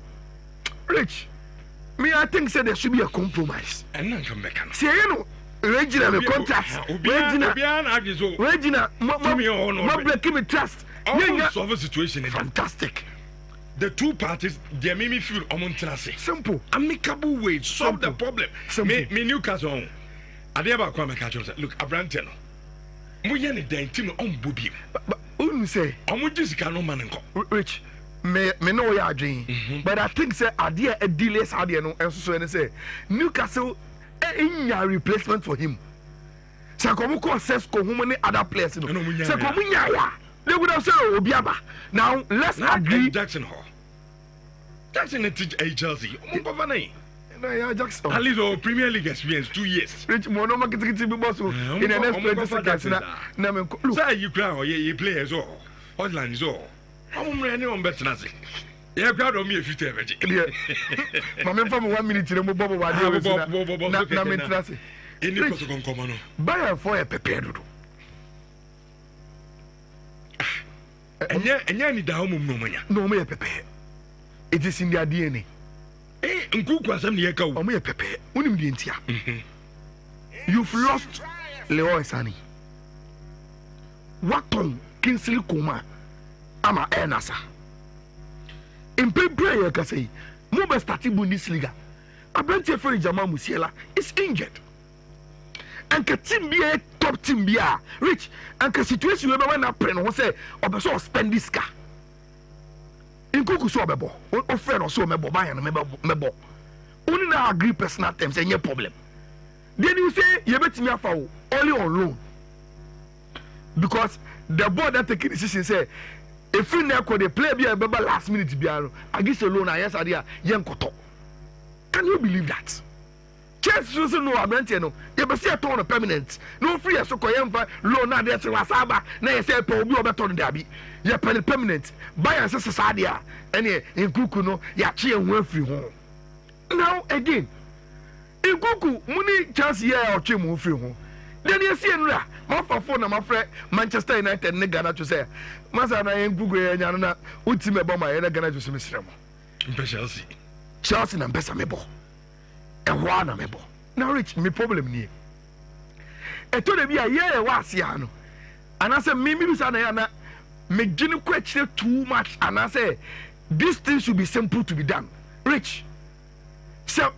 Rich, me I think say there should be a compromise. And then come back. See you know, Regina me contract. Regina, my breaking me trust. Solve a situation. Fantastic. The two parties, they make me feel simple, amicable way solve the problem. Me Newcastle. I never come and catch you. Look, Abranteno. Muya ni dentino on bubi. But you say, I'm just cano man. Rich, me know your dream. But I think say idea a delays idea no. And so say Newcastle in your replacement for him. So come ko says ko many other players no. So come ya. They would have said Obiaba. Now let's agree. Jackson Hall. Jackson is Chelsea. Jackson. At least Premier League experience 2 years. Rich Mono in the next 20 seconds. Say you cry or you play as all. Hotline is all. I'm running on better nothing. You're proud of me if you tell me. My from 1 minute to the Bobo. Buy for a prepared. And you need the home no money. No, me prepare. It is in their DNA. Eh, Nkuku some near go. Oh, me prepare. Unimdientia. You've lost Leo Sani. What on Kingsley Kuma? Ama Enasa. In prayer, you can say, Mobile starting Bundesliga. A branch of Jama Musiela is injured. And ka team be a top team be a rich and ka situation we be when apren who say obeso spend this car in kuku so obebo o friend so mebo buy and mebo only na agree personal terms any problem then you say you betimi afa only on loan because the board that take decision say if you na dey play be a last minute biaro against a loan yes adia yen koto. Can you believe that? Chelsea no abrantie no ye be say turn permanent no free so koyemfa loan na dey se wasaba na ye say pe obi obeto no dabi ye permanent buy and say sadia ene Nkuku no ya che ehun afiri ho. Now again Nkuku muni Chelsea ye o che mu afiri ho then you see nra ma fa phone na ma frɛ Manchester United ne Ghana to say masa na Nkuku ye nya no na ultimate bomb ye na Ghana to so misrem Chelsea na mpesa mebo na mebo. Now Rich, me problem ni. Eto de bia ye wase ano. Ana say me bisa na ya na me gini kwechire too much ana say this thing should be simple to be done. Rich. So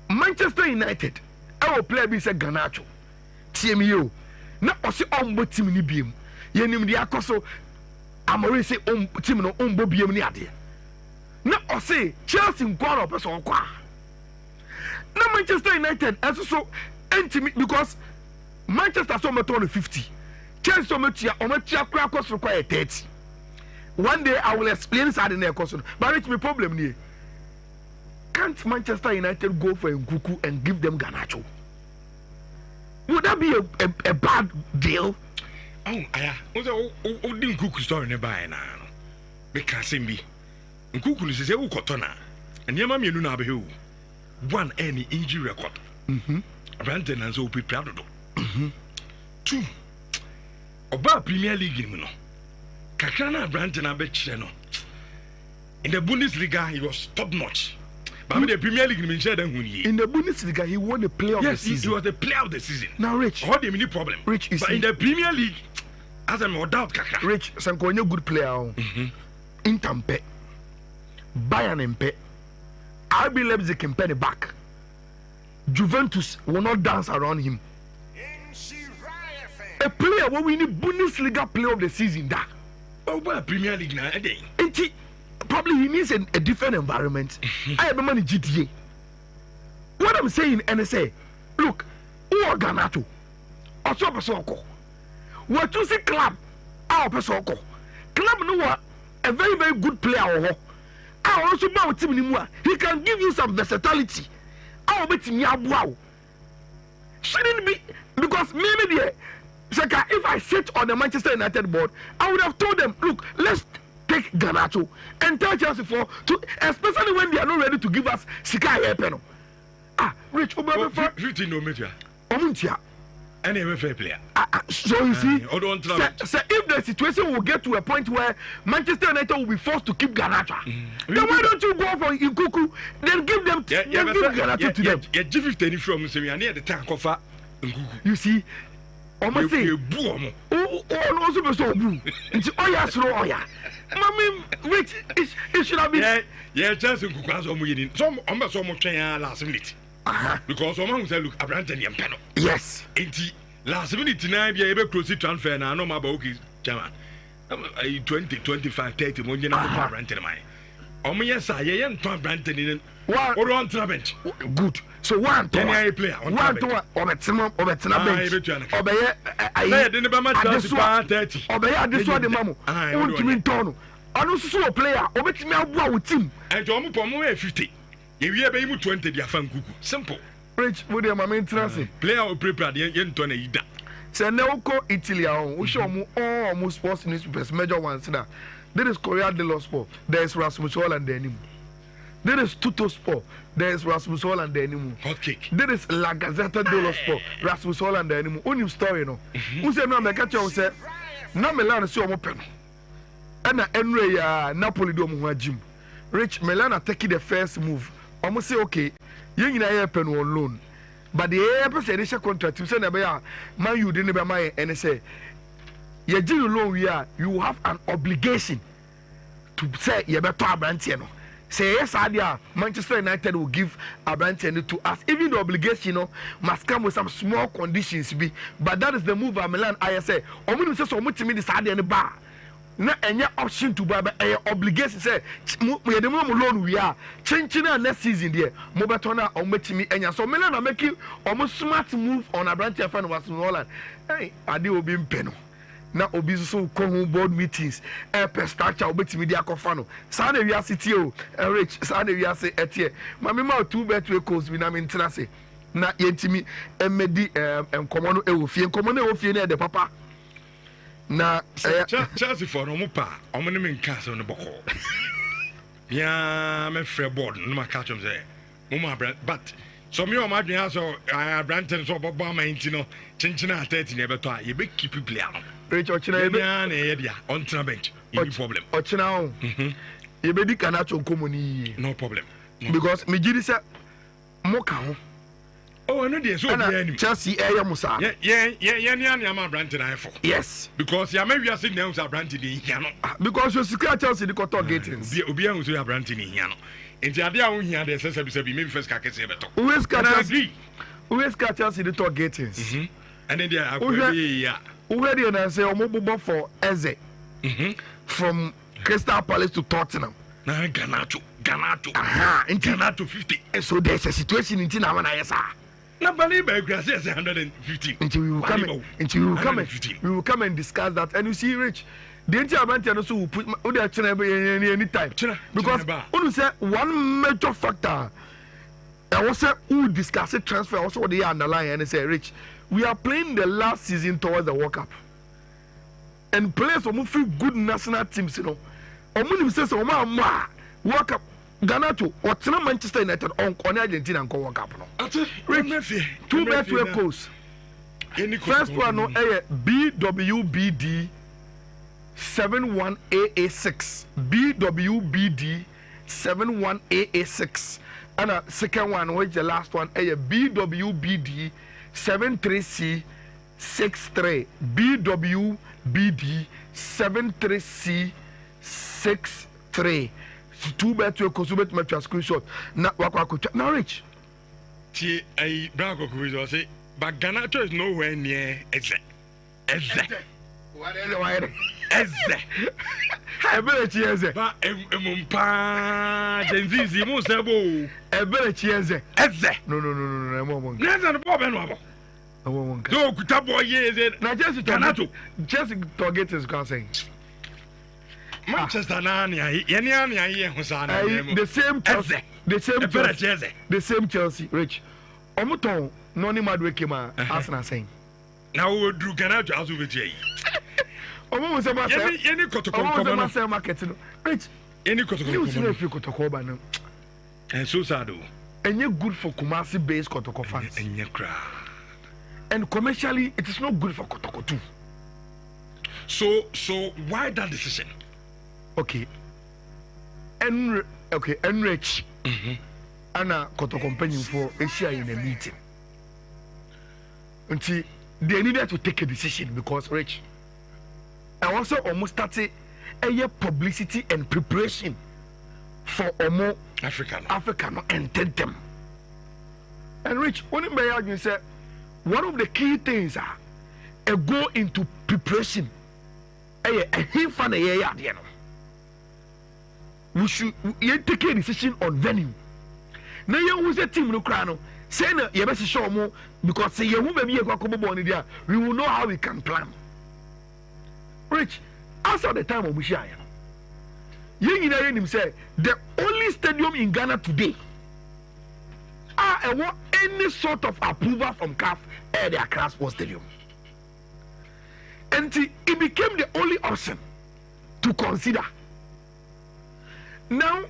Manchester United I will play be say Garnacho. Team you. Na o se ombo team ni biem. Ye nim de akoso Amori say team no ombo biem ni ade. Na o se Chelsea nkwa no person kwa. Na Manchester United so intimate because Manchester so much on 50. Chelsea so much kura cost require 30. One day I will explain side in the question. But it's my problem here. Can't Manchester United go for Nkuku and give them Garnacho? Would that be a bad deal? Oh, aya. Nkuku story nearby now. Because be Nkuku is a ukotona. And your mammy no be who. One any injury record. Brandon and so be proud of. Two. About Premier League no. Kakana Brandon abetcheno. In the Bundesliga he was top notch. But in the Premier League in the Bundesliga he won the player of the season. Yes, he was the player of the season. Now Rich. What the mini problem? Rich is but in the Premier League as I'm without Kaka. Rich Sankonyo good player. Inter Bayern Mpe. RB Leipzig can penny back. Juventus will not dance around him. A player when we need Bundesliga player of the season that. Oh, well, Premier League now, probably he needs a different environment. I have money GTA. What I'm saying, and I say, look, who are Ganato? Also, Pesoko. What you see, club, our Pesoko. Club, no, a very, very good player. I also know Tim. He can give you some versatility. I'll bet me wow. Shouldn't be because maybe the if I sit on the Manchester United board, I would have told them, look, let's take Garnacho and tell Chelsea especially when they are not ready to give us Sika Epeno. Rich, 15 no meter. Omuntia. Any fair player. So you see, so if the situation will get to a point where Manchester United will be forced to keep Garnacho, then why don't you go for Nkuku? Then give them, give Garnacho to them. Yeah, G15 from Semi, near the tank of Nkuku. You see, almost say, oh, no, so so blue. It's Oya, slow Oya. Mammy, which it should have been. Yeah, just Nkuku has almost some almost so much last minute. Because someone said, look, Abraham and Peno. Yes. Last minute, tonight, be able to transfer now. No, my book is German. 20, 25, 30, when you're not renting mine. Oh, yes, I am Tom Branton in one on bench. Good. So one to a player, one to a maximum of a bench. Obey, I didn't buy my 30. Obey, this one, the mamma. I want to mean Tono. I don't see a player, obey me out with him. And Tom Pomo 50. If you are able to 20, they are fan cuckoo. Simple. Rich, with your maintenance. Player will prepare the end to an ida. Say, no, Italy, we show almost sports newspapers, major ones. There is Korea de los Sport, there is Rasmus Holland, the animal. There is Tuto Sport, there is Rasmus Holland, the animal. Hot cake. There is La Gazzetta dello Sport, Rasmus Holland, the animal. Only story, no. Who said, no, I catch you, say, no, Milan is so open. And Enre, Napoli, do Jim. Rich, Milan taking the first move. Almost say, okay, you know, pen on loan. But the air initial contract, you say, man, you didn't buy my and say, you do loan, you have an obligation to say, you better Abrantiano. Say, yes, idea, Manchester United will give Abrantiano to us. Even the obligation must come with some small conditions, but that is the move of Milan. I say, I'm going to say so much to me this idea in the bar. Na any option to buy obligation say we the loan we are changing next season there mo beto na o metimi enya so Milan na make almost smart move on Abrante fan was in Holland. Hey, ade obi mpeno na obi so ko board meetings per structure obetimi dia kofa no sa na wi asiti o rich sa na wi ase etie mama ma 2 bet we coast we na mentena se na yentimi emedi enkomo no e wo fie enkomo no e wo fie na de papa na Chelsea for no pa omo ne menka so no boko ya me free board no ma catch them say mo but so me o ma dwen so Branton so bobo ma nti no chinchina 30 na beto a ye be keep player no Rich Ochina ye be na ye dia on bench any problem Ochina o ye be di Garnacho komoni no problem because me gidi say mo ka ho. Oh, no, there's so many. Chelsea, Musa. Yeah, Branton. Yes. Because you may be sitting down with Branton in Yano. Because you secure Chelsea, the Cotton Gatings. Obian was a Branton in Yano. And the idea we had the sense of maybe first Chelsea. Who is Chelsea, the Talk Gatings? And then there are already and I say, mobile for Eze from Crystal Palace to Tottenham. Garnacho. In Garnacho 50. And so there's a situation in Tina when I say. No, believe me, I say 115. Until we will come and discuss that. And you see, Rich, the entire Banty also will put any time. Because you say one major factor. I was say who discuss it transfer also what they underline and they say, Rich, we are playing the last season towards the World Cup. And players will feel good national teams, you know. Omunim says World Cup. Garnacho, what's not Manchester United on Argentina and World Cup? No. 2 bet coast. First one no BWBD 71AA6. BWBD 71AA6. And a second one, which the last one BWBD 73C63. BWBD 73C63. 2 bet to a consumer match screenshot. Not Waka now rich. See, a Branco will say, but Garnacho is nowhere near exact. Eze. Ebere Eze. Ba emumpa jenzizi mu sebo. Ebere Eze. Eze. No. Emo. Neza no bobe no abo. Emo. Do kuta boy eze. Na Jesse Target is saying. Manchester na yeni ani ho sa na the same Chelsea. Eze. The same Chelsea, Rich. Omuton no ni Madrid came Arsenal saying. Now we do Ganacho azu betie. Omo se ma say. Yeni kotoko komo no. Say market no. Rich. Yeni kotoko You komo. see no fi kotoko ba no. And so sad o. Enye good for Kumasi based kotoko fans. Enye kra. And commercially it is not good for kotoko too. So why that decision? Okay. Enrich. Ana kotoko company for Asia in a meeting. Until they needed to take a decision because Rich. I also almost started a year publicity and preparation for Omo African and them. And Rich, when you say one of the key things are a go into preparation. We should take a decision on venue. Now you was a team no crown. Say no, you best show more because say you will be a born there. We will know how we can plan. Rich, as at the time of Mushaya, you say the only stadium in Ghana today want any sort of approval from CAF at the Accra Sports Stadium. And it became the only option to consider. Now,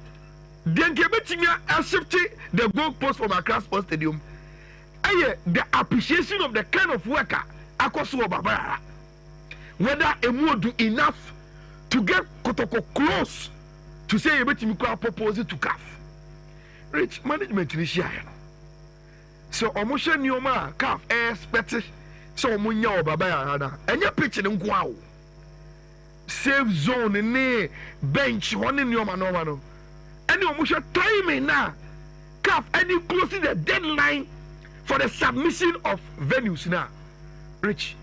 then Kebetimia shifting the goalpost from Accra Sports Stadium. The appreciation of the kind of worker Akosu Babara. Whether Emu do enough to get Kotoko close to say Kebetimia proposal to CAF. Rich management initiative. So Omosha Nioma CAF expect so Munya Babara and your pitching in Guau. Safe zone in bench one in your manovano. And you must timing now. CAF any closing the deadline for the submission of venues now. Rich,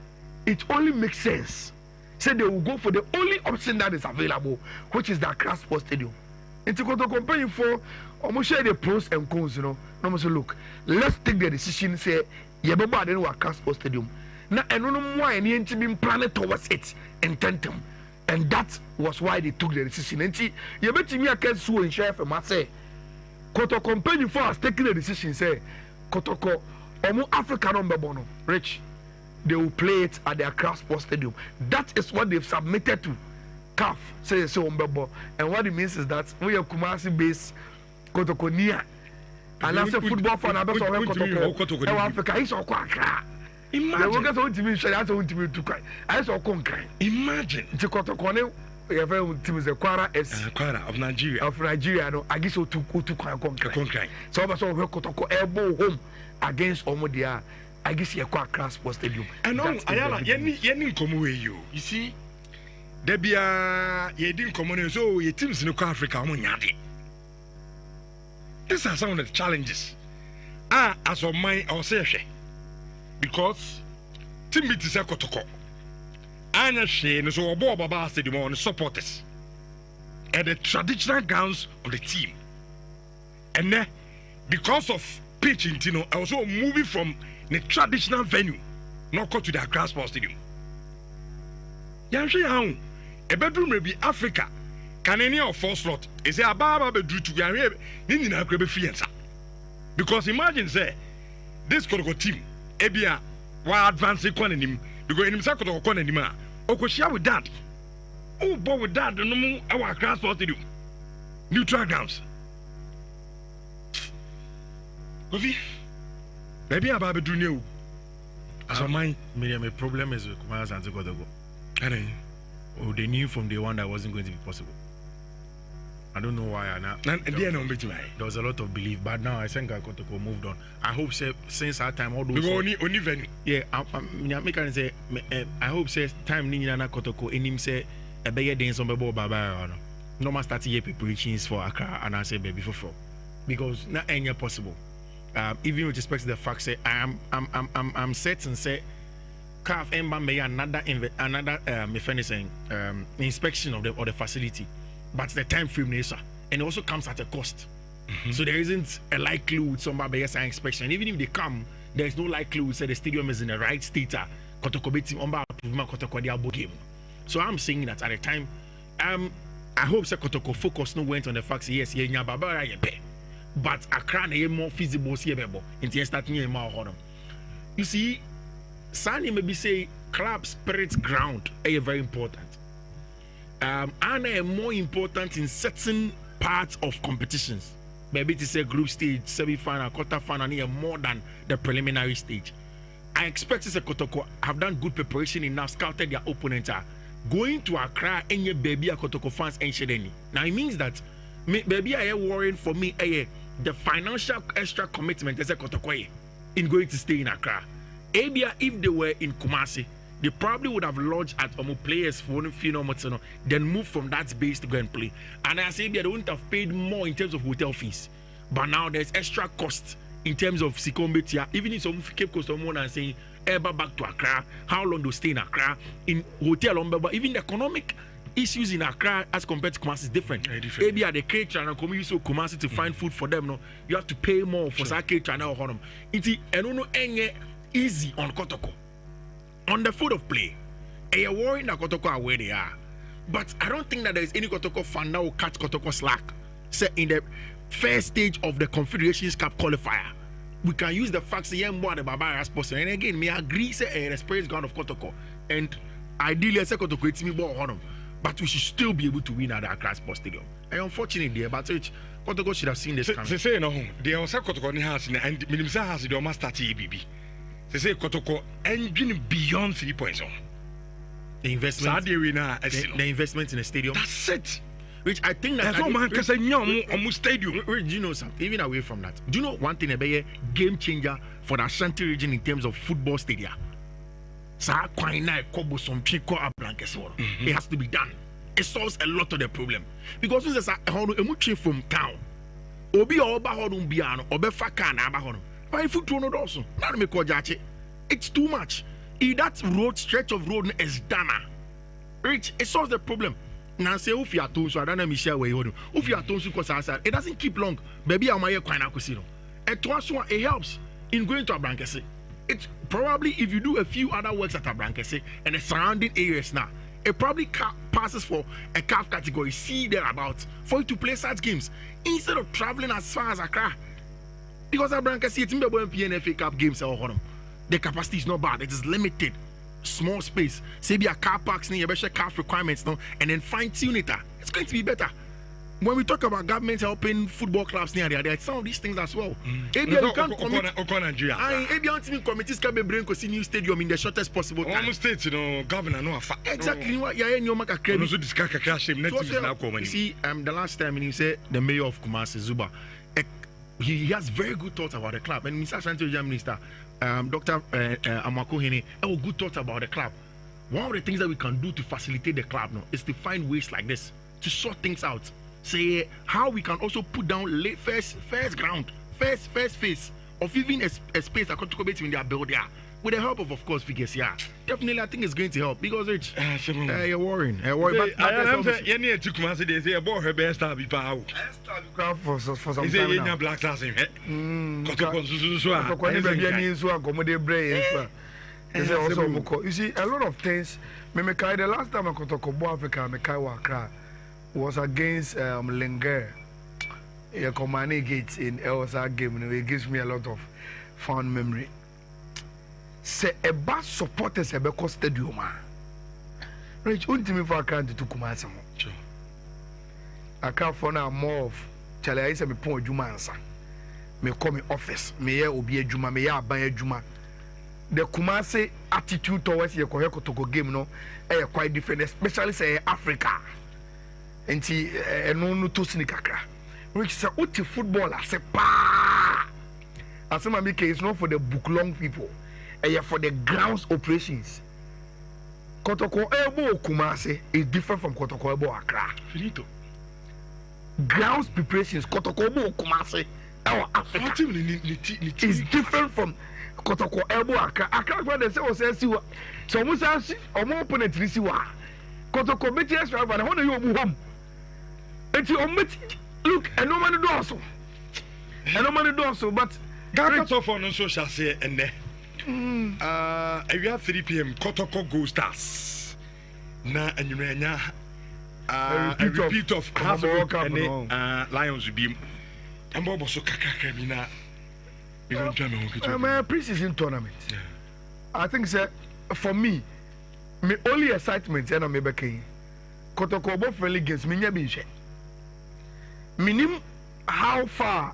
it only makes sense. Say they will go for the only option that is available, which is the Accra Sports Stadium. And to go to company for almost share the pros and cons, No say look, let's take the decision. Say Yababa then Accra Sports Stadium. Now and no more any been planned towards it in tentum. And that was why they took the decision. And see, you bet me I can't sue and share for my say. Koto company for us taking the decision, say, Kotoko, Omo Africa number bono, Rich, they will play it at the Accra Sports Stadium. That is what they've submitted to CAF, say so Mbebo. And what it means is that we are Kumasi based Kotoko near. And that's a football fan, I'm Kotoko, Africa, he's all Accra. Imagine. Imagine. Kwara of Nigeria. Of Nigeria, no. I guess so to Konkrai. So I saw Kotoko elbow home against Omodia. I guess you are Accra Sports Stadium. And on Ayala, Yenin come away you. You see, there be a Yedin common so your teams in Africa. These are some of the challenges. As of mine, I'll say. Because team meet is a Kotoko. Anya Shane so Obo Baba Stadium on the supporters and the traditional gowns of the team. And then because of pitching, also moving from the traditional venue, not go to the Accra Sports Stadium. Yanshe a bedroom may be Africa. Can any of four slot is a Baba bedroom to Yare because imagine say this Kotoko team. Ebia, why advance economy? Because in himself, Okoshia with that. Oh, boy, with that, no more our class what to do. Neutral grounds. Kofi, maybe I'm about to do new. As a mind, my problem is with Kumas and Godogo. Oh, they knew from day one that wasn't going to be possible. I don't know why. There was a lot of belief, but now I think I got to go moved on. I hope since that time all those only venue. Yeah, I hope says time Nhyira Kotoko in him say a better day some babo baba no more starting year preparations for Accra and I say baby for because not any possible. Even with respect to the fact say I'm certain say CAF Emba may another inspection of the facility, but the time frame is, and it also comes at a cost. So there isn't a likelihood somebody has an inspection. Even if they come, there is no likelihood say the stadium is in the right state. So I'm saying that at the time, I hope Kotoko focus no went on the facts. Yes, but Accra is more feasible. You see, Sani maybe say club spirit ground is very important. And more important in certain parts of competitions. Maybe to say group stage, semi-final, quarter-final, more than the preliminary stage. I expect to say Kotoko have done good preparation enough, scouted their opponent. Going to Accra and your baby Kotoko fans and Shedeni. Now it means that baby I am worrying for me the financial extra commitment as a Kotoko in going to stay in Accra. Abia, if they were in Kumasi, they probably would have lodged at players for then move from that base to go and play. And I say they wouldn't have paid more in terms of hotel fees. But now there's extra cost in terms of Sikombetia. Even if some Cape Coast and saying ever back to Accra, how long do you stay in Accra? In hotel, but even the economic issues in Accra as compared to Kumasi is different. Maybe at the caterer and come use Kumasi to find food for them. No, you have to pay more for that caterer now. It's easy on Kotoko. On the foot of play, you're worrying that Kotoko are where they are. But I don't think that there is any Kotoko fan that will catch Kotoko slack. Say in the first stage of the Confederations Cup qualifier, we can use the facts the Baba as possible. And again, me agree say the spirit ground of Kotoko. And ideally, I say Kotoko it's me ball on them. But we should still be able to win at the Accra Sports Stadium. And unfortunately, but Kotoko should have seen this coming. They say no, they also Kotoko has and Minimsa has the almost 30 ABB. They say Kotoko engine beyond 3 points on. The investment, the investment in the stadium. That's it. Which I think that almost stadium. Do you know something? Even away from that, do you know one thing about a game changer for the Ashanti region in terms of football stadia? It has to be done. It solves a lot of the problem because there's a from town. Obi oba hodun biano, obe fakana abahodun. It's too much. If that road stretch of road is done, it solves the problem. Now say if you are told so I don't know Michelle where you if you are told so it doesn't keep long. Baby I'm here quite it helps in going to a Brankese. It's probably if you do a few other works at a Brankese and the surrounding areas now, it probably passes for a CAF category C thereabouts for you to play such games instead of traveling as far as Accra. Because Abranca see it's in the PNFA Cup games the capacity is not bad, it is limited, small space. Say be a car parks near your CAF requirements now, and then fine tune it. It's going to be better. When we talk about government helping football clubs near there are some of these things as well. Maybe you can't commit committees can be bring to new stadium in the shortest possible time. Almost states, governor no exactly what you're in your market. You see, the last time he said the mayor of Kumasi Zuba. He has very good thoughts about the club, and Mr. Ashanti Minister, Dr. Amako Hene, have good thoughts about the club. One of the things that we can do to facilitate the club now is to find ways like this to sort things out. Say how we can also put down first phase of even a space that could in their build there. With the help of course, figures, yeah. Definitely, I think it's going to help because it's you're worrying. You need to come and say they say about her best star be power. For some time now. Black stars in it. You see, a lot of things. The last time I got to Kobo Africa, Mekai was against Linger. A Komani Gates in Elsa game, and it gives me a lot of fond memory. Say a bus supporters a Beko Stadium. Rich, ultimately for a country to Kumasi. Sure. I can't for now more of Charlie. I say me point Jumansa. Me call me office. Me here obi Juma. Me here buy Juma. The Kumasi attitude towards your Koheko to go game no, quite different, especially say Africa. And see, no to sneakakra. Which say uti footballer say pa. As some make it's not for the book long people. For the grounds operations. Kotoko Ebo Kumasi is different from Kotoko Ebo Accra. Finito. Grounds preparations, Kotoko Ebo Kumasi, our Africa is different from Kotoko elbow Accra for the say siwa. So almost as omo opponent siwa. Kotoko beti extra but how do you home? It's look and no man do also. And no man do also but Got off on social say and there. If you have 3 p.m. Kotoko Go Stars. Na and you a repeat of Hasbro and Lions beam. And Bobo so kakakramina. Pre-season tournament. Yeah. I think sir, for me, my only excitement and I'm maybe Kotoko both friendly games. Me never minim how far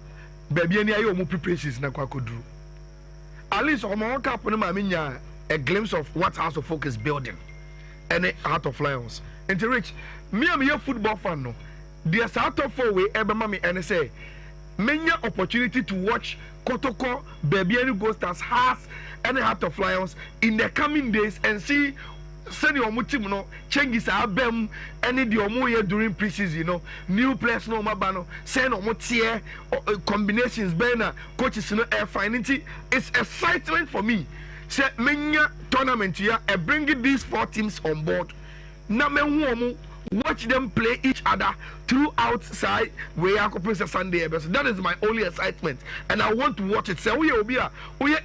baby any ayo mu pre-season na kwa kodru. At least on my cap no ma minya a glimpse of what House of Folk is building and the Heart of Lions. And to reach me, I'm a football fan no. There's out of 4 way ever mommy and say many opportunity to watch Kotoko Baby and Go Stars has and the Heart of Lions in the coming days and see send your team no changes abem any the omo during preseason you know new players no mabano send omo tier combinations bena coaches no air finding it's excitement for me say menya tournament here and bringing these 4 teams on board na me watch them play each other throughout side where I could play Sunday so that is my only excitement and I want to watch it so we are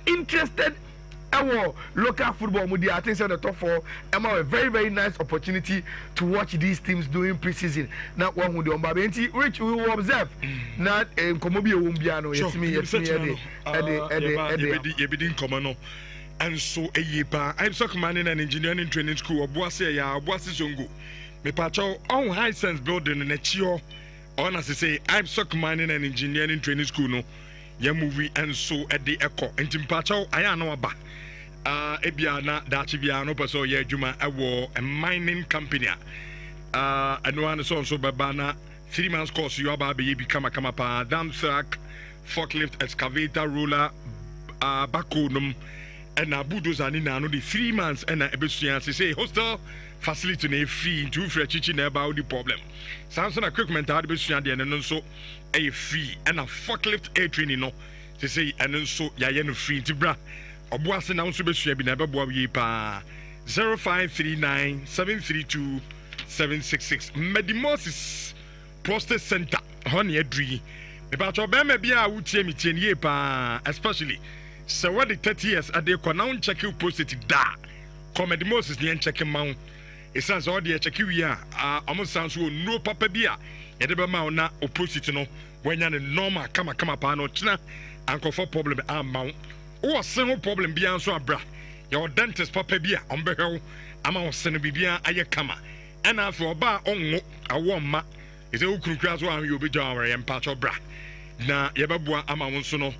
interested our local football media I think the top 4 a very very nice opportunity to watch these teams doing pre-season now one who do Rich we will observe not Komobi Wumbiano and so a yepa I'm so commanding an engineering training school of Boise Zongo me pacho on high sense building in a chio on as I say I'm so commanding an engineering training school no ya movie and so at the echo and timpacho I know about Ebiana Dachibiano Paso Ye Juma Awo a mining company and one is also Babana 3 months course you are become a kamapa dam sack forklift excavator roller bakonum and a bulldozer in the 3 months and a ebusian say hostel facility na free to free chichi about the problem Samson equipment had ebusian and so a free and a forklift air training no to say and so ya free to bra Obuase na unso besua bi na bebo awie pa 0539 732 766 Medimosis Prostate Center honey adri me ba to be ma bia wutie mi tie nie pa especially so what the 30 years ade ko na un check prostate da ko Medimosis ne check ma e sense all the check wi a almost sounds so no papa bia ye de be ma na o prostate no wanya ne normal kama pa no tena ankofo problem am o single problem bia so abra your dentist papa bia on behel ama o sene bibia aye kama ena afo oba onwo awo ma ise ukunkura so an yo be jaware empa cho bra na ye beboa ama won so no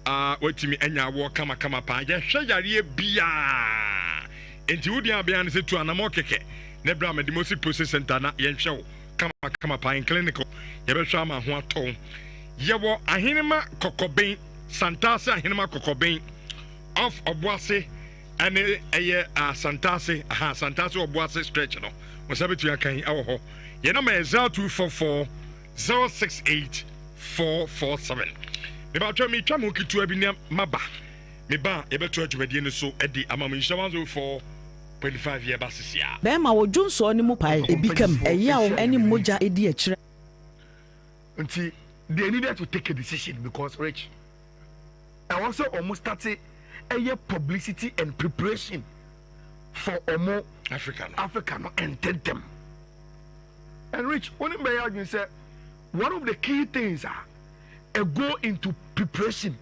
watimi anya awo kama pa ye hwe yare bia enti wodi abia ne se tu anamo keke ne bra me demosi process center na ye hwe wo kama pa in clinical ye be hwe ama ho aton ye wo ahenema kokoben Santase ahenema kokoben of Obuase and Santase Obuase stretch no was able to akan awo ho ye number 0244 068 447 me ba twa me twa mo kitu abi ne maba me ba ye beto adwumade ne so edi amamu Nhyira 104.5 year basis ya be ma wo dwonso ni mu pai ebikam eyawo eni moja edi akire until they needed to take a decision because Rich I also almost started a publicity and preparation for Omo African and tell them. And Rich, one of my said one of the key things are a go into preparation.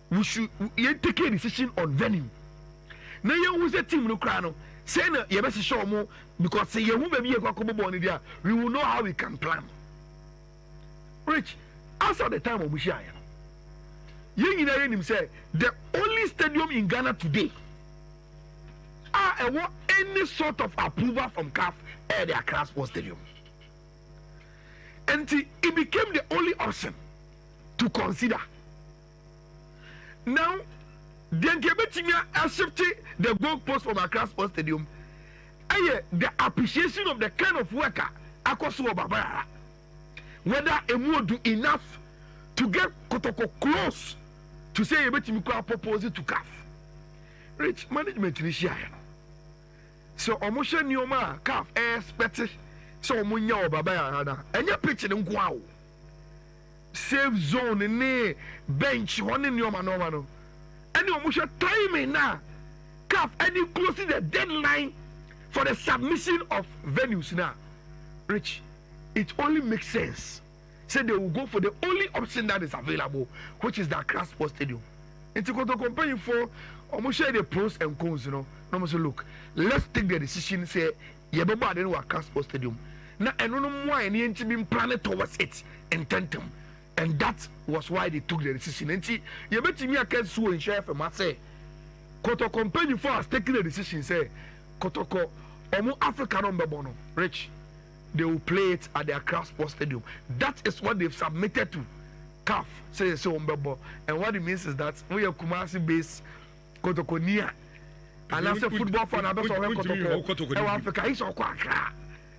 We should take a decision on venue. Now you was a team no crano. Say no, you best show more because say you won't be a born there. We will know how we can plan. Rich, as at the time of Mushaya, you say the only stadium in Ghana today want any sort of approval from CAF at the Accra Sports Stadium. And it became the only option to consider. Now, then shifting the goalpost from Accra Sports Stadium, the appreciation of the kind of worker Akosuo Babara. Whether a more do enough to get Kotoko close to say you bet me propose to CAF. Rich management initiative. So omushe nioma CAF expect so omunya obaba ada. Enya pitch ne nkwa. Safe zone ne bench one nioma no. Any omushe timing na CAF any closing the deadline for the submission of venues now. Rich, it only makes sense. Say they will go for the only option that is available, which is the Accra Sports Stadium. And to go to company for almost share the pros and cons, you know. No more look, let's take the decision. Say, Yababa then Accra Sports Stadium. Now, I don't know why any been planned towards it in tandem, and that was why they took the decision. And see, you bet me I can sue and share for my say. Koto company for us taking the decision. Say, Kotoko, Omo Africa number bono, Rich. They will play it at the Accra Sports Stadium. That is what they've submitted to CAF. Say so, and what it means is that we are Kumasi based Kotoko near. And as a football fan, I don't know Kotoko. Africa is all Accra.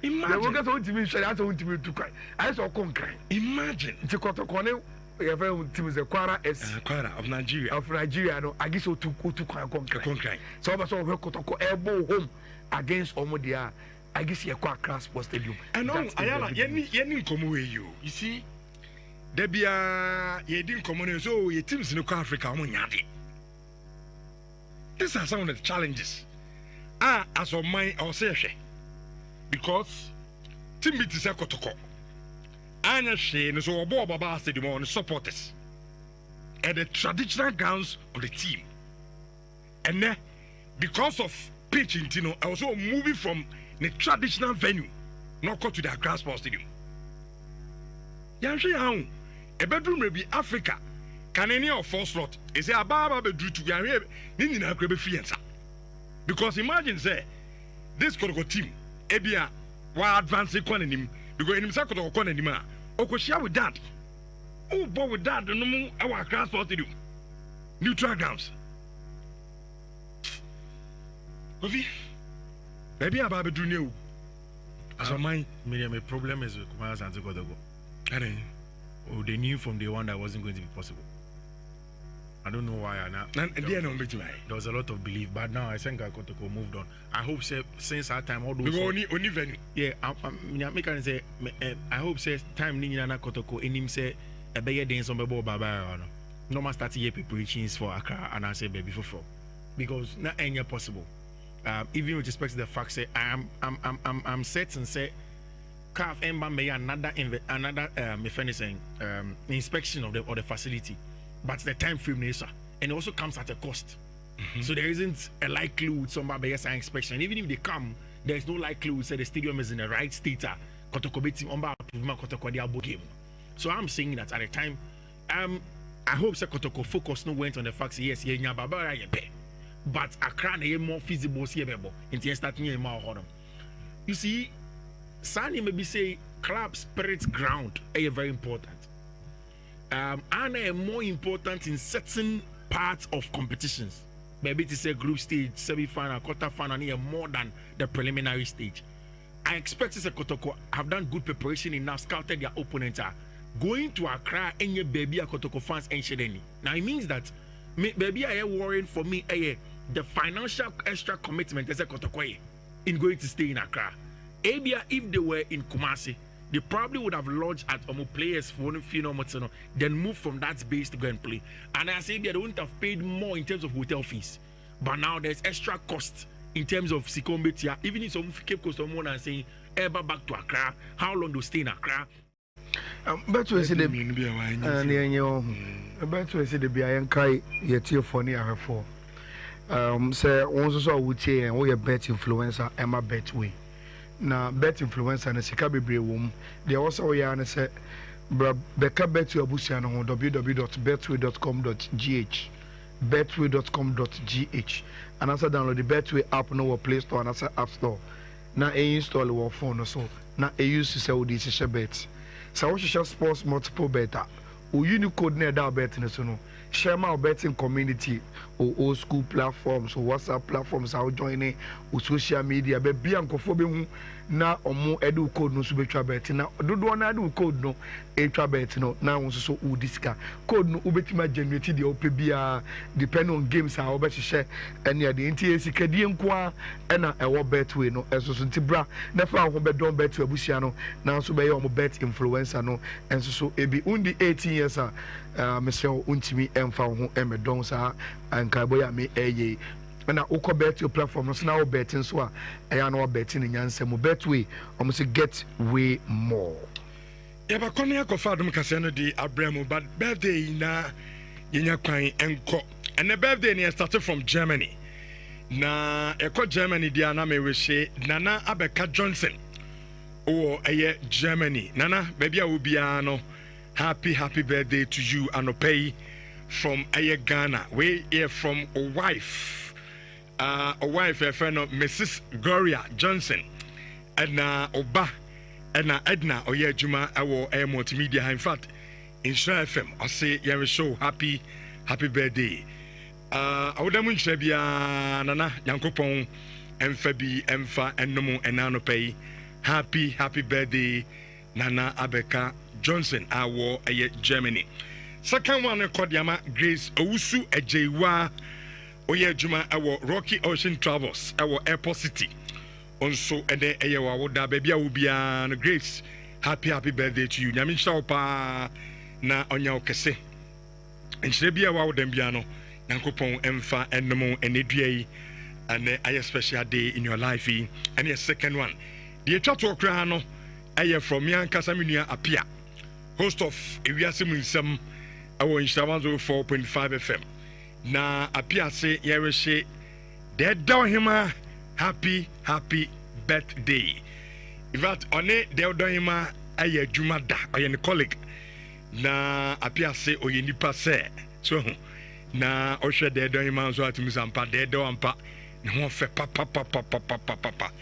Imagine. I want to be sure. I want to be too kind. I saw Concrete. Imagine. It's a Kotoko. We have a team is a Kwara of Nigeria. Of Nigeria, no. I guess so to Concrete. So I saw Kotoko elbow home against Omodia. I guess you are Accra Sports Stadium. And on Ayala, you come away you. You see, Debia, you didn't come on, so your teams in Africa. These are some of the challenges. As of my obsession, because team meet is a Kotoko. And a shame so about Baba Stadium on supporters and the traditional grounds of the team. And then, because of pitching, you know, also moving from the traditional venue, not go to the Accra Sports Stadium. Yanshi how a bedroom may be Africa. Can any of four slot is a baba bedroom to Yari in a crebe fianza? Because imagine say this Kotoko team, Ebia, while advancing him because in himself Kotoko anymore. Okoshia with that. Oh, boy, with that, the no our Accra Sports Stadium. Neutral grounds. Kofi. Maybe I'm about to do new. As of mine, my problem is with Kumaz and Kodogo. Oh, they knew from day one that wasn't going to be possible. I don't know why. There was a lot of belief, but now I think Kotoko moved on. I hope since that time, all those only venue. Yeah, I hope says time Nhyira Kotoko in him say a better day some babo baba. No more starting year preparations for Accra and I say baby for because not any possible. Even with respect to the fact say I'm certain say CAF may another inspection of the facility, but the time frame is and it also comes at a cost. So there isn't a likelihood somebody has an inspection. Even if they come, there is no likelihood say the stadium is in the right state. So I'm saying that at the time, I hope Kotoko focus no went on the fact yes, but Accra is more feasible in starting more. You see, Sani maybe say club spirit ground is very important. And more important in certain parts of competitions. Maybe it is a group stage, semi-final, quarter-final, more than the preliminary stage. I expect this Kotoko have done good preparation enough, scouted their opponents. Going to Accra and your baby Kotoko fans and Shedeni. Now it means that baby I am worrying for me the financial extra commitment as a Kotoko in going to stay in Accra. Abia, if they were in Kumasi, they probably would have lodged at players for one then move from that base to go and play. And I say they wouldn't have paid more in terms of hotel fees. But now there's extra cost in terms of Sikombetia. Even if some Cape Coast and saying ever back to Accra, how long do you stay in Accra? But we see the but we see the Bian Kai yet here for near her for. Say also would say and we a bet influencer Emma Betway. Na bet influencer and sika bebre wom they also we and say beka bet your busia no www.betway.com.gh betway.com.gh and also download the Betway app no Play Store and also App Store na install your phone so na use to say we this share bet so we share sports multiple better o unique code na that bet so no share my betting community or old school platforms or WhatsApp platforms how joining or social media be ankofo be hu na ɔmo ɛde code no so betwa bet na dodo na de code no etwa bet no na wo so udisika code no ubetima generate de opɛ bia depend on games a obɛhyehyɛ ɛne ade nti esikadie nkoa ɛna ɛwɔ betway no ɛso so nti bra na fa ho bɛdɔn betway abusia no na so bɛyɛ ɔmo bet influencer no ɛnso so ebi undi 18 years a Mr. Untimi emfa ho emedon sa anka boya me eye na ukọ bet your platform no so na betting so a eya na betting nyanse mo betway omo say get way more ya ba kono yakofa adom kase no di abramo but birthday na yenya kwan enko and the birthday ni started from Germany na ekọ Germany dia na me wehye Nana Abeka Johnson o eye Germany Nana baby a obia no happy birthday to you Anopei from Ghana. We hear from a wife a friend of Mrs. Gloria Johnson. Edna Oba Edna Oye Juma our multimedia. In fact, in Shre FM, I say yeah show happy birthday. Awodamu Nhyira Nana Yankopon Emfabi Emfa Ennomu Enanopei. Happy birthday Nana Abeka Johnson awo Germany. Second one Kodiama Grace Owusu Ejewa Oye Juma awo Rocky Ocean Travels awo Airport City. Also ede eyewa woda baby awubia no Grace. Happy birthday to you. Nyame shaupa na onya okese. Enhyire bia wa wodam bia no Nyankopon emfa ennom enedua and a special day in your life. And the second one. The etwa to no aye from Yankasa Minia Apia. Host of Ewiase Munsam our Instagram 4.5 FM. Na Apia say Yereshe dead down hima happy birthday. If that on it dead down hima aye Jumada or your colleague. Na Apia say o nipa say so na Osha dead down hima so at Musampa dead down pa no fe papa.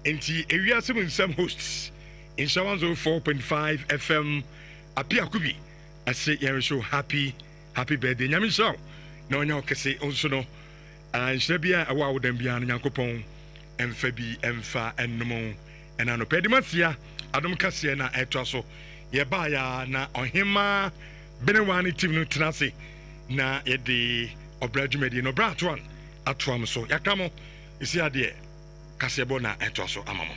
Enti Ewiase Munsam hosts Instagram 4.5 FM. Apia Kubi, I say you show happy birthday. Nyame show. No nya okese onso no. Nhyira awa wodam bia no Nyankopon emfa emfa ennom enano pedimasia adom kase na etwa so. Ye ba ya na ohima benewani team no tenase na ye de obradwumadi no bra to an atoam so. Yakamo isi ade kase bo na etwa so amamo.